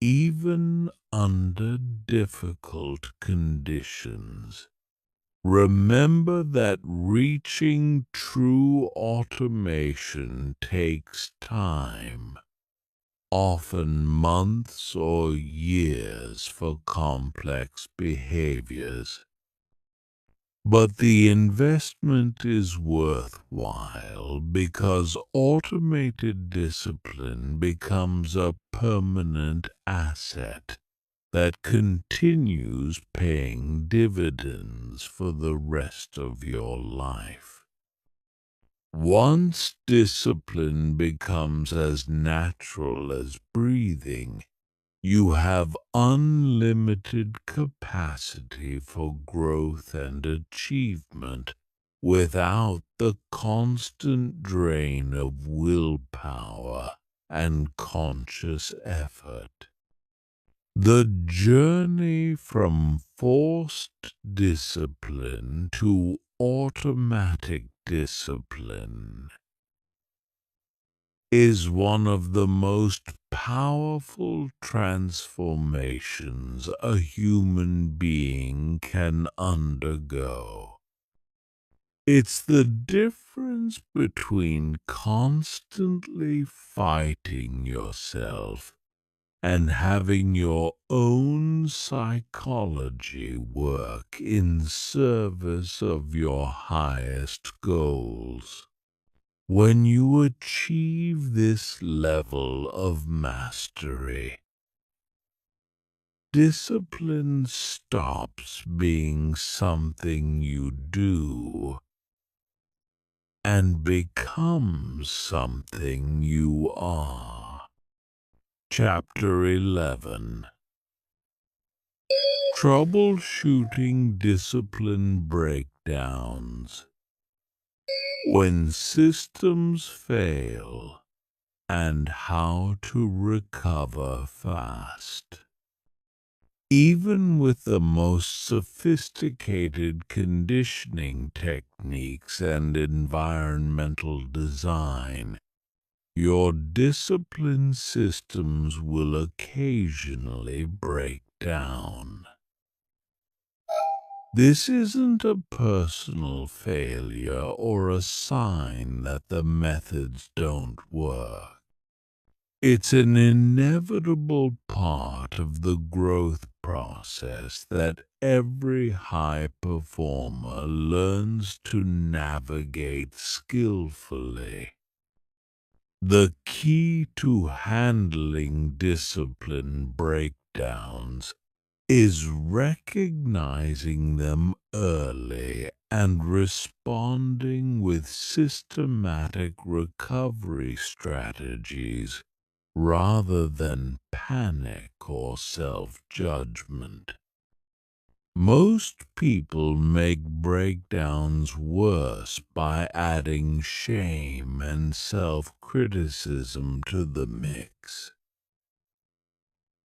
even under difficult conditions. Remember that reaching true automation takes time, often months or years for complex behaviors. But the investment is worthwhile because automated discipline becomes a permanent asset that continues paying dividends for the rest of your life. Once discipline becomes as natural as breathing, you have unlimited capacity for growth and achievement without the constant drain of willpower and conscious effort. The journey from forced discipline to automatic discipline is one of the most powerful transformations a human being can undergo. It's the difference between constantly fighting yourself and having your own psychology work in service of your highest goals. When you achieve this level of mastery, discipline stops being something you do and becomes something you are. Chapter 11. Troubleshooting discipline breakdowns. When systems fail, and how to recover fast. Even with the most sophisticated conditioning techniques and environmental design, your discipline systems will occasionally break down. This isn't a personal failure or a sign that the methods don't work. It's an inevitable part of the growth process that every high performer learns to navigate skillfully. The key to handling discipline breakdowns is recognizing them early and responding with systematic recovery strategies rather than panic or self-judgment. Most people make breakdowns worse by adding shame and self-criticism to the mix,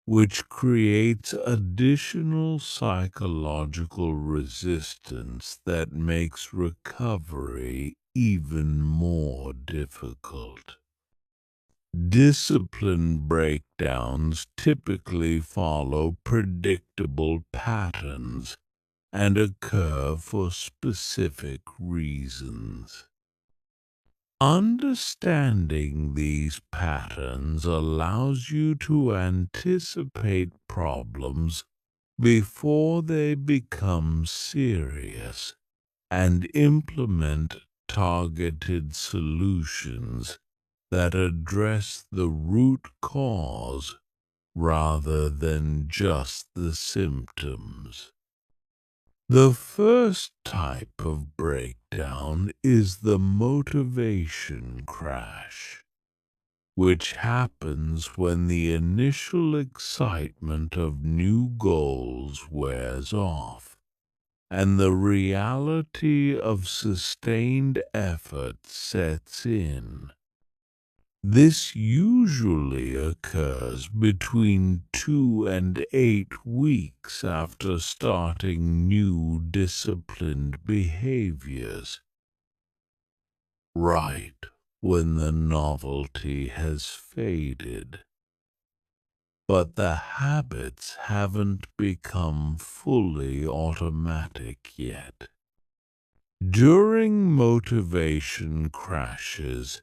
which creates additional psychological resistance that makes recovery even more difficult. Discipline breakdowns typically follow predictable patterns and occur for specific reasons. Understanding these patterns allows you to anticipate problems before they become serious and implement targeted solutions that address the root cause rather than just the symptoms. The first type of breakdown is the motivation crash, which happens when the initial excitement of new goals wears off, and the reality of sustained effort sets in. This usually occurs between 2 and 8 weeks after starting new disciplined behaviors, right when the novelty has faded. But the habits haven't become fully automatic yet. During motivation crashes,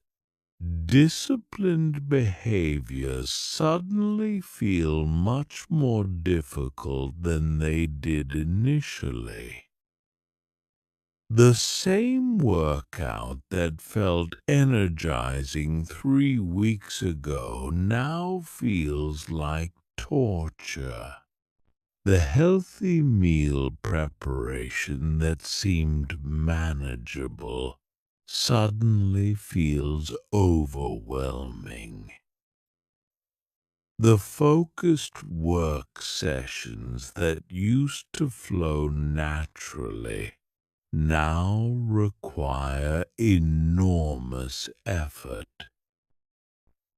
disciplined behaviors suddenly feel much more difficult than they did initially. The same workout that felt energizing 3 weeks ago now feels like torture. The healthy meal preparation that seemed manageable suddenly feels overwhelming. The focused work sessions that used to flow naturally now require enormous effort.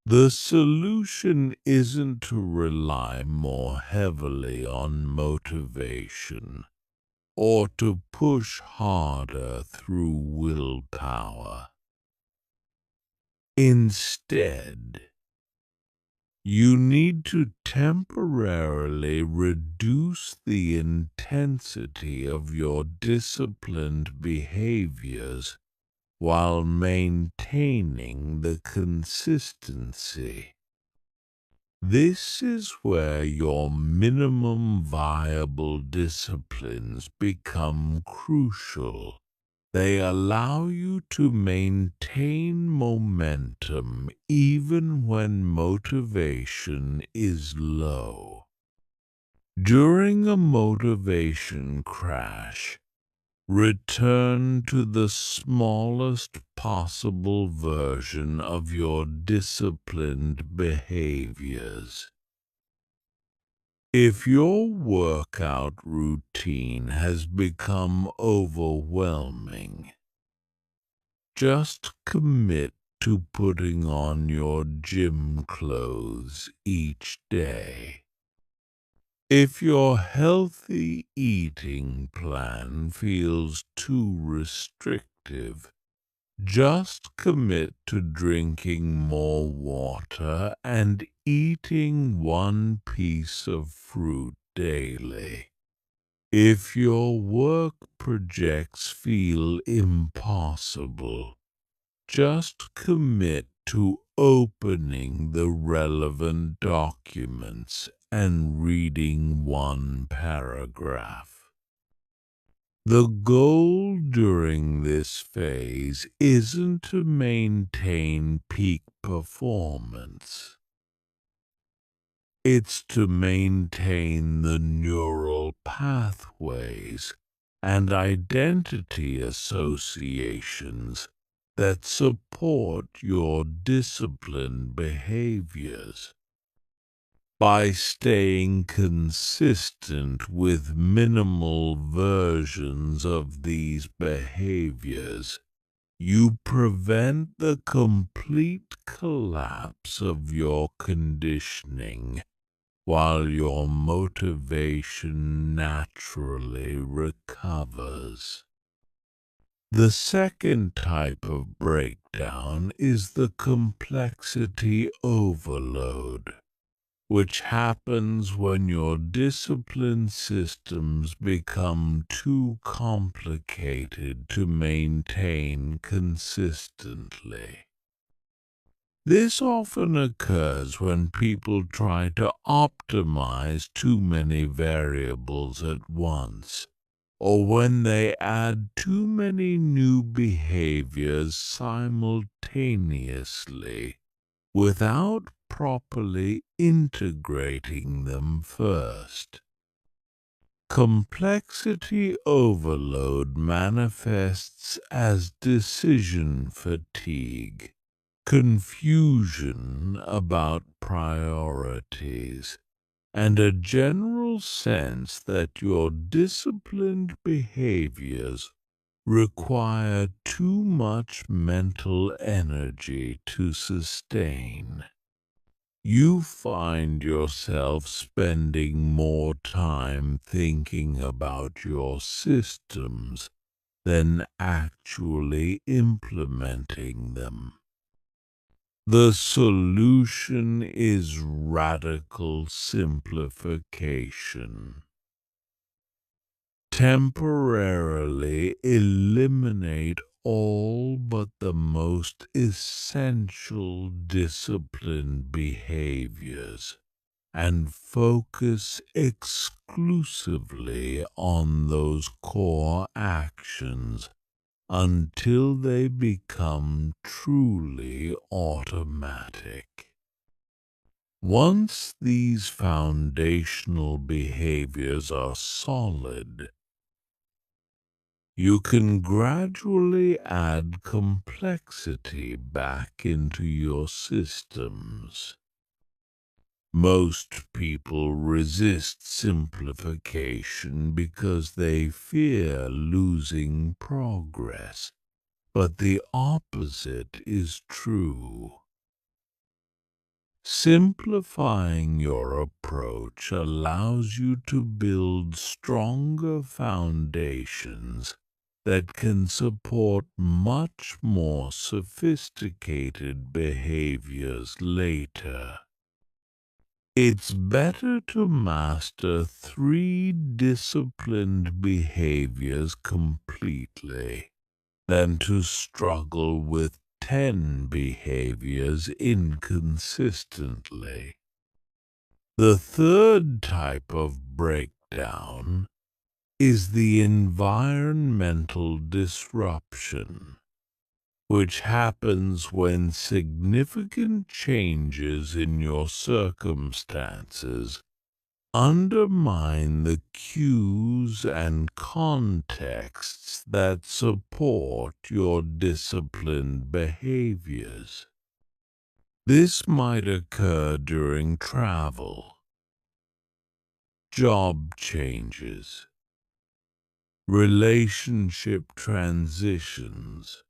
The solution isn't to rely more heavily on motivation or to push harder through willpower. Instead, you need to temporarily reduce the intensity of your disciplined behaviors while maintaining the consistency. This is where your minimum viable disciplines become crucial. They allow you to maintain momentum even when motivation is low. During a motivation crash, return to the smallest possible version of your disciplined behaviors. If your workout routine has become overwhelming, just commit to putting on your gym clothes each day. If your healthy eating plan feels too restrictive, just commit to drinking more water and eating one piece of fruit daily. If your work projects feel impossible, just commit to opening the relevant documents and reading one paragraph. The goal during this phase isn't to maintain peak performance. It's to maintain the neural pathways and identity associations that support your disciplined behaviors. By staying consistent with minimal versions of these behaviors, you prevent the complete collapse of your conditioning while your motivation naturally recovers. The second type of breakdown is the complexity overload. which happens when your discipline systems become too complicated to maintain consistently. This often occurs when people try to optimize too many variables at once, or when they add too many new behaviors simultaneously without properly integrating them first. Complexity overload manifests as decision fatigue, confusion about priorities, and a general sense that your disciplined behaviors require too much mental energy to sustain. You find yourself spending more time thinking about your systems than actually implementing them. The solution is radical simplification. Temporarily eliminate all but the most essential discipline behaviors and focus exclusively on those core actions until they become truly automatic. Once these foundational behaviors are solid, you can gradually add complexity back into your systems. Most people resist simplification because they fear losing progress, but the opposite is true. Simplifying your approach allows you to build stronger foundations that can support much more sophisticated behaviors later. It's better to master 3 disciplined behaviors completely than to struggle with 10 behaviors inconsistently. The third type of breakdown is the environmental disruption, which happens when significant changes in your circumstances undermine the cues and contexts that support your disciplined behaviors. This might occur during travel, job changes, relationship transitions,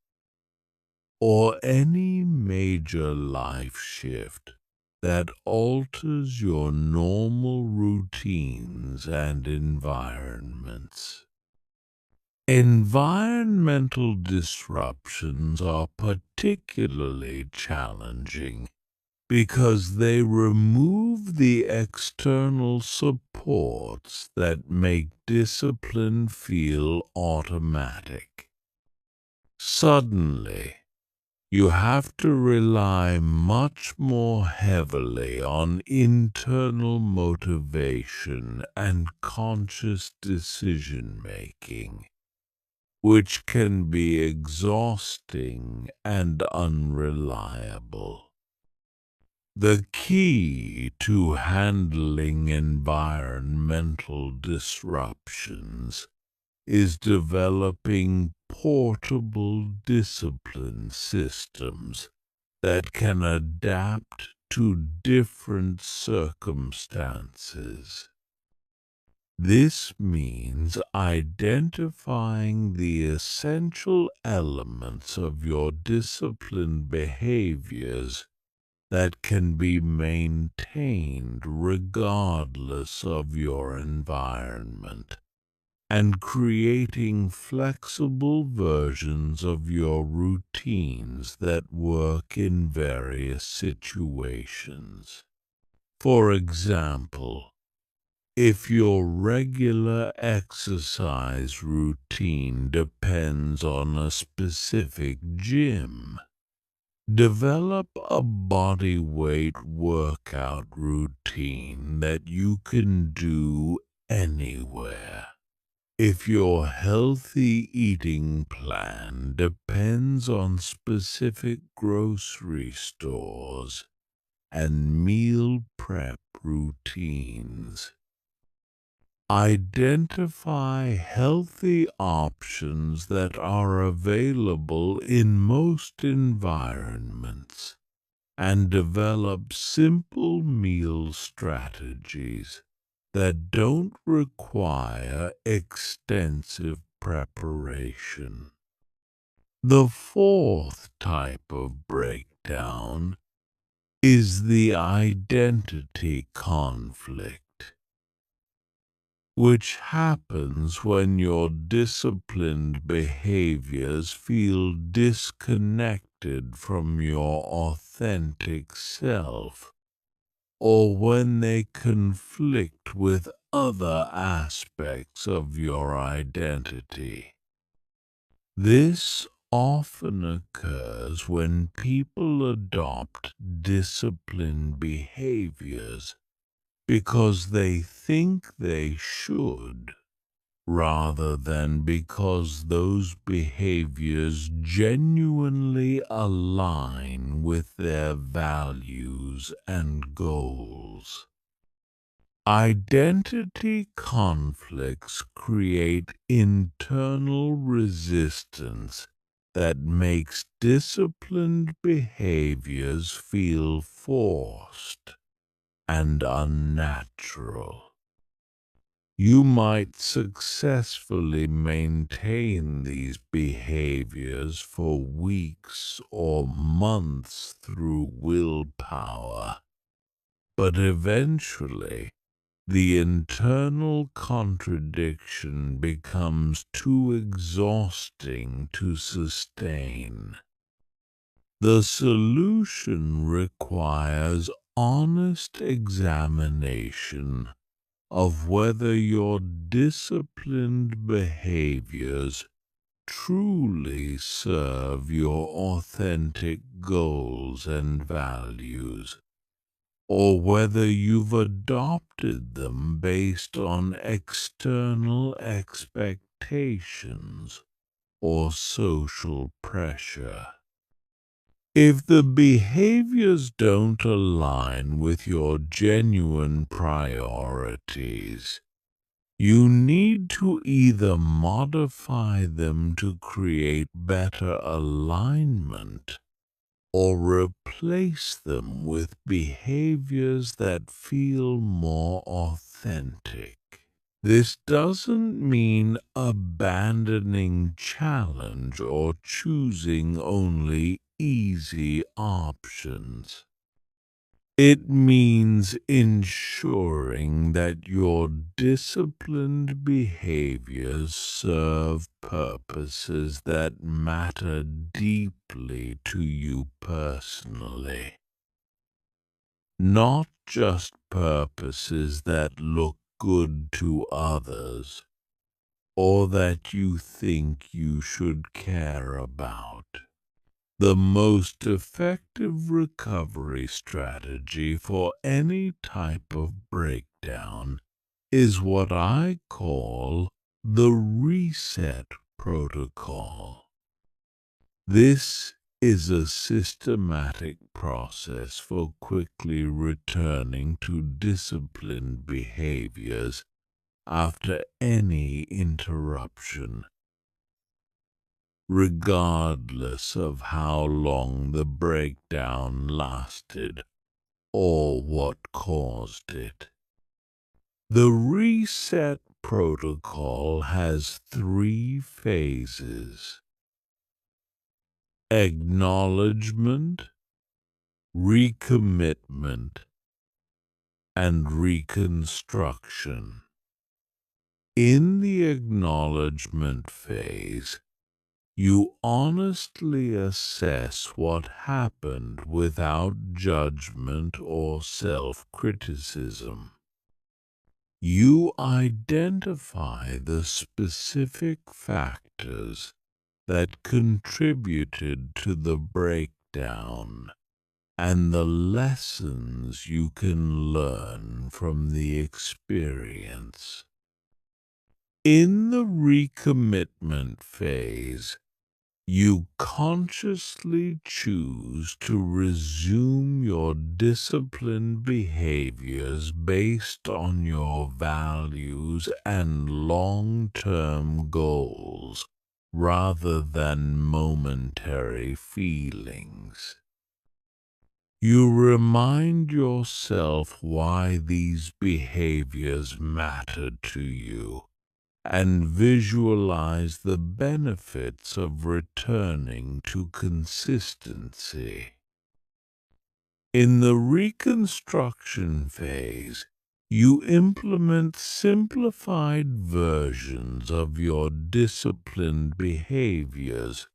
or any major life shift that alters your normal routines and environments. Environmental disruptions are particularly challenging because they remove the external supports that make discipline feel automatic. Suddenly, you have to rely much more heavily on internal motivation and conscious decision-making, which can be exhausting and unreliable. The key to handling environmental disruptions is developing portable discipline systems that can adapt to different circumstances. This means identifying the essential elements of your disciplined behaviors that can be maintained regardless of your environment, and creating flexible versions of your routines that work in various situations. For example, if your regular exercise routine depends on a specific gym, develop a body weight workout routine that you can do anywhere. If your healthy eating plan depends on specific grocery stores and meal prep routines, identify healthy options that are available in most environments and develop simple meal strategies that don't require extensive preparation. The fourth type of breakdown is the identity conflict, which happens when your disciplined behaviors feel disconnected from your authentic self, or when they conflict with other aspects of your identity. This often occurs when people adopt disciplined behaviors because they think they should, rather than because those behaviors genuinely align with their values and goals. Identity conflicts create internal resistance that makes disciplined behaviors feel forced and unnatural. You might successfully maintain these behaviors for weeks or months through willpower, but eventually the internal contradiction becomes too exhausting to sustain. The solution requires honest examination of whether your disciplined behaviors truly serve your authentic goals and values, or whether you've adopted them based on external expectations or social pressure. If the behaviors don't align with your genuine priorities, you need to either modify them to create better alignment or replace them with behaviors that feel more authentic. This doesn't mean abandoning challenge or choosing only easy options. It means ensuring that your disciplined behaviors serve purposes that matter deeply to you personally, not just purposes that look good to others or that you think you should care about. The most effective recovery strategy for any type of breakdown is what I call the reset protocol. This is a systematic process for quickly returning to disciplined behaviors after any interruption, regardless of how long the breakdown lasted or what caused it. The reset protocol has 3 phases: acknowledgement, recommitment, and reconstruction. In the acknowledgement phase, You honestly assess what happened without judgment or self-criticism. You identify the specific factors that contributed to the breakdown and the lessons you can learn from the experience. In the recommitment phase, you consciously choose to resume your disciplined behaviors based on your values and long-term goals rather than momentary feelings. You remind yourself why these behaviors matter to you and visualize the benefits of returning to consistency. In the reconstruction phase, you implement simplified versions of your disciplined behaviors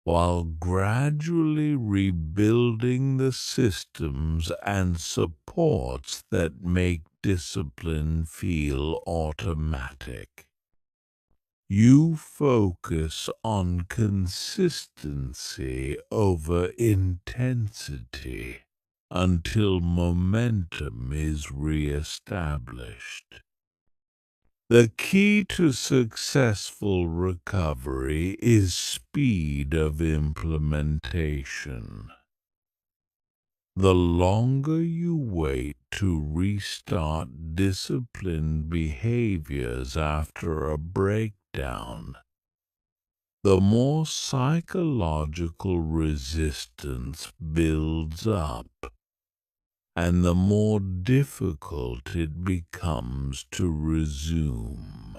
while gradually rebuilding the systems and supports that make discipline feel automatic. You focus on consistency over intensity until momentum is reestablished. The key to successful recovery is speed of implementation. The longer you wait to restart disciplined behaviors after a breakdown, the more psychological resistance builds up, and the more difficult it becomes to resume.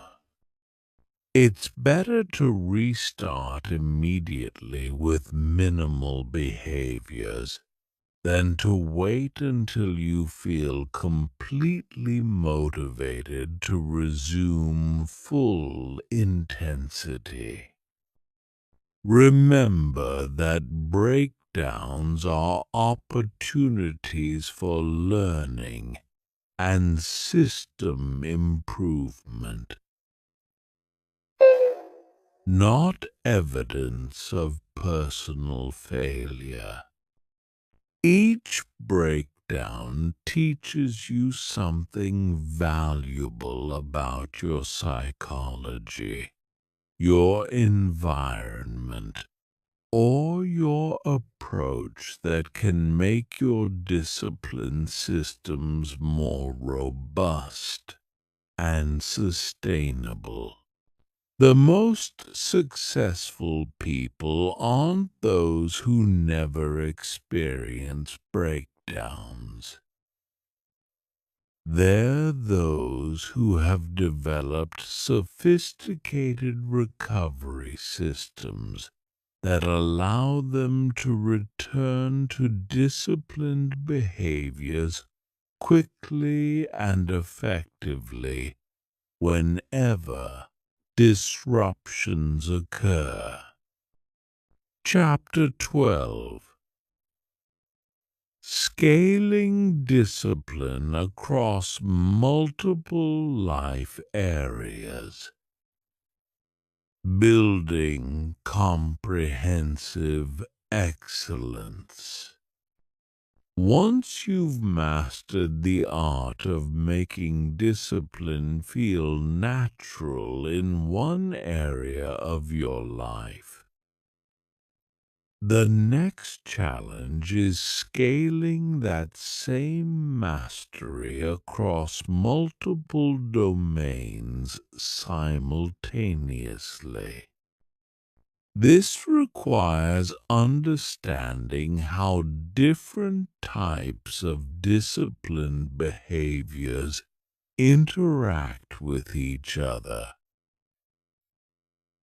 It's better to restart immediately with minimal behaviors than to wait until you feel completely motivated to resume full intensity. Remember that breakdowns are opportunities for learning and system improvement, not evidence of personal failure. Each breakdown teaches you something valuable about your psychology, your environment, or your approach that can make your discipline systems more robust and sustainable. The most successful people aren't those who never experience breakdowns. They're those who have developed sophisticated recovery systems that allow them to return to disciplined behaviors quickly and effectively whenever disruptions occur. Chapter 12. Scaling discipline across multiple life areas. Building comprehensive excellence. Once you've mastered the art of making discipline feel natural in one area of your life, the next challenge is scaling that same mastery across multiple domains simultaneously. This requires understanding how different types of disciplined behaviors interact with each other,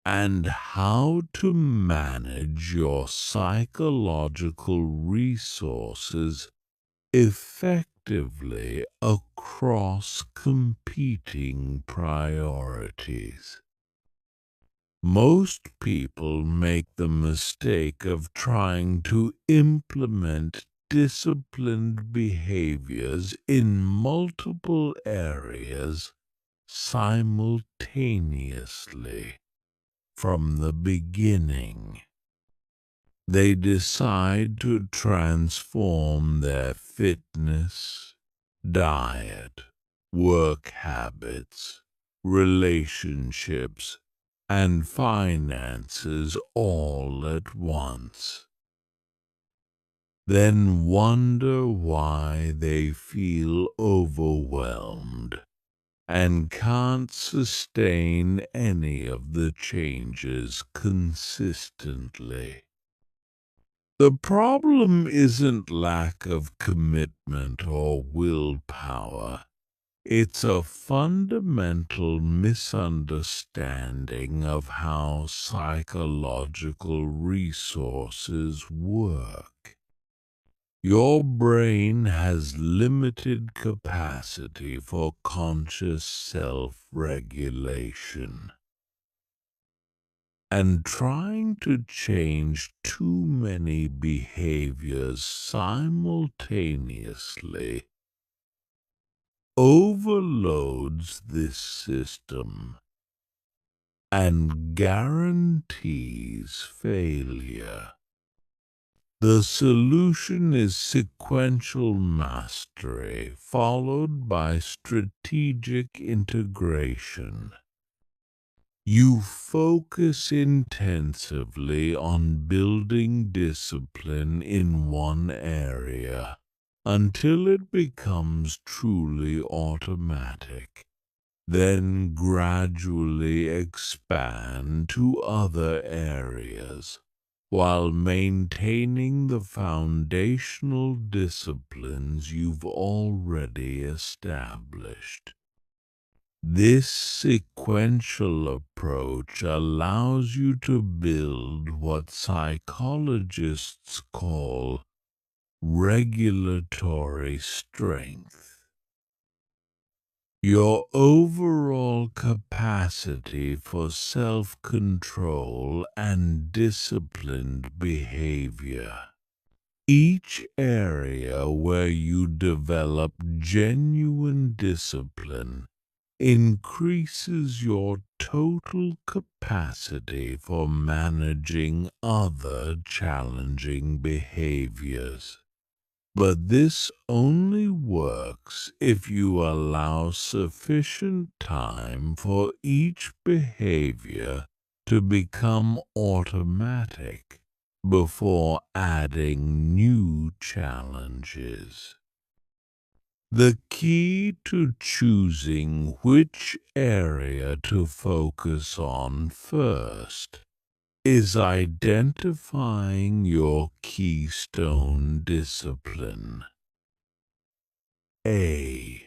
and how to manage your psychological resources effectively across competing priorities. Most people make the mistake of trying to implement disciplined behaviors in multiple areas simultaneously from the beginning. They decide to transform their fitness, diet, work habits, relationships, and finances all at once. Then wonder why they feel overwhelmed and can't sustain any of the changes consistently. The problem isn't lack of commitment or willpower. It's a fundamental misunderstanding of how psychological resources work. Your brain has limited capacity for conscious self-regulation. And trying to change too many behaviors simultaneously overloads this system and guarantees failure. The solution is sequential mastery followed by strategic integration. You focus intensively on building discipline in one area until it becomes truly automatic. Then gradually expand to other areas while maintaining the foundational disciplines you've already established. This sequential approach allows you to build what psychologists call regulatory strength. Your overall capacity for self-control and disciplined behavior. Each area where you develop genuine discipline increases your total capacity for managing other challenging behaviors. But this only works if you allow sufficient time for each behavior to become automatic before adding new challenges. The key to choosing which area to focus on first is identifying your keystone discipline. A.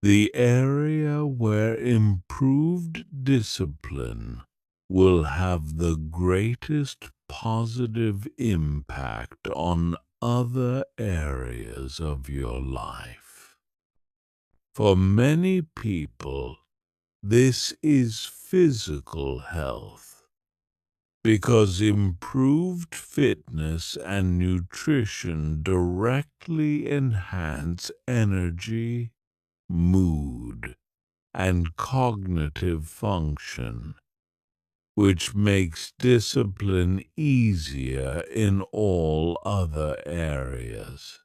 The area where improved discipline will have the greatest positive impact on other areas of your life. For many people, this is physical health, because improved fitness and nutrition directly enhance energy, mood, and cognitive function, which makes discipline easier in all other areas.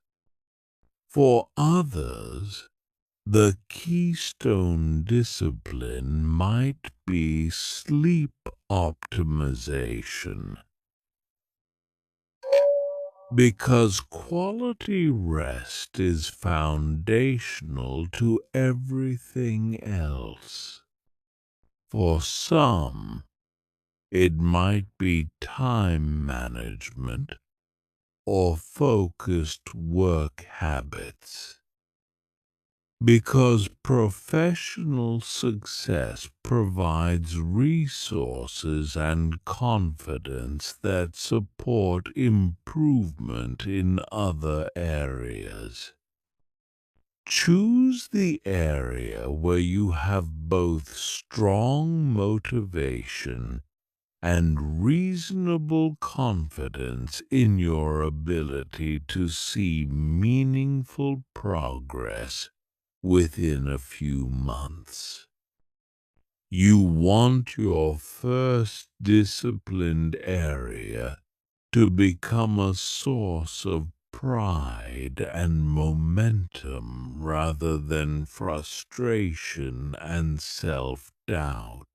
For others, the keystone discipline might be sleep optimization, because quality rest is foundational to everything else. For some, it might be time management or focused work habits. Because professional success provides resources and confidence that support improvement in other areas. Choose the area where you have both strong motivation and reasonable confidence in your ability to see meaningful progress within a few months. You want your first disciplined area to become a source of pride and momentum rather than frustration and self-doubt.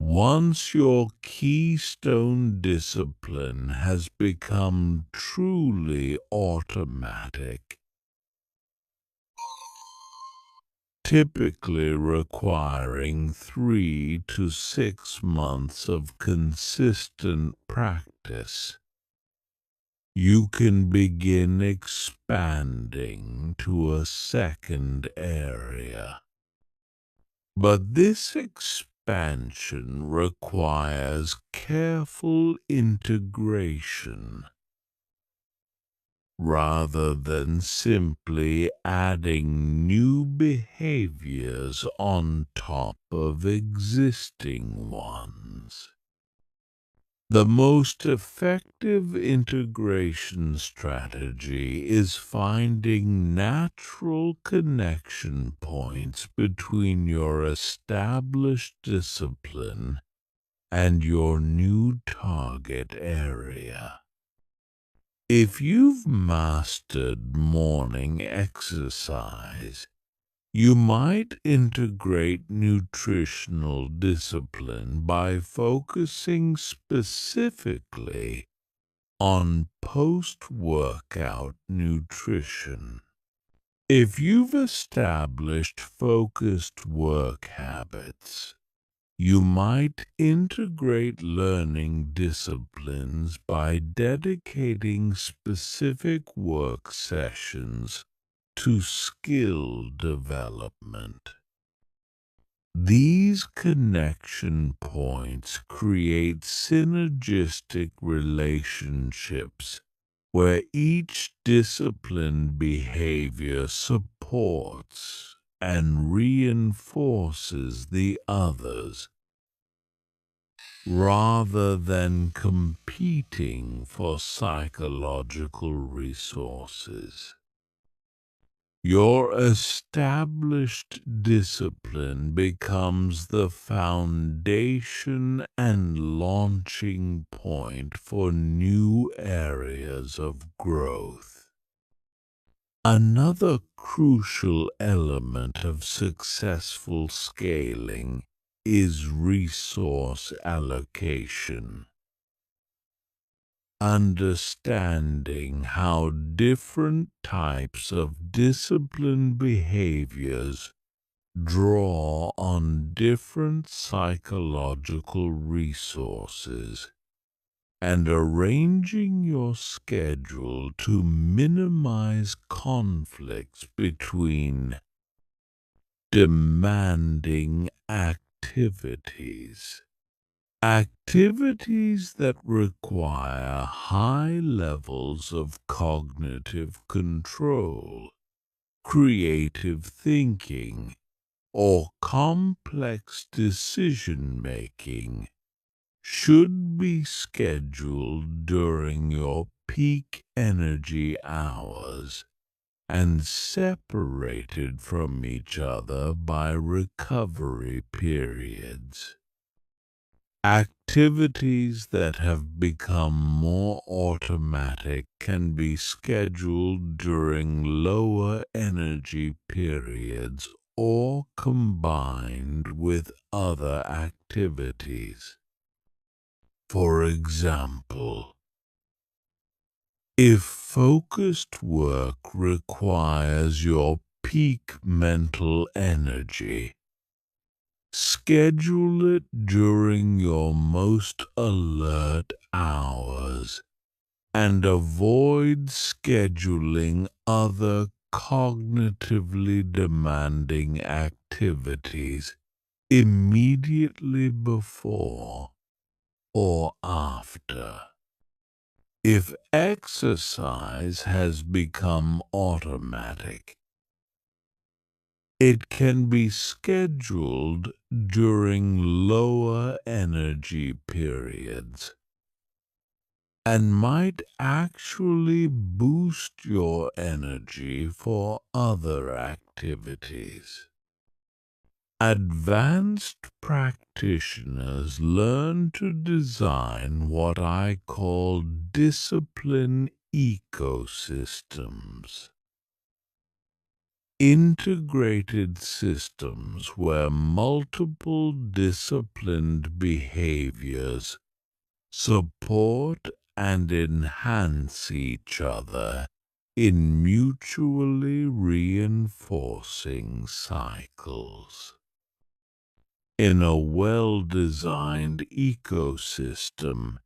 Once your keystone discipline has become truly automatic, typically requiring 3 to 6 months of consistent practice, you can begin expanding to a second area. But this expansion requires careful integration rather than simply adding new behaviors on top of existing ones. The most effective integration strategy is finding natural connection points between your established discipline and your new target area. If you've mastered morning exercise, you might integrate nutritional discipline by focusing specifically on post-workout nutrition. If you've established focused work habits, you might integrate learning disciplines by dedicating specific work sessions to skill development. These connection points create synergistic relationships where each discipline behavior supports and reinforces the others, rather than competing for psychological resources. Your established discipline becomes the foundation and launching point for new areas of growth. Another crucial element of successful scaling is resource allocation. Understanding how different types of disciplined behaviors draw on different psychological resources and arranging your schedule to minimize conflicts between demanding activities. Activities that require high levels of cognitive control, creative thinking, or complex decision-making should be scheduled during your peak energy hours and separated from each other by recovery periods. Activities that have become more automatic can be scheduled during lower energy periods or combined with other activities. For example, if focused work requires your peak mental energy, schedule it during your most alert hours and avoid scheduling other cognitively demanding activities immediately before or after. If exercise has become automatic, It can be scheduled during lower energy periods and might actually boost your energy for other activities. Advanced practitioners learn to design what I call discipline ecosystems. Integrated systems where multiple disciplined behaviors support and enhance each other in mutually reinforcing cycles. In a well-designed ecosystem,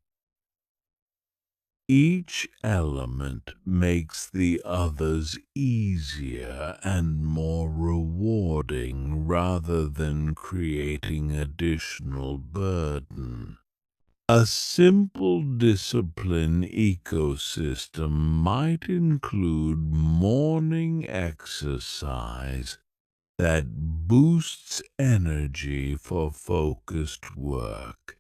each element makes the others easier and more rewarding rather than creating additional burden. A simple discipline ecosystem might include morning exercise that boosts energy for focused work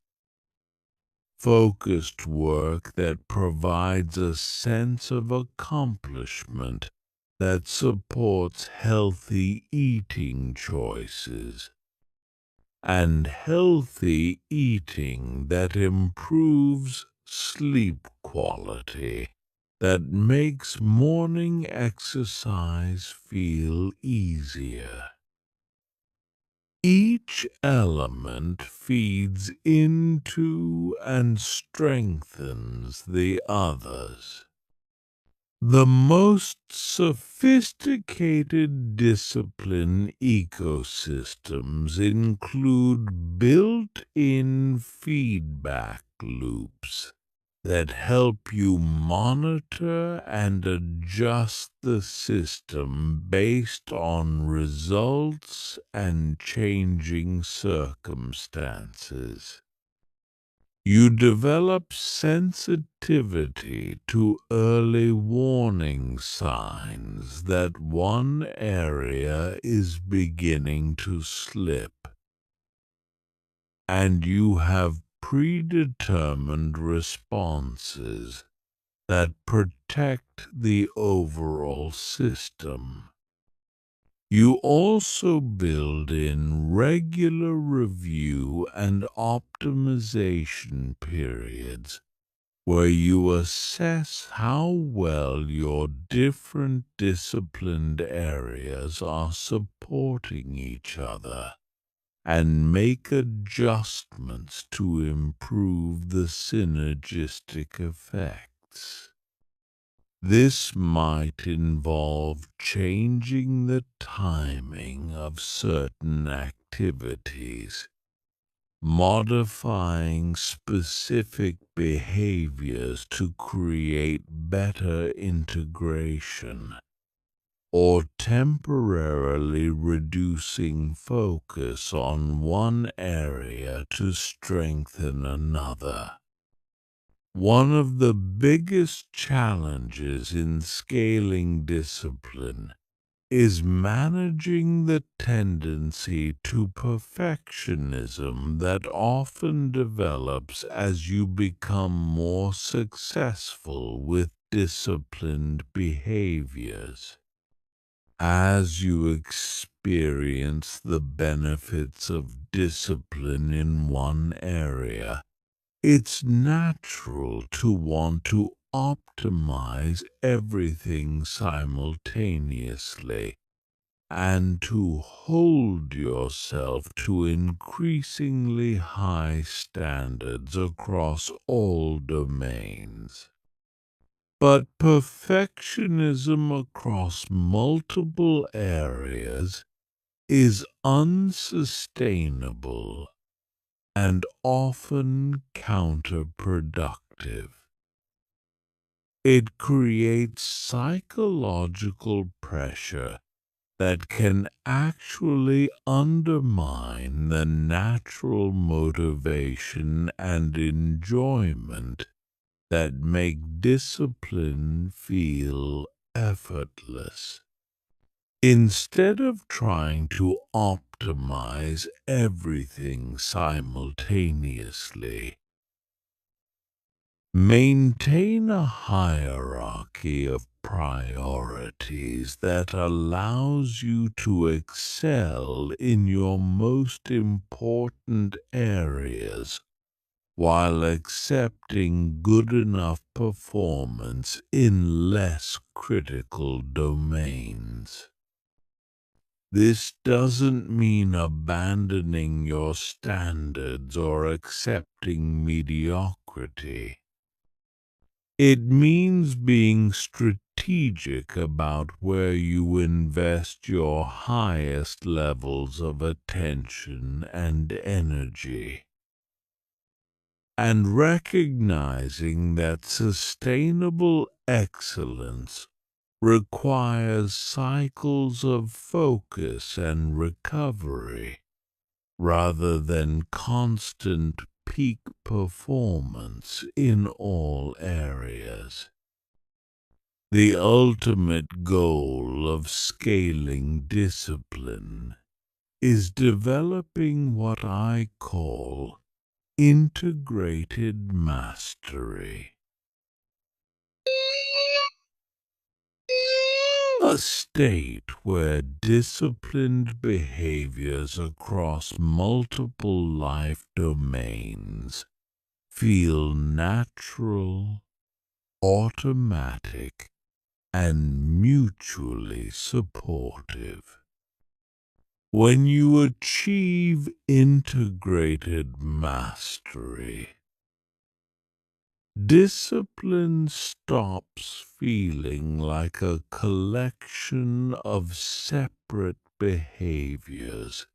that provides a sense of accomplishment that supports healthy eating choices, and healthy eating that improves sleep quality, that makes morning exercise feel easier. Each element feeds into and strengthens the others. The most sophisticated discipline ecosystems include built-in feedback loops that help you monitor and adjust the system based on results and changing circumstances. You develop sensitivity to early warning signs that one area is beginning to slip, and you have predetermined responses that protect the overall system. You also build in regular review and optimization periods where you assess how well your different disciplined areas are supporting each other and make adjustments to improve the synergistic effects. This might involve changing the timing of certain activities, modifying specific behaviors to create better integration, or temporarily reducing focus on one area to strengthen another. One of the biggest challenges in scaling discipline is managing the tendency to perfectionism that often develops as you become more successful with disciplined behaviors. As you experience the benefits of discipline in one area, it's natural to want to optimize everything simultaneously and to hold yourself to increasingly high standards across all domains. But perfectionism across multiple areas is unsustainable and often counterproductive. It creates psychological pressure that can actually undermine the natural motivation and enjoyment that make discipline feel effortless. Instead of trying to optimize everything simultaneously, maintain a hierarchy of priorities that allows you to excel in your most important areas while accepting good enough performance in less critical domains. This doesn't mean abandoning your standards or accepting mediocrity. It means being strategic about where you invest your highest levels of attention and energy, and recognizing that sustainable excellence requires cycles of focus and recovery rather than constant peak performance in all areas. The ultimate goal of scaling discipline is developing what I call integrated mastery. A state where disciplined behaviors across multiple life domains feel natural, automatic, and mutually supportive. When you achieve integrated mastery, discipline stops feeling like a collection of separate behaviors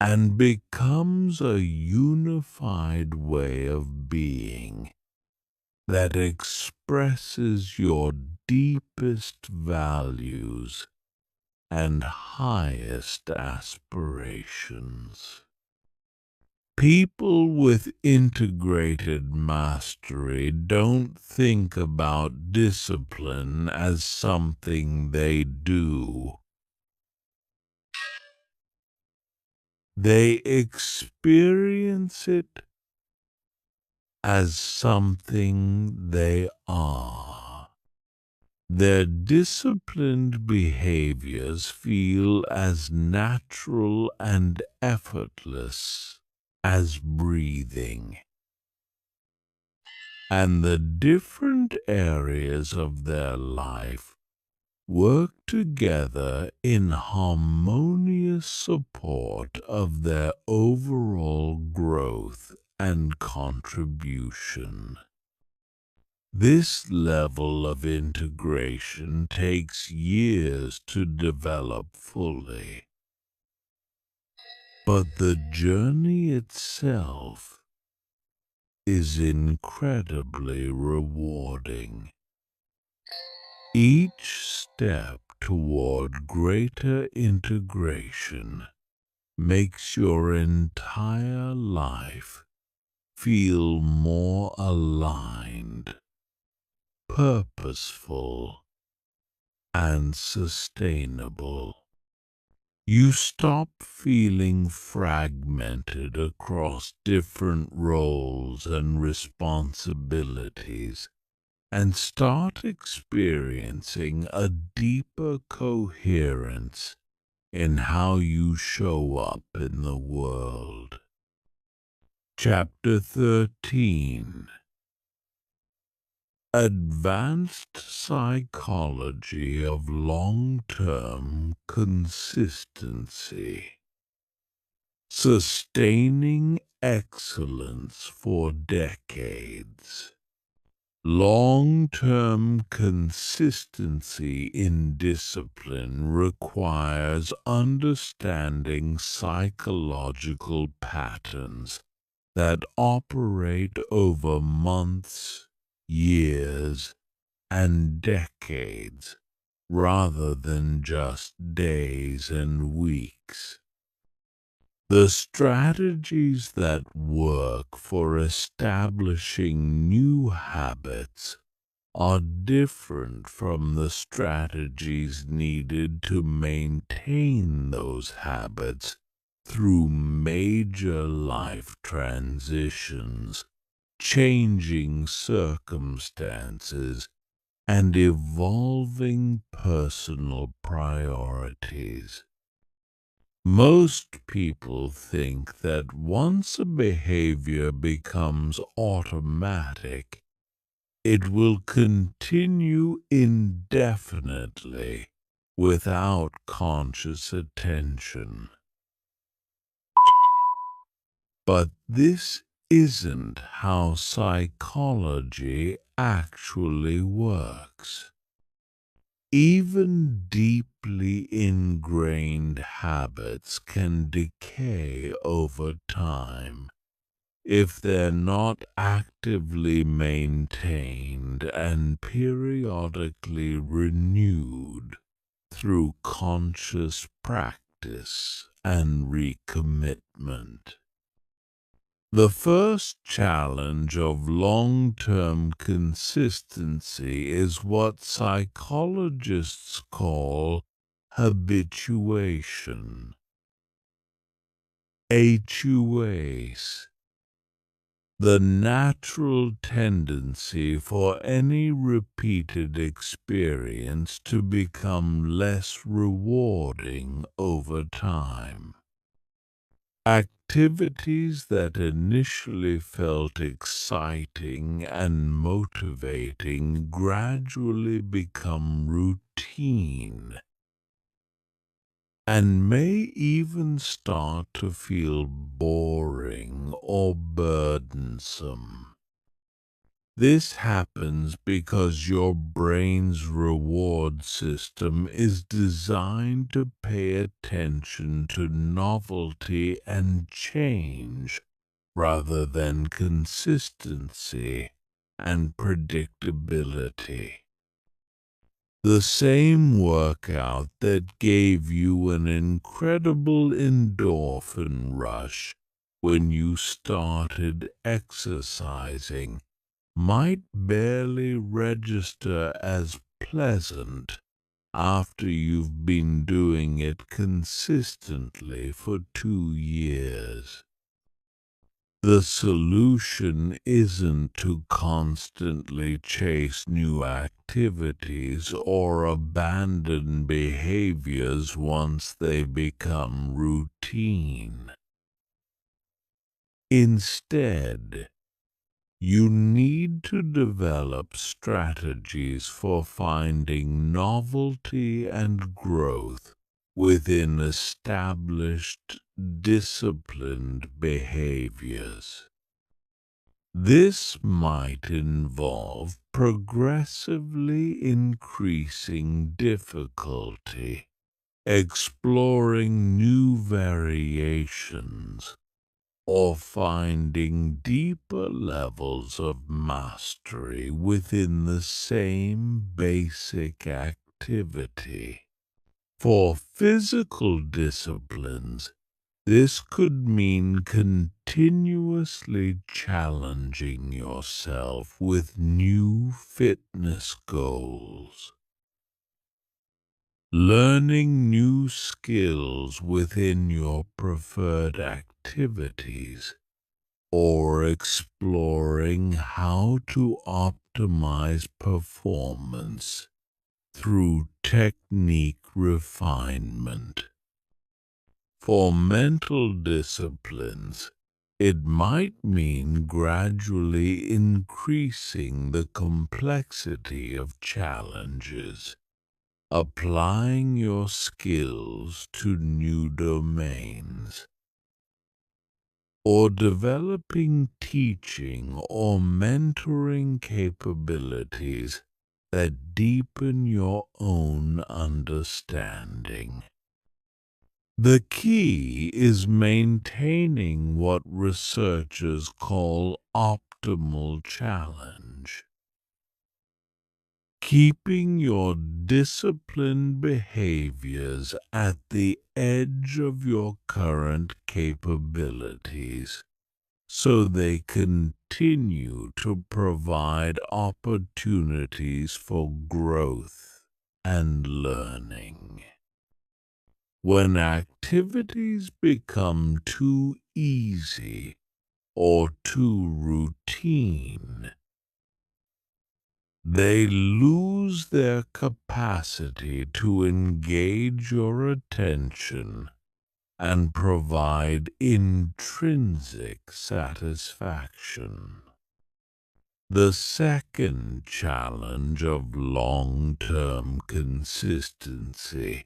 and becomes a unified way of being that expresses your deepest values and highest aspirations. People with integrated mastery don't think about discipline as something they do. They experience it as something they are. Their disciplined behaviors feel as natural and effortless as breathing, and the different areas of their life work together in harmonious support of their overall growth and contribution. This level of integration takes years to develop fully, but the journey itself is incredibly rewarding. Each step toward greater integration makes your entire life feel more aligned, purposeful, and sustainable. You stop feeling fragmented across different roles and responsibilities and start experiencing a deeper coherence in how you show up in the world. Chapter 13: Advanced Psychology of Long-Term Consistency. Sustaining excellence for decades. Long-term consistency in discipline requires understanding psychological patterns that operate over months, years, and decades, rather than just days and weeks. The strategies that work for establishing new habits are different from the strategies needed to maintain those habits through major life transitions, changing circumstances, and evolving personal priorities. Most people think that once a behavior becomes automatic, it will continue indefinitely without conscious attention. But this isn't how psychology actually works. Even deeply ingrained habits can decay over time if they're not actively maintained and periodically renewed through conscious practice and recommitment. The first challenge of long-term consistency is what psychologists call habituation. HUAs. The natural tendency for any repeated experience to become less rewarding over time. Activities that initially felt exciting and motivating gradually become routine and may even start to feel boring or burdensome. This happens because your brain's reward system is designed to pay attention to novelty and change rather than consistency and predictability. The same workout that gave you an incredible endorphin rush when you started exercising might barely register as pleasant after you've been doing it consistently for 2 years. The solution isn't to constantly chase new activities or abandon behaviors once they become routine. Instead, you need to develop strategies for finding novelty and growth within established, disciplined behaviors. This might involve progressively increasing difficulty, exploring new variations, or finding deeper levels of mastery within the same basic activity. For physical disciplines, this could mean continuously challenging yourself with new fitness goals. Learning new skills within your preferred activities, or exploring how to optimize performance through technique refinement. For mental disciplines, it might mean gradually increasing the complexity of challenges, applying your skills to new domains, or developing teaching or mentoring capabilities that deepen your own understanding. The key is maintaining what researchers call optimal challenge. Keeping your disciplined behaviors at the edge of your current capabilities so they continue continue to provide opportunities for growth and learning. When activities become too easy or too routine, they lose their capacity to engage your attention and provide intrinsic satisfaction. The second challenge of long-term consistency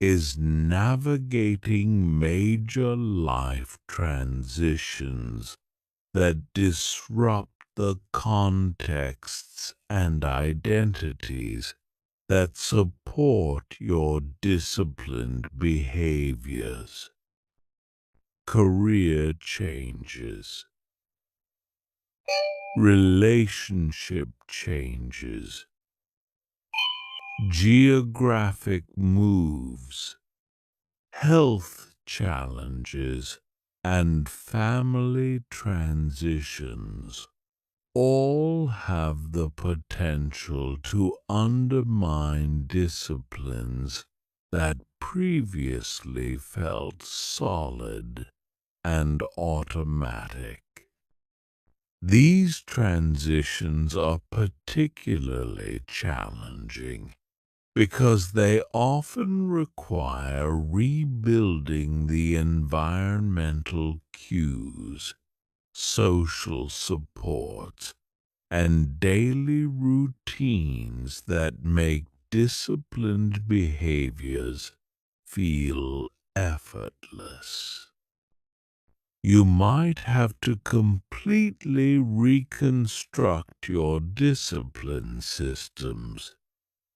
is navigating major life transitions that disrupt the contexts and identities that support your disciplined behaviors. Career changes, relationship changes, geographic moves, health challenges, and family transitions all have the potential to undermine disciplines that previously felt solid and automatic. These transitions are particularly challenging because they often require rebuilding the environmental cues, social support, and daily routines that make disciplined behaviors feel effortless. You might have to completely reconstruct your discipline systems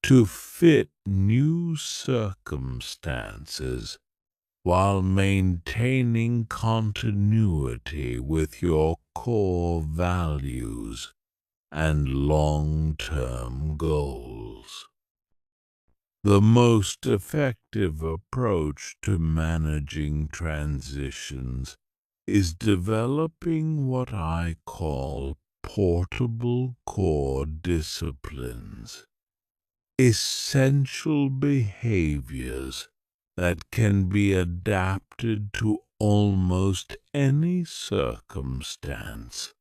to fit new circumstances while maintaining continuity with your core values and long-term goals. The most effective approach to managing transitions is developing what I call portable core disciplines, essential behaviors that can be adapted to almost any circumstance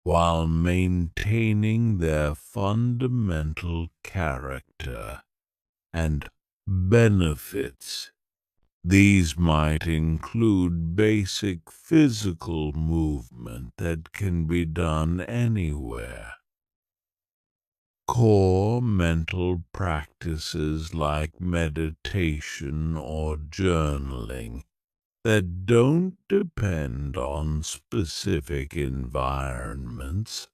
while maintaining their fundamental character and benefits. These might include basic physical movement that can be done anywhere, core mental practices like meditation or journaling that don't depend on specific environments,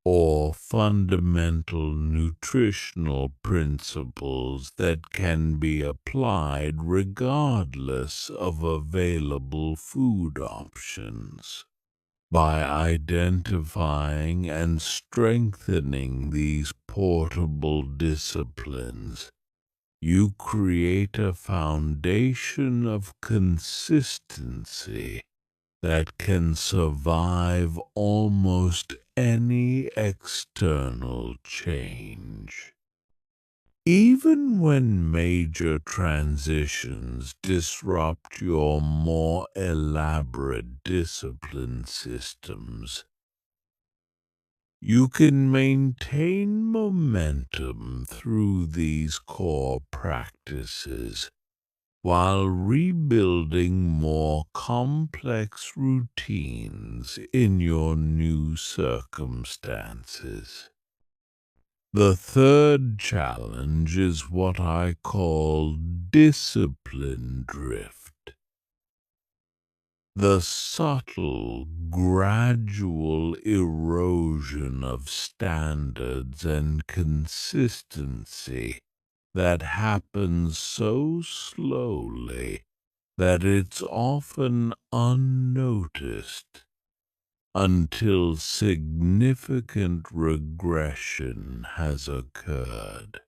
or fundamental nutritional principles that can be applied regardless of available food options. By identifying and strengthening these portable disciplines, you create a foundation of consistency that can survive almost any external change. Even when major transitions disrupt your more elaborate discipline systems, you can maintain momentum through these core practices while rebuilding more complex routines in your new circumstances. The third challenge is what I call discipline drift. The subtle, gradual erosion of standards and consistency that happens so slowly that it's often unnoticed until significant regression has occurred.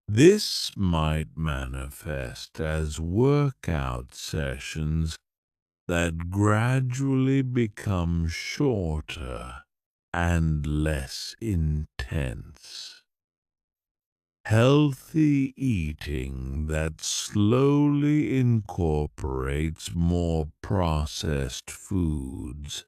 This might manifest as workout sessions that gradually become shorter and less intense. Healthy eating that slowly incorporates more processed foods,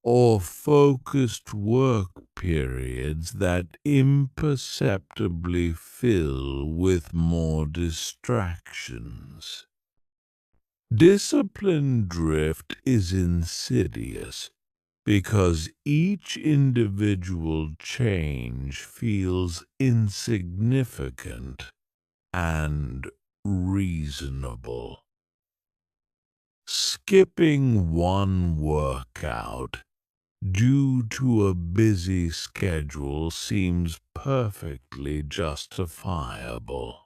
or focused work periods that imperceptibly fill with more distractions. Discipline drift is insidious because each individual change feels insignificant and reasonable. Skipping one workout due to a busy schedule seems perfectly justifiable.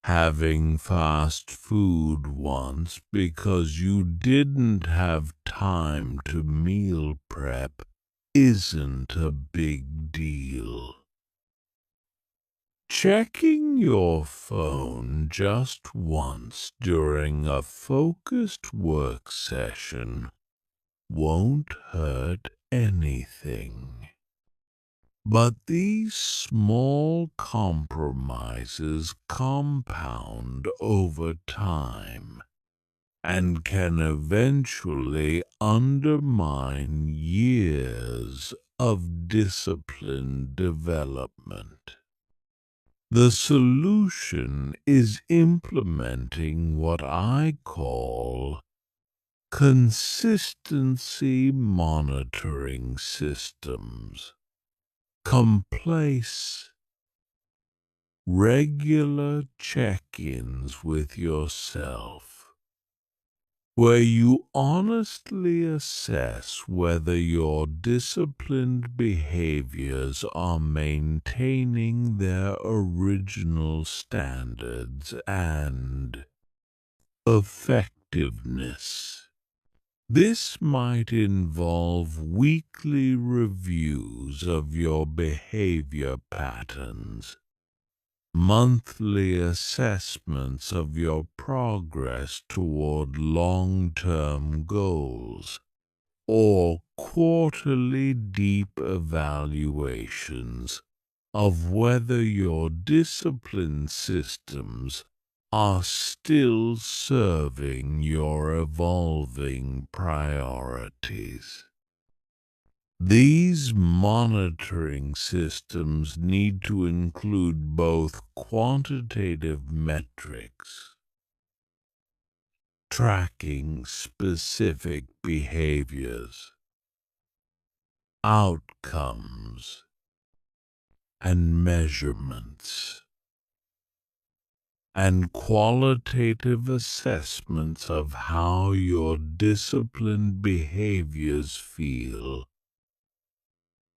Having fast food once because you didn't have time to meal prep isn't a big deal. Checking your phone just once during a focused work session won't hurt anything. But these small compromises compound over time and can eventually undermine years of discipline development. The solution is implementing what I call consistency monitoring systems. Complace regular check-ins with yourself, where you honestly assess whether your disciplined behaviors are maintaining their original standards and effectiveness. This might involve weekly reviews of your behavior patterns, monthly assessments of your progress toward long-term goals, or quarterly deep evaluations of whether your discipline systems are still serving your evolving priorities. These monitoring systems need to include both quantitative metrics, tracking specific behaviors, outcomes, and measurements, and qualitative assessments of how your disciplined behaviors feel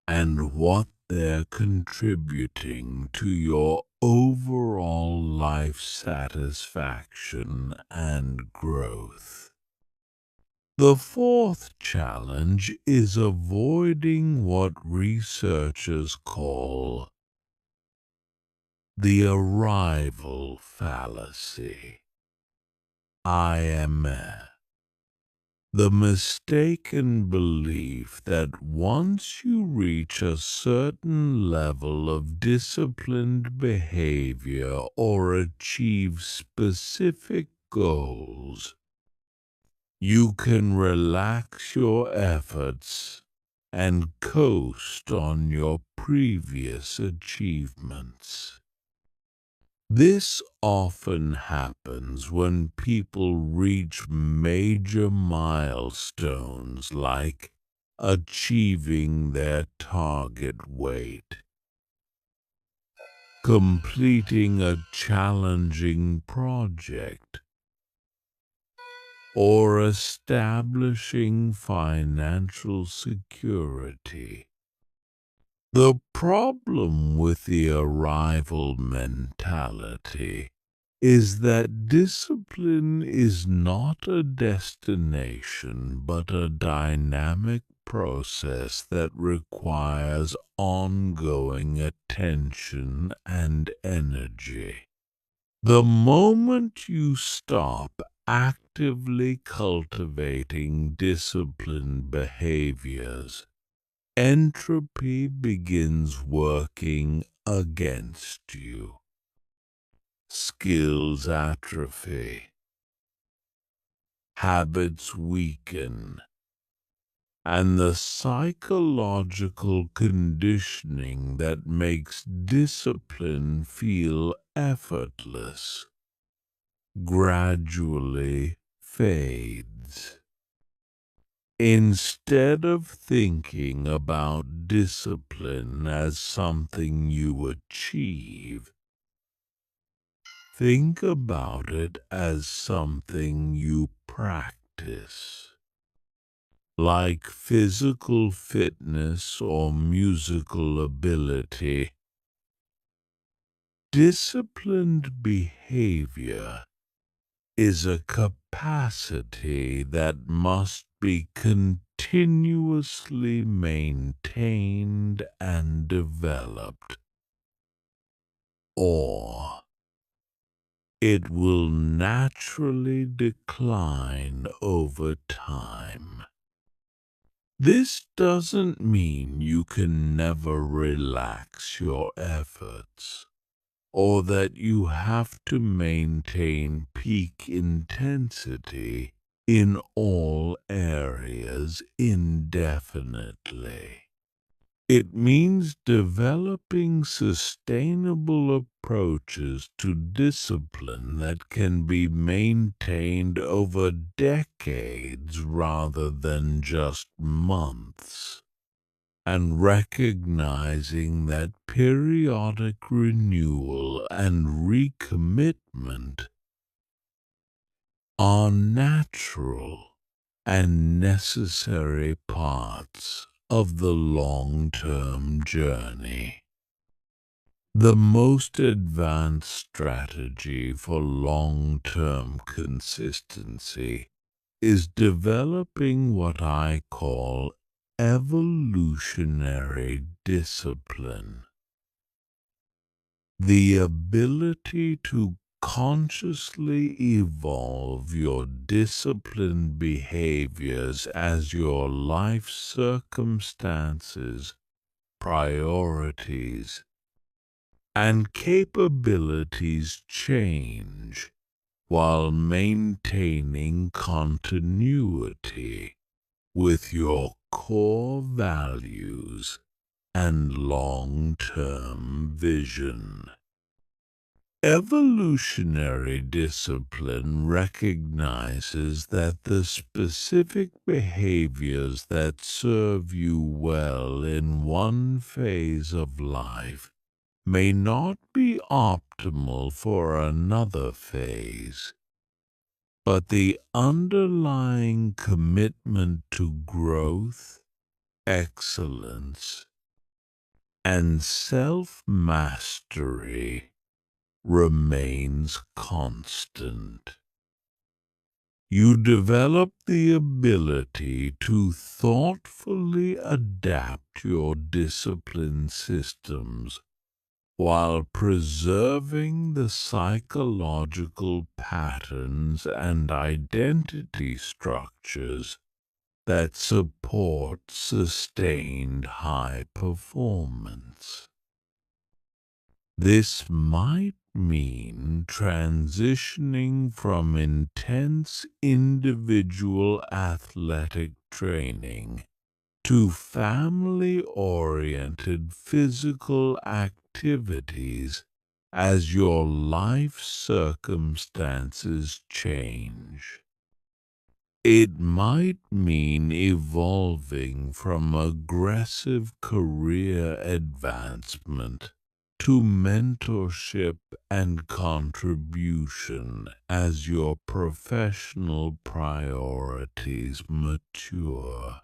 and what they're contributing to your overall life satisfaction and growth. The fourth challenge is avoiding what researchers call the arrival fallacy, IMF. The mistaken belief that once you reach a certain level of disciplined behavior or achieve specific goals, you can relax your efforts and coast on your previous achievements. This often happens when people reach major milestones like achieving their target weight, completing a challenging project, or establishing financial security. The problem with the arrival mentality is that discipline is not a destination but a dynamic process that requires ongoing attention and energy. The moment you stop actively cultivating disciplined behaviors, entropy begins working against you. Skills atrophy, habits weaken, and the psychological conditioning that makes discipline feel effortless gradually fades. Instead of thinking about discipline as something you achieve, think about it as something you practice. Like physical fitness or musical ability, disciplined behavior is a capacity that must be continuously maintained and developed, or it will naturally decline over time. This doesn't mean you can never relax your efforts, or that you have to maintain peak intensity in all areas indefinitely. It means developing sustainable approaches to discipline that can be maintained over decades rather than just months, and recognizing that periodic renewal and recommitment are natural and necessary parts of the long-term journey. The most advanced strategy for long-term consistency is developing what I call evolutionary discipline. The ability to consciously evolve your disciplined behaviors as your life circumstances, priorities, and capabilities change while maintaining continuity with your core values and long-term vision. Evolutionary discipline recognizes that the specific behaviors that serve you well in one phase of life may not be optimal for another phase, but the underlying commitment to growth, excellence, and self-mastery remains constant. You develop the ability to thoughtfully adapt your discipline systems while preserving the psychological patterns and identity structures that support sustained high performance. This might mean transitioning from intense individual athletic training to family-oriented physical activities as your life circumstances change. It might mean evolving from aggressive career advancement to mentorship and contribution as your professional priorities mature.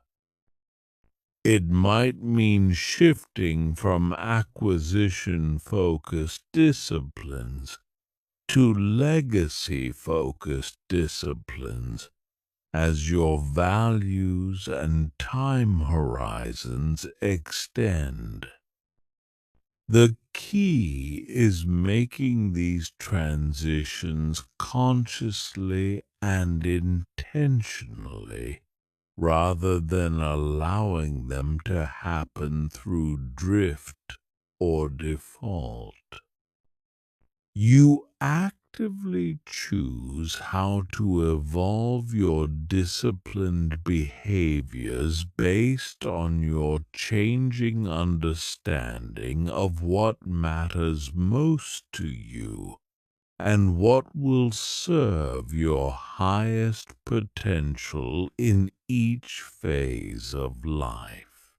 It might mean shifting from acquisition-focused disciplines to legacy-focused disciplines as your values and time horizons extend. The key is making these transitions consciously and intentionally, rather than allowing them to happen through drift or default. You actively choose how to evolve your disciplined behaviors based on your changing understanding of what matters most to you and what will serve your highest potential in each phase of life.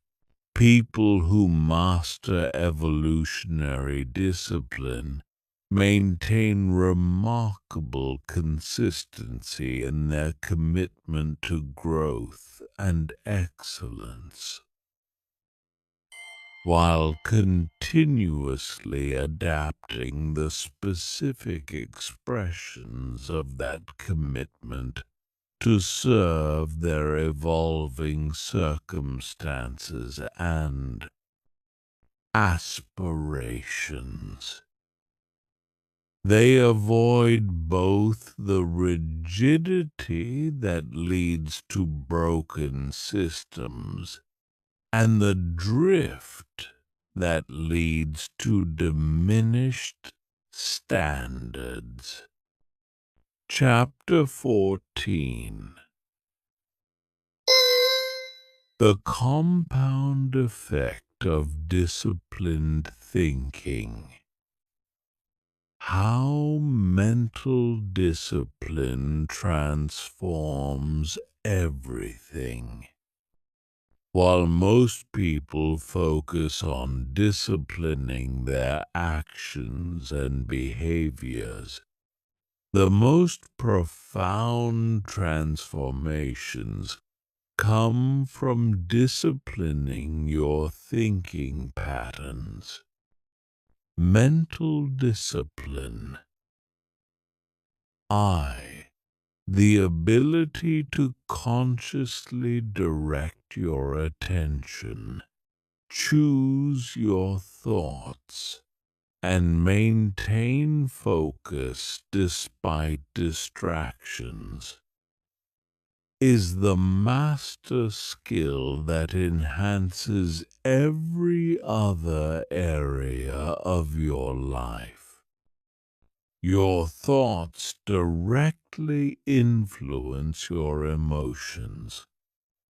People who master evolutionary discipline maintain remarkable consistency in their commitment to growth and excellence, while continuously adapting the specific expressions of that commitment to serve their evolving circumstances and aspirations. They avoid both the rigidity that leads to broken systems and the drift that leads to diminished standards. Chapter 14. The compound effect of disciplined thinking. How mental discipline transforms everything. While most people focus on disciplining their actions and behaviors, the most profound transformations come from disciplining your thinking patterns. Mental discipline. The ability to consciously direct your attention, choose your thoughts, and maintain focus despite distractions, is the master skill that enhances every other area of your life. Your thoughts directly influence your emotions,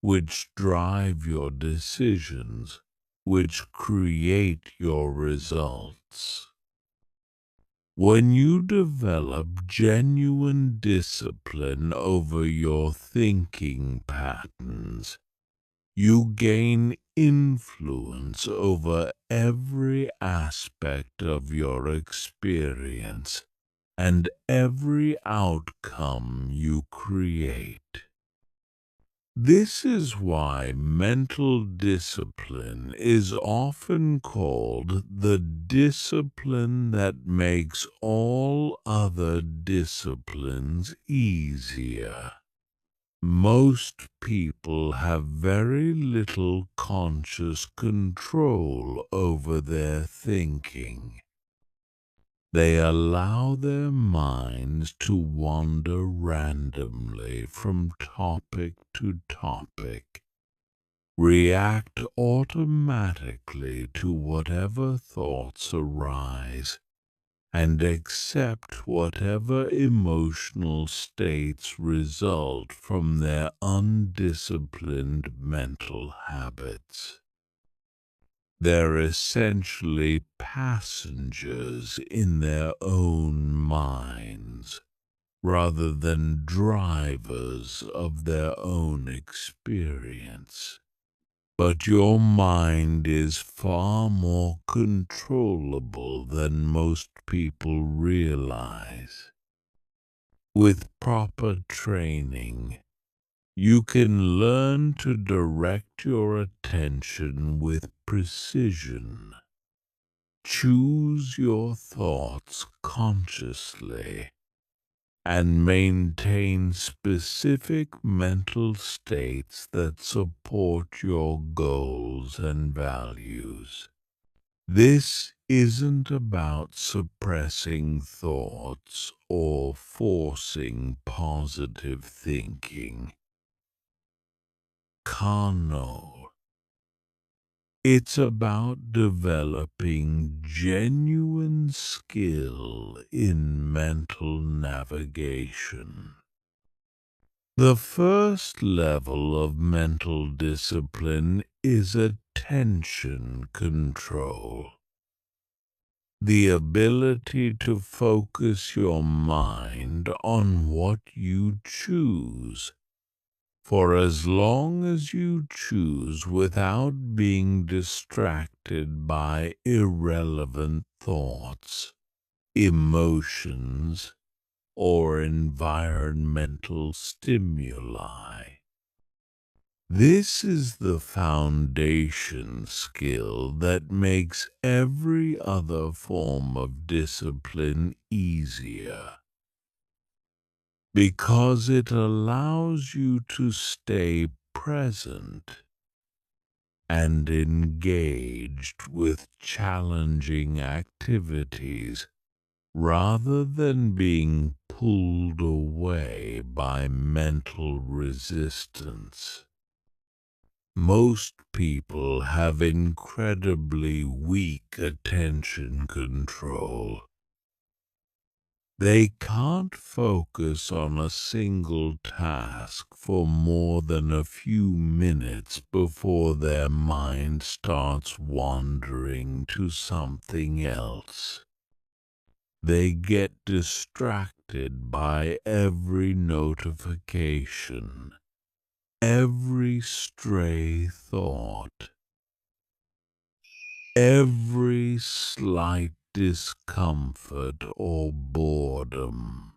which drive your decisions, which create your results. When you develop genuine discipline over your thinking patterns, you gain influence over every aspect of your experience and every outcome you create. This is why mental discipline is often called the discipline that makes all other disciplines easier. Most people have very little conscious control over their thinking. They allow their minds to wander randomly from topic to topic, react automatically to whatever thoughts arise, and accept whatever emotional states result from their undisciplined mental habits. They're essentially passengers in their own minds, rather than drivers of their own experience. But your mind is far more controllable than most people realize. With proper training, you can learn to direct your attention with precision. Choose your thoughts consciously and maintain specific mental states that support your goals and values. This isn't about suppressing thoughts or forcing positive thinking. Kano. It's about developing genuine skill in mental navigation. The first level of mental discipline is attention control. The ability to focus your mind on what you choose for as long as you choose without being distracted by irrelevant thoughts, emotions, or environmental stimuli. This is the foundation skill that makes every other form of discipline easier, because it allows you to stay present and engaged with challenging activities rather than being pulled away by mental resistance. Most people have incredibly weak attention control. They can't focus on a single task for more than a few minutes before their mind starts wandering to something else. They get distracted by every notification, every stray thought, every slight discomfort or boredom.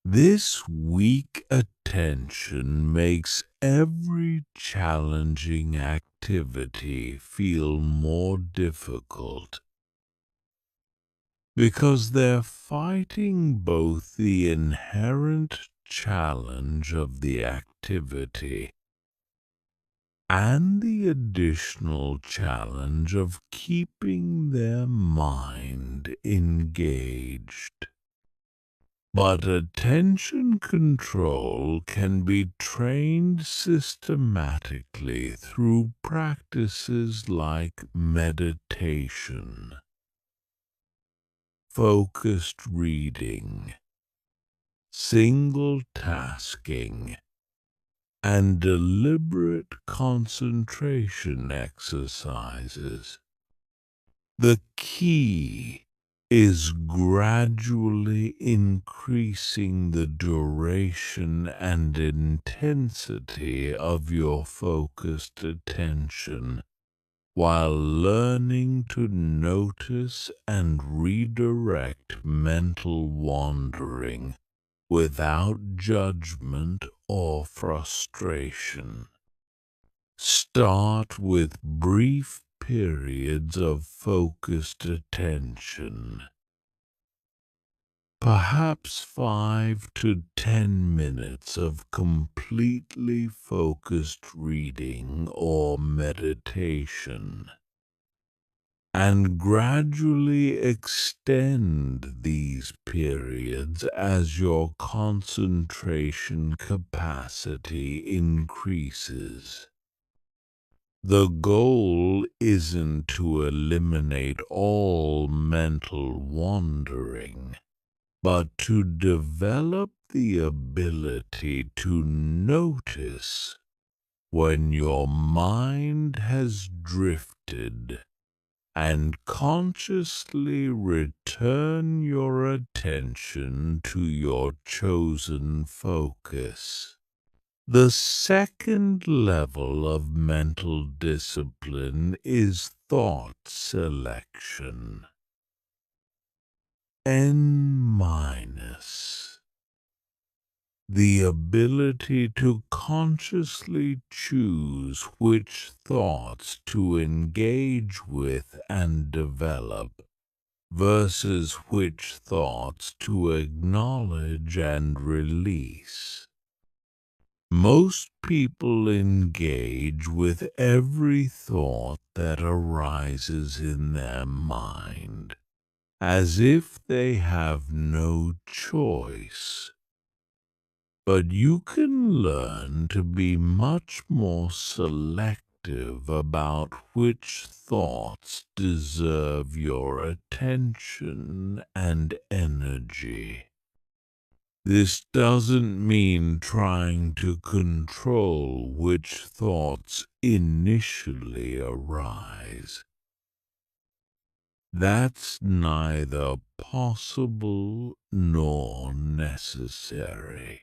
This weak attention makes every challenging activity feel more difficult, because they're fighting both the inherent challenge of the activity and the additional challenge of keeping their mind engaged. But attention control can be trained systematically through practices like meditation, focused reading, single tasking, and deliberate concentration exercises. The key is gradually increasing the duration and intensity of your focused attention, while learning to notice and redirect mental wandering without judgment or frustration. Start with brief periods of focused attention, perhaps 5 to 10 minutes of completely focused reading or meditation, and gradually extend these periods as your concentration capacity increases. The goal isn't to eliminate all mental wandering, but to develop the ability to notice when your mind has drifted and consciously return your attention to your chosen focus. The second level of mental discipline is thought selection. N-. The ability to consciously choose which thoughts to engage with and develop versus which thoughts to acknowledge and release. Most people engage with every thought that arises in their mind as if they have no choice. But you can learn to be much more selective about which thoughts deserve your attention and energy. This doesn't mean trying to control which thoughts initially arise. That's neither possible nor necessary.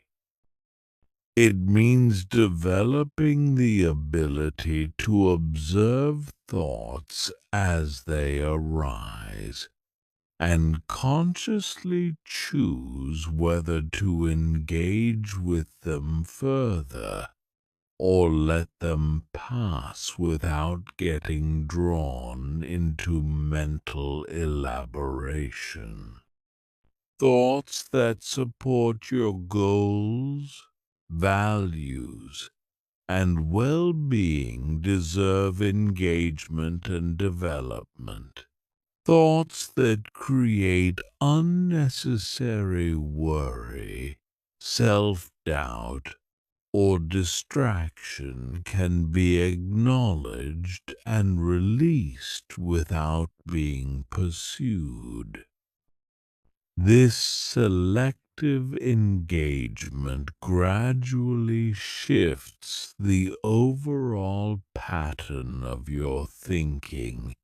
It means developing the ability to observe thoughts as they arise and consciously choose whether to engage with them further or let them pass without getting drawn into mental elaboration. Thoughts that support your goals, values, and well-being deserve engagement and development. Thoughts that create unnecessary worry, self-doubt, or distraction can be acknowledged and released without being pursued. This selective engagement gradually shifts the overall pattern of your thinking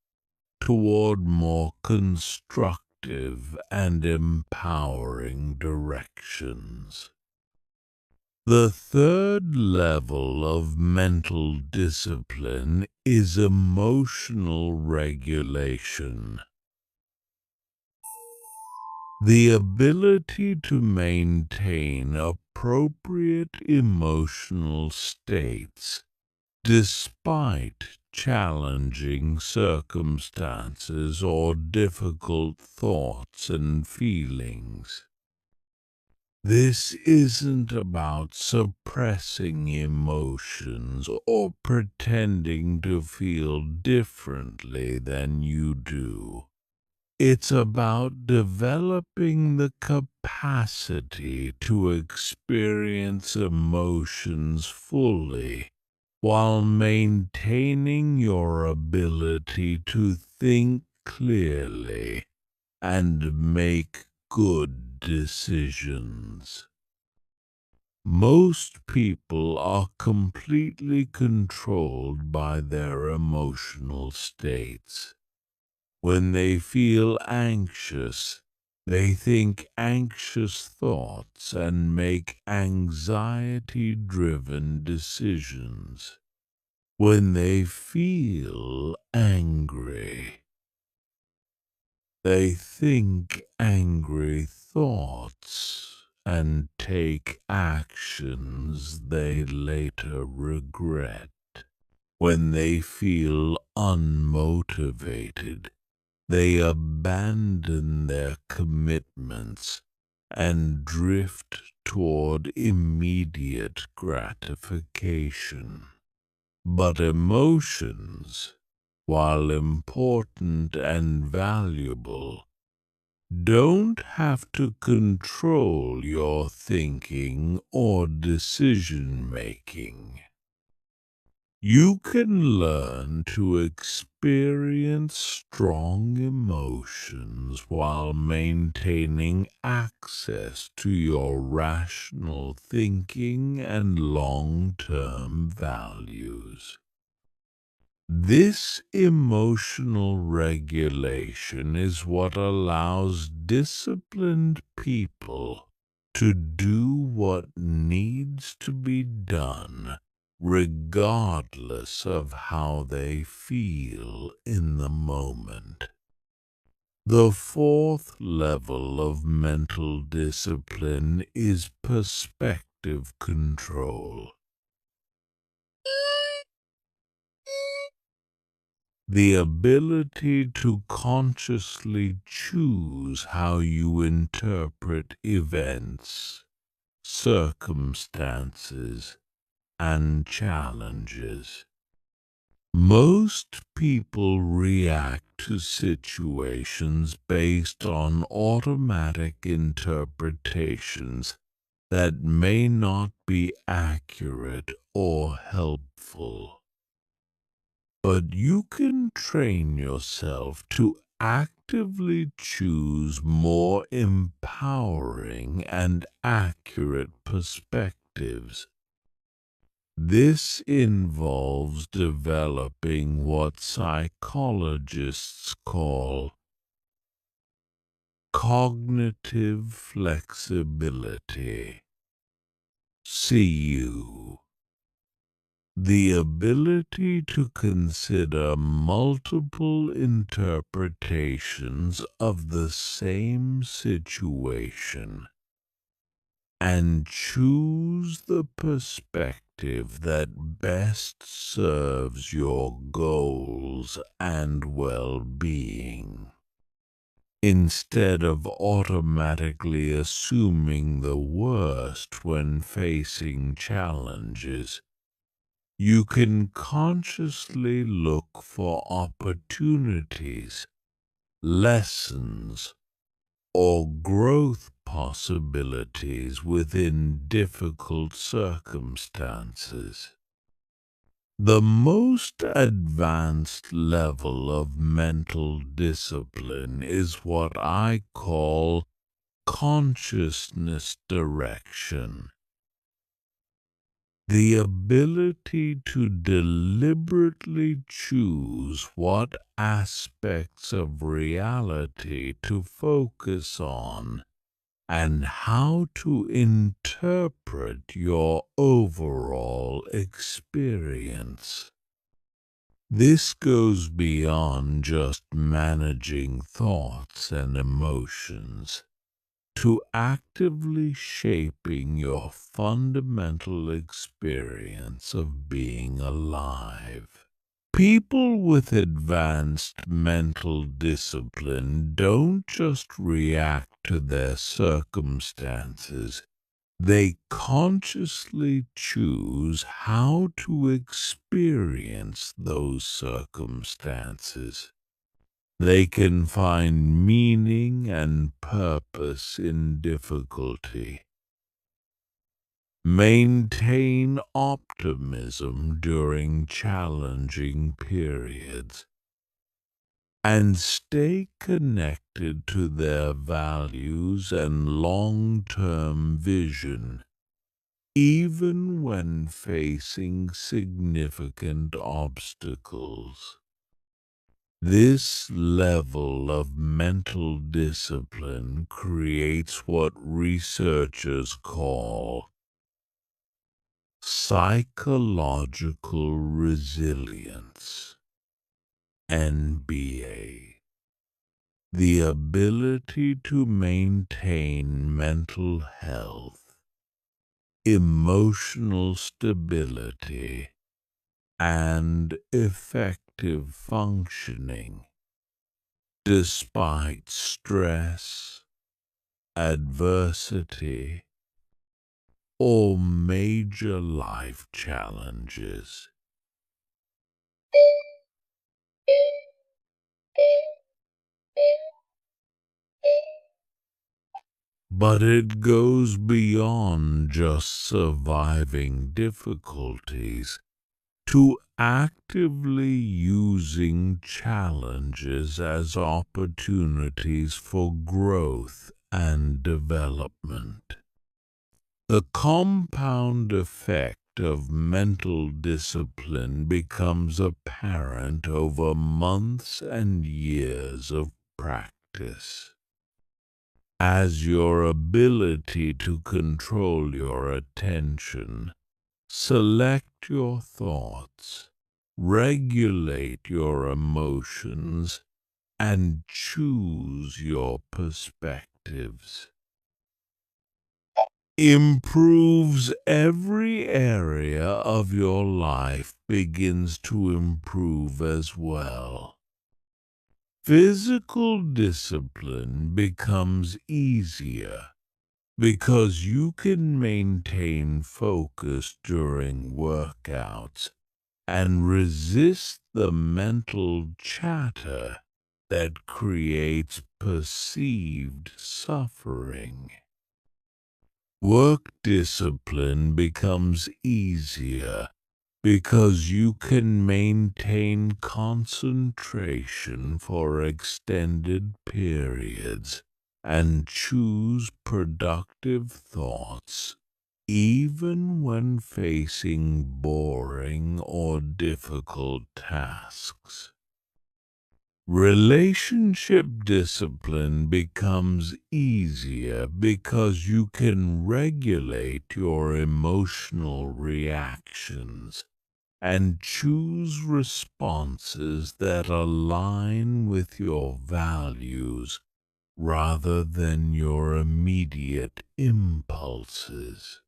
toward more constructive and empowering directions. The third level of mental discipline is emotional regulation. The ability to maintain appropriate emotional states despite challenging circumstances or difficult thoughts and feelings. This isn't about suppressing emotions or pretending to feel differently than you do. It's about developing the capacity to experience emotions fully while maintaining your ability to think clearly and make good decisions. Most people are completely controlled by their emotional states. When they feel anxious, they think anxious thoughts and make anxiety-driven decisions. When they feel angry, they think angry thoughts and take actions they later regret. When they feel unmotivated, they abandon their commitments and drift toward immediate gratification. But emotions, while important and valuable, don't have to control your thinking or decision-making. You can learn to experience strong emotions while maintaining access to your rational thinking and long-term values. This emotional regulation is what allows disciplined people to do what needs to be done, regardless of how they feel in the moment. The fourth level of mental discipline is perspective control. The ability to consciously choose how you interpret events, circumstances, and challenges. Most people react to situations based on automatic interpretations that may not be accurate or helpful. But you can train yourself to actively choose more empowering and accurate perspectives. This involves developing what psychologists call cognitive flexibility. CU. The ability to consider multiple interpretations of the same situation and choose the perspective that best serves your goals and well-being, instead of automatically assuming the worst when facing challenges. You can consciously look for opportunities, lessons, or growth possibilities within difficult circumstances. The most advanced level of mental discipline is what I call consciousness direction. The ability to deliberately choose what aspects of reality to focus on and how to interpret your overall experience. This goes beyond just managing thoughts and emotions to actively shaping your fundamental experience of being alive. People with advanced mental discipline don't just react to their circumstances, they consciously choose how to experience those circumstances. They can find meaning and purpose in difficulty, maintain optimism during challenging periods, and stay connected to their values and long-term vision, even when facing significant obstacles. This level of mental discipline creates what researchers call psychological resilience, NBA, the ability to maintain mental health, emotional stability, and effective functioning despite stress, adversity, or major life challenges. But it goes beyond just surviving difficulties to actively using challenges as opportunities for growth and development. The compound effect of mental discipline becomes apparent over months and years of practice. As your ability to control your attention, select your thoughts, regulate your emotions, and choose your perspectives improves, every area of your life begins to improve as well. Physical discipline becomes easier because you can maintain focus during workouts and resist the mental chatter that creates perceived suffering. Work discipline becomes easier because you can maintain concentration for extended periods and choose productive thoughts even when facing boring or difficult tasks. Relationship discipline becomes easier because you can regulate your emotional reactions and choose responses that align with your values rather than your immediate impulses.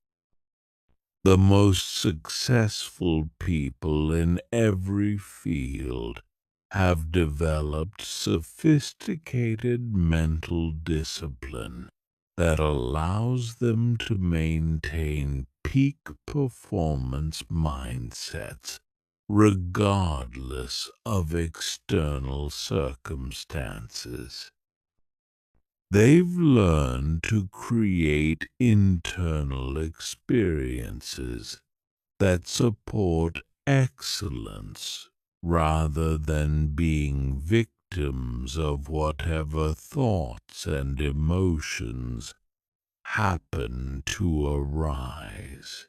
The most successful people in every field have developed sophisticated mental discipline that allows them to maintain peak performance mindsets regardless of external circumstances. They've learned to create internal experiences that support excellence rather than being victims of whatever thoughts and emotions happen to arise.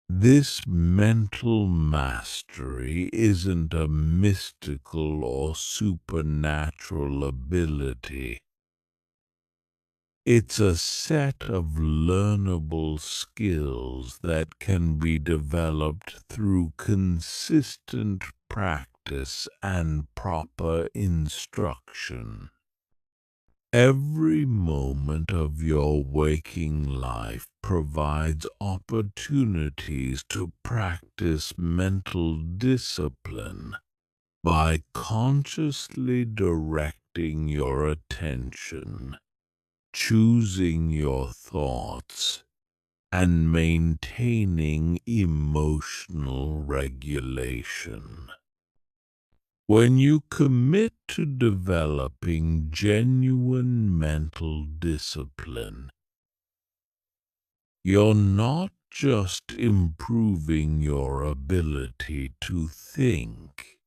This mental mastery isn't a mystical or supernatural ability. It's a set of learnable skills that can be developed through consistent practice and proper instruction. Every moment of your waking life provides opportunities to practice mental discipline by consciously directing your attention, choosing your thoughts, and maintaining emotional regulation. When you commit to developing genuine mental discipline, you're not just improving your ability to think.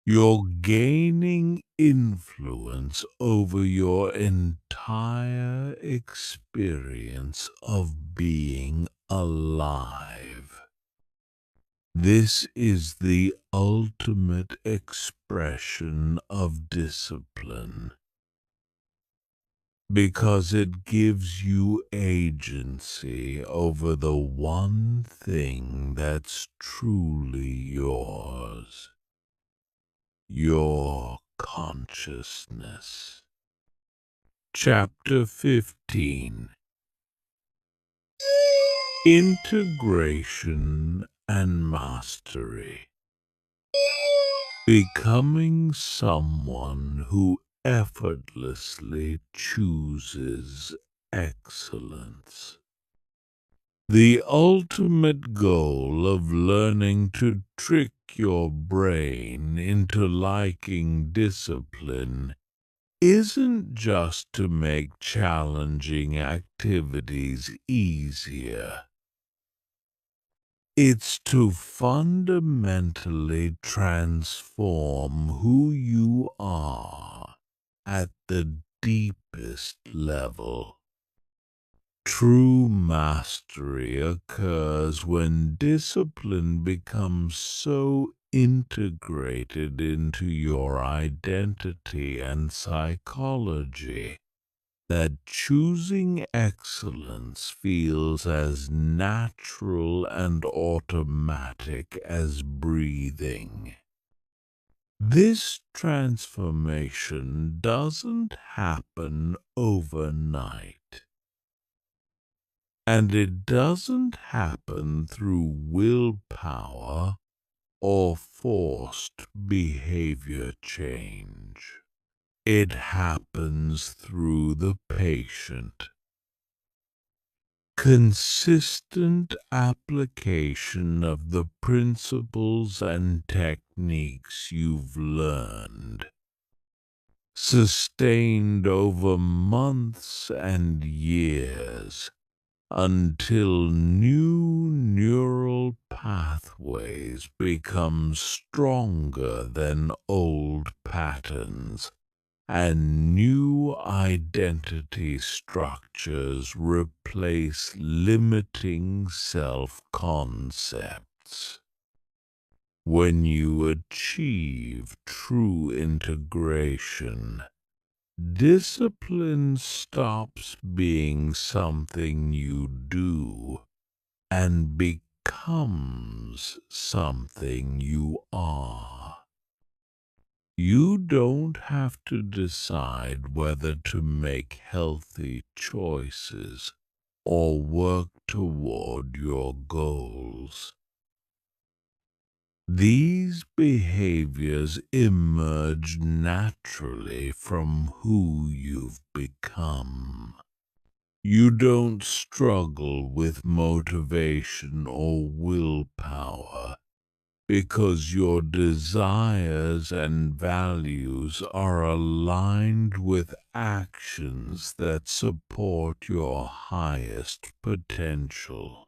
You're gaining influence over your entire experience of being alive. This is the ultimate expression of discipline because it gives you agency over the one thing that's truly yours. Your consciousness. Chapter 15. Integration and Mastery. Becoming someone who effortlessly chooses excellence. The ultimate goal of learning to trick your brain into liking discipline isn't just to make challenging activities easier. It's to fundamentally transform who you are at the deepest level. True mastery occurs when discipline becomes so integrated into your identity and psychology that choosing excellence feels as natural and automatic as breathing. This transformation doesn't happen overnight. And it doesn't happen through willpower or forced behavior change. It happens through the patient, consistent application of the principles and techniques you've learned, sustained over months and years, until new neural pathways become stronger than old patterns, and new identity structures replace limiting self-concepts. When you achieve true integration, discipline stops being something you do and becomes something you are. You don't have to decide whether to make healthy choices or work toward your goals. These behaviors emerge naturally from who you've become. You don't struggle with motivation or willpower because your desires and values are aligned with actions that support your highest potential.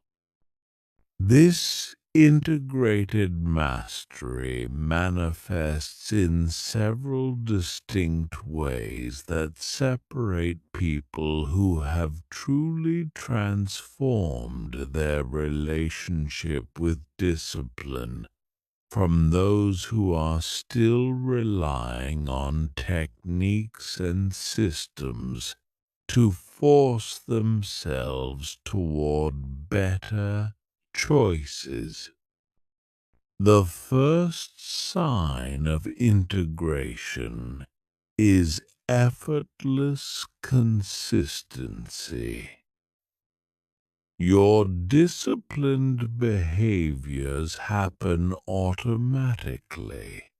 This integrated mastery manifests in several distinct ways that separate people who have truly transformed their relationship with discipline from those who are still relying on techniques and systems to force themselves toward better choices. The first sign of integration is effortless consistency. Your disciplined behaviors happen automatically,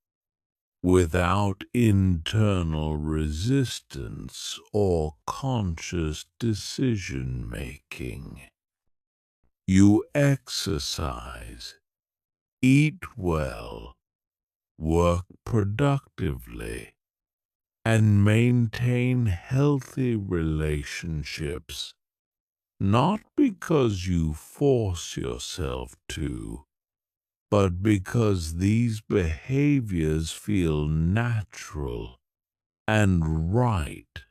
without internal resistance or conscious decision-making. You exercise, eat well, work productively, and maintain healthy relationships, not because you force yourself to, but because these behaviors feel natural and right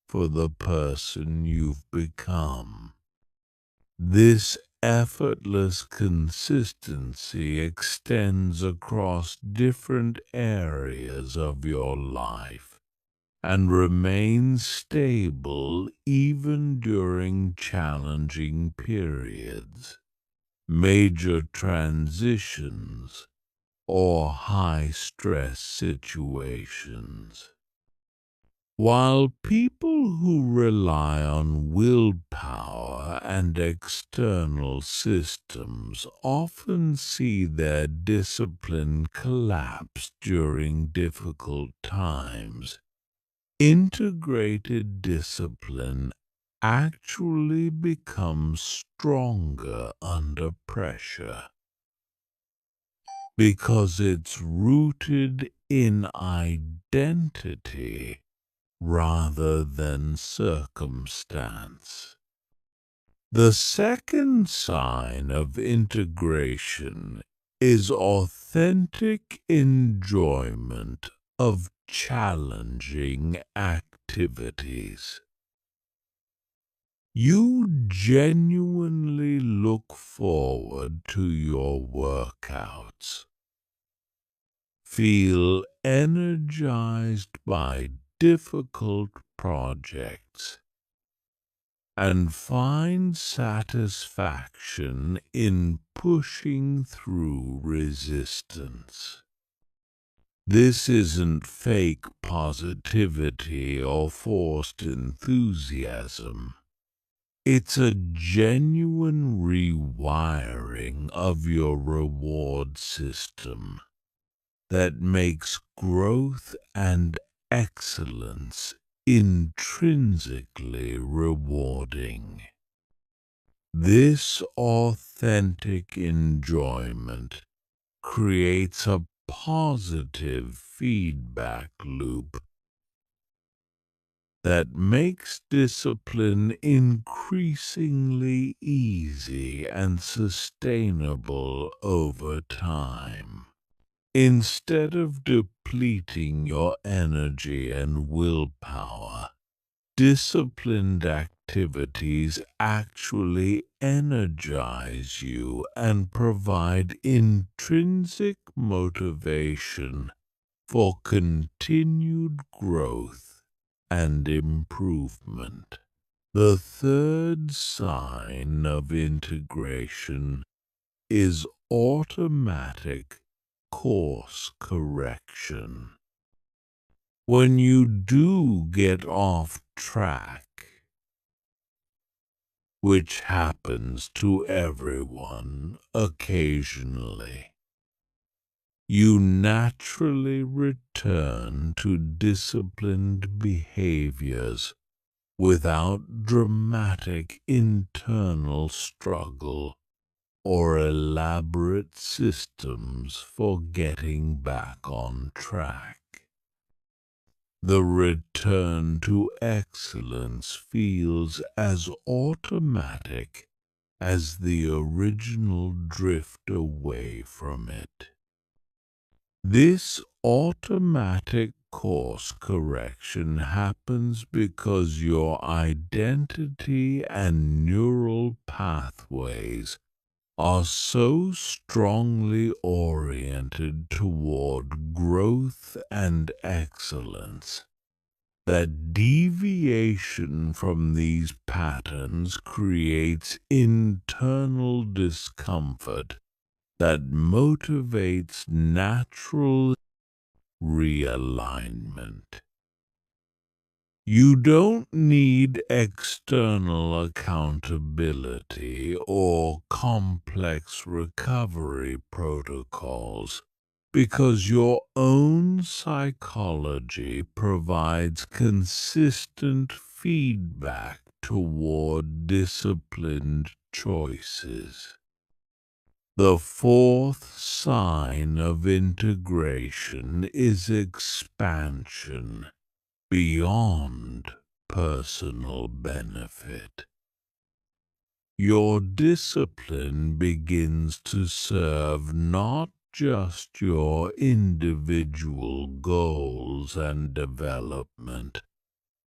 for the person you've become. This effortless consistency extends across different areas of your life and remains stable even during challenging periods, major transitions, or high-stress situations. While people who rely on willpower and external systems often see their discipline collapse during difficult times, integrated discipline actually becomes stronger under pressure because it's rooted in identity rather than circumstance. The second sign of integration is authentic enjoyment of challenging activities. You genuinely look forward to your workouts, feel energized by difficult projects, and find satisfaction in pushing through resistance. This isn't fake positivity or forced enthusiasm. It's a genuine rewiring of your reward system that makes growth and excellence intrinsically rewarding. This authentic enjoyment creates a positive feedback loop that makes discipline increasingly easy and sustainable over time. Instead of depleting your energy and willpower, disciplined activities actually energize you and provide intrinsic motivation for continued growth and improvement. The third sign of integration is automatic course correction. When you do get off track, which happens to everyone occasionally, you naturally return to disciplined behaviors without dramatic internal struggle or elaborate systems for getting back on track. The return to excellence feels as automatic as the original drift away from it. This automatic course correction happens because your identity and neural pathways are so strongly oriented toward growth and excellence that deviation from these patterns creates internal discomfort that motivates natural realignment. You don't need external accountability or complex recovery protocols because your own psychology provides consistent feedback toward disciplined choices. The fourth sign of integration is expansion beyond personal benefit. Your discipline begins to serve not just your individual goals and development,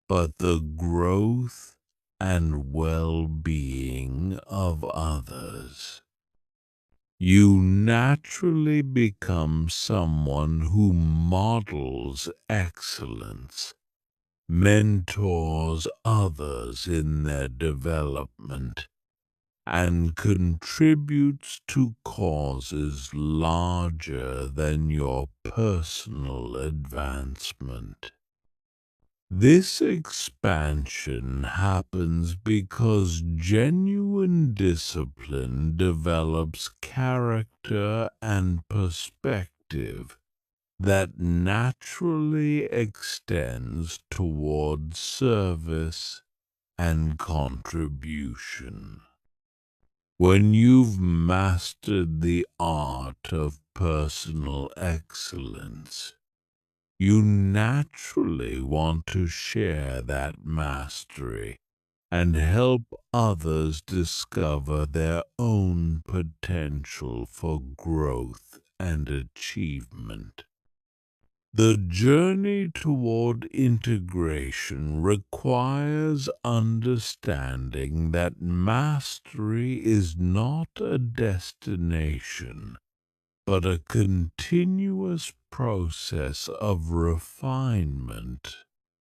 but the growth and well-being of others. You naturally become someone who models excellence, mentors others in their development, and contributes to causes larger than your personal advancement. This expansion happens because genuine discipline develops character and perspective that naturally extends toward service and contribution. When you've mastered the art of personal excellence, you naturally want to share that mastery and help others discover their own potential for growth and achievement. The journey toward integration requires understanding that mastery is not a destination, but a continuous process of refinement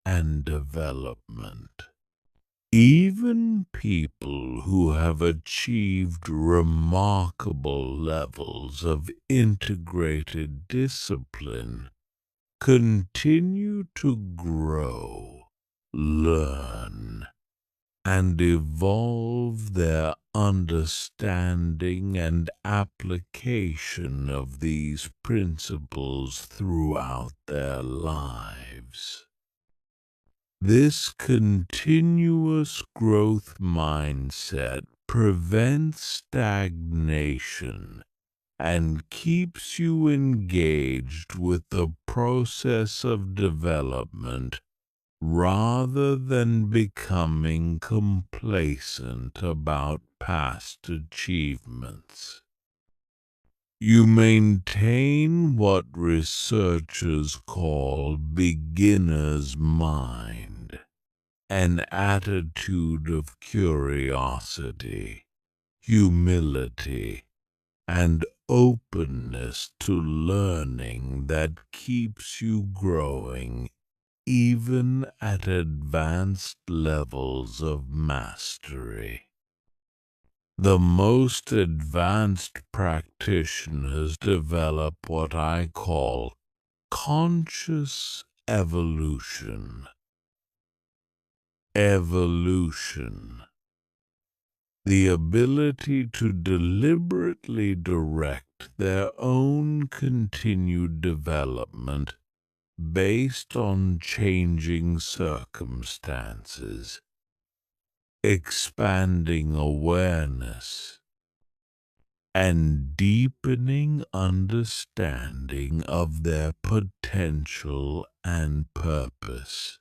and development. Even people who have achieved remarkable levels of integrated discipline continue to grow, learn, and evolve their understanding and application of these principles throughout their lives. This continuous growth mindset prevents stagnation and keeps you engaged with the process of development rather than becoming complacent about past achievements. You maintain what researchers call beginner's mind, an attitude of curiosity, humility, and openness to learning that keeps you growing even at advanced levels of mastery. The most advanced practitioners develop what I call conscious evolution. Evolution, the ability to deliberately direct their own continued development based on changing circumstances, expanding awareness, and deepening understanding of their potential and purpose.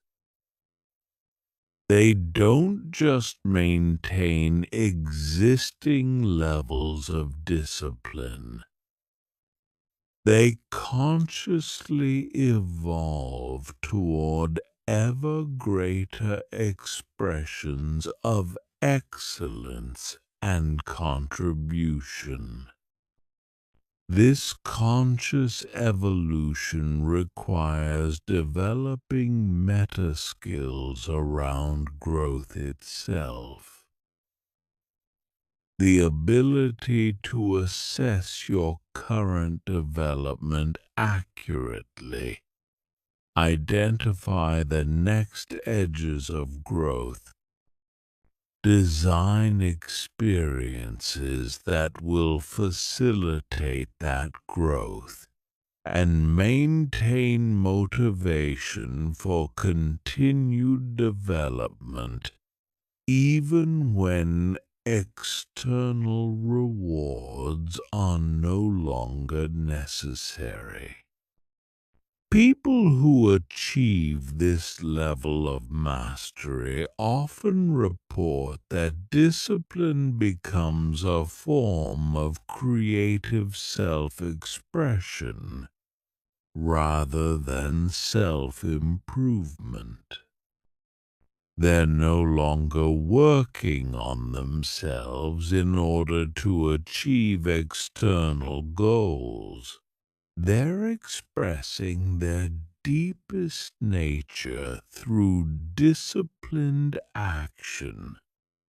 They don't just maintain existing levels of discipline. They consciously evolve toward ever greater expressions of excellence and contribution. This conscious evolution requires developing meta skills around growth itself. The ability to assess your current development accurately, identify the next edges of growth, design experiences that will facilitate that growth, and maintain motivation for continued development, even when external rewards are no longer necessary. People who achieve this level of mastery often report that discipline becomes a form of creative self-expression rather than self-improvement. They're no longer working on themselves in order to achieve external goals. They're expressing their deepest nature through disciplined action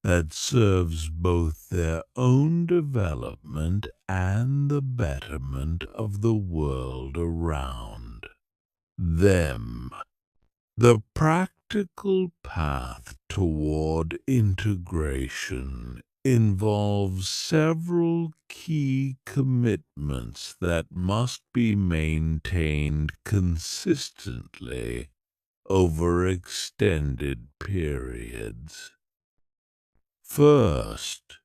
that serves both their own development and the betterment of the world around them. The practical path toward integration involves several key commitments that must be maintained consistently over extended periods. First,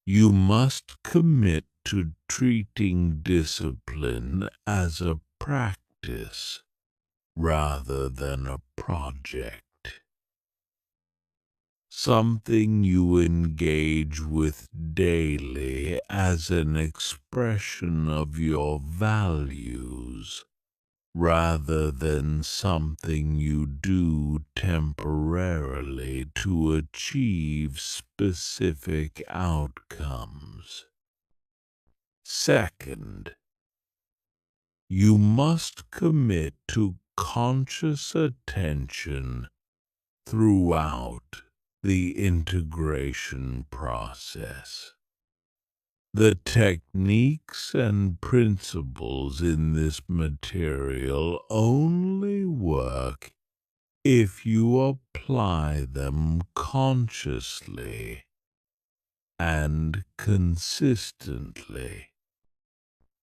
you must commit to treating discipline as a practice rather than a project. Something you engage with daily as an expression of your values, rather than something you do temporarily to achieve specific outcomes. Second, you must commit to conscious attention throughout the integration process. The techniques and principles in this material only work if you apply them consciously and consistently.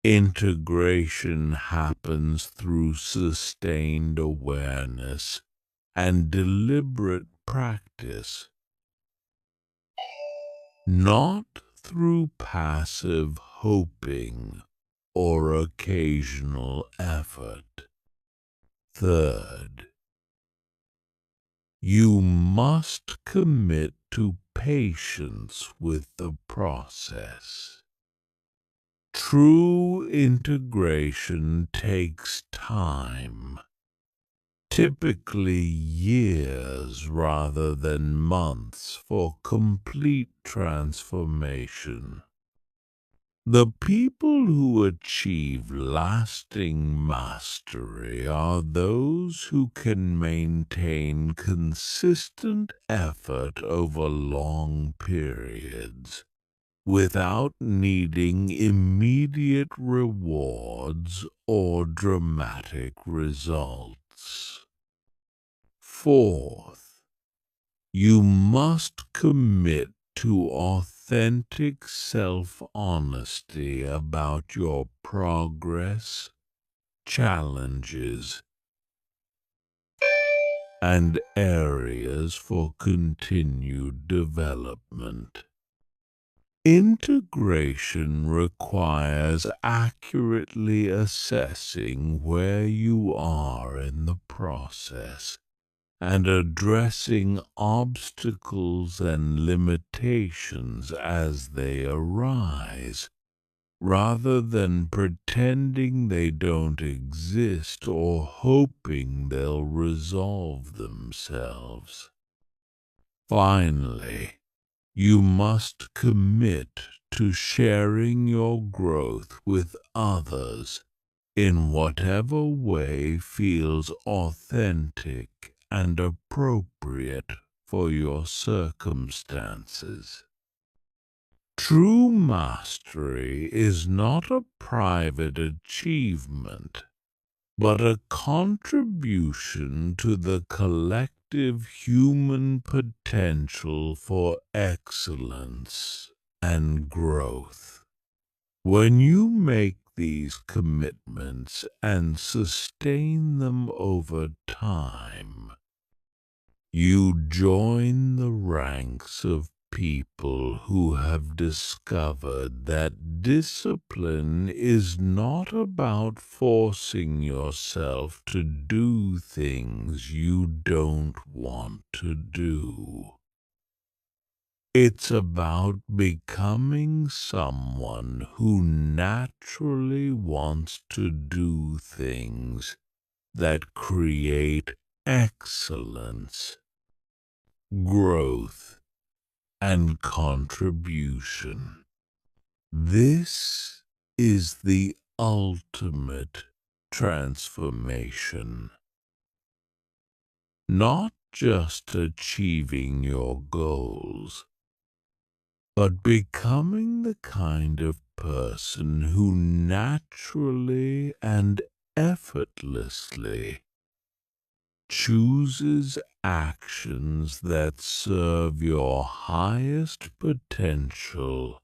Integration happens through sustained awareness and deliberate practice, not through passive hoping or occasional effort. Third, you must commit to patience with the process. True integration takes time, typically years rather than months for complete transformation. The people who achieve lasting mastery are those who can maintain consistent effort over long periods without needing immediate rewards or dramatic results. Fourth, you must commit to authentic self-honesty about your progress, challenges, and areas for continued development. Integration requires accurately assessing where you are in the process and addressing obstacles and limitations as they arise, rather than pretending they don't exist or hoping they'll resolve themselves. Finally, you must commit to sharing your growth with others in whatever way feels authentic and appropriate for your circumstances. True mastery is not a private achievement, but a contribution to the collective human potential for excellence and growth. When you make these commitments and sustain them over time, you join the ranks of people who have discovered that discipline is not about forcing yourself to do things you don't want to do. It's about becoming someone who naturally wants to do things that create excellence, growth, and contribution. This is the ultimate transformation. Not just achieving your goals, but becoming the kind of person who naturally and effortlessly chooses actions that serve your highest potential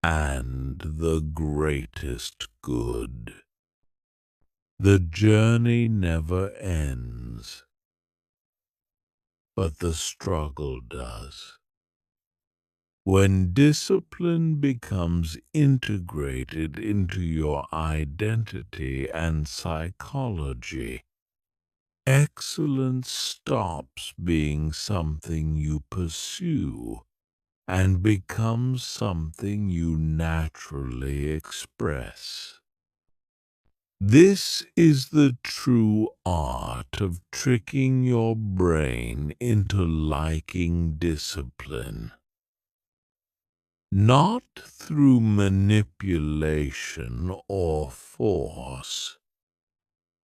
and the greatest good. The journey never ends, but the struggle does. When discipline becomes integrated into your identity and psychology, excellence stops being something you pursue and becomes something you naturally express. This is the true art of tricking your brain into liking discipline. Not through manipulation or force,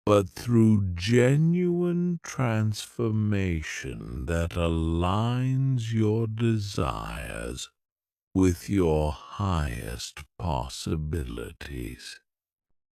but through genuine transformation that aligns your desires with your highest possibilities.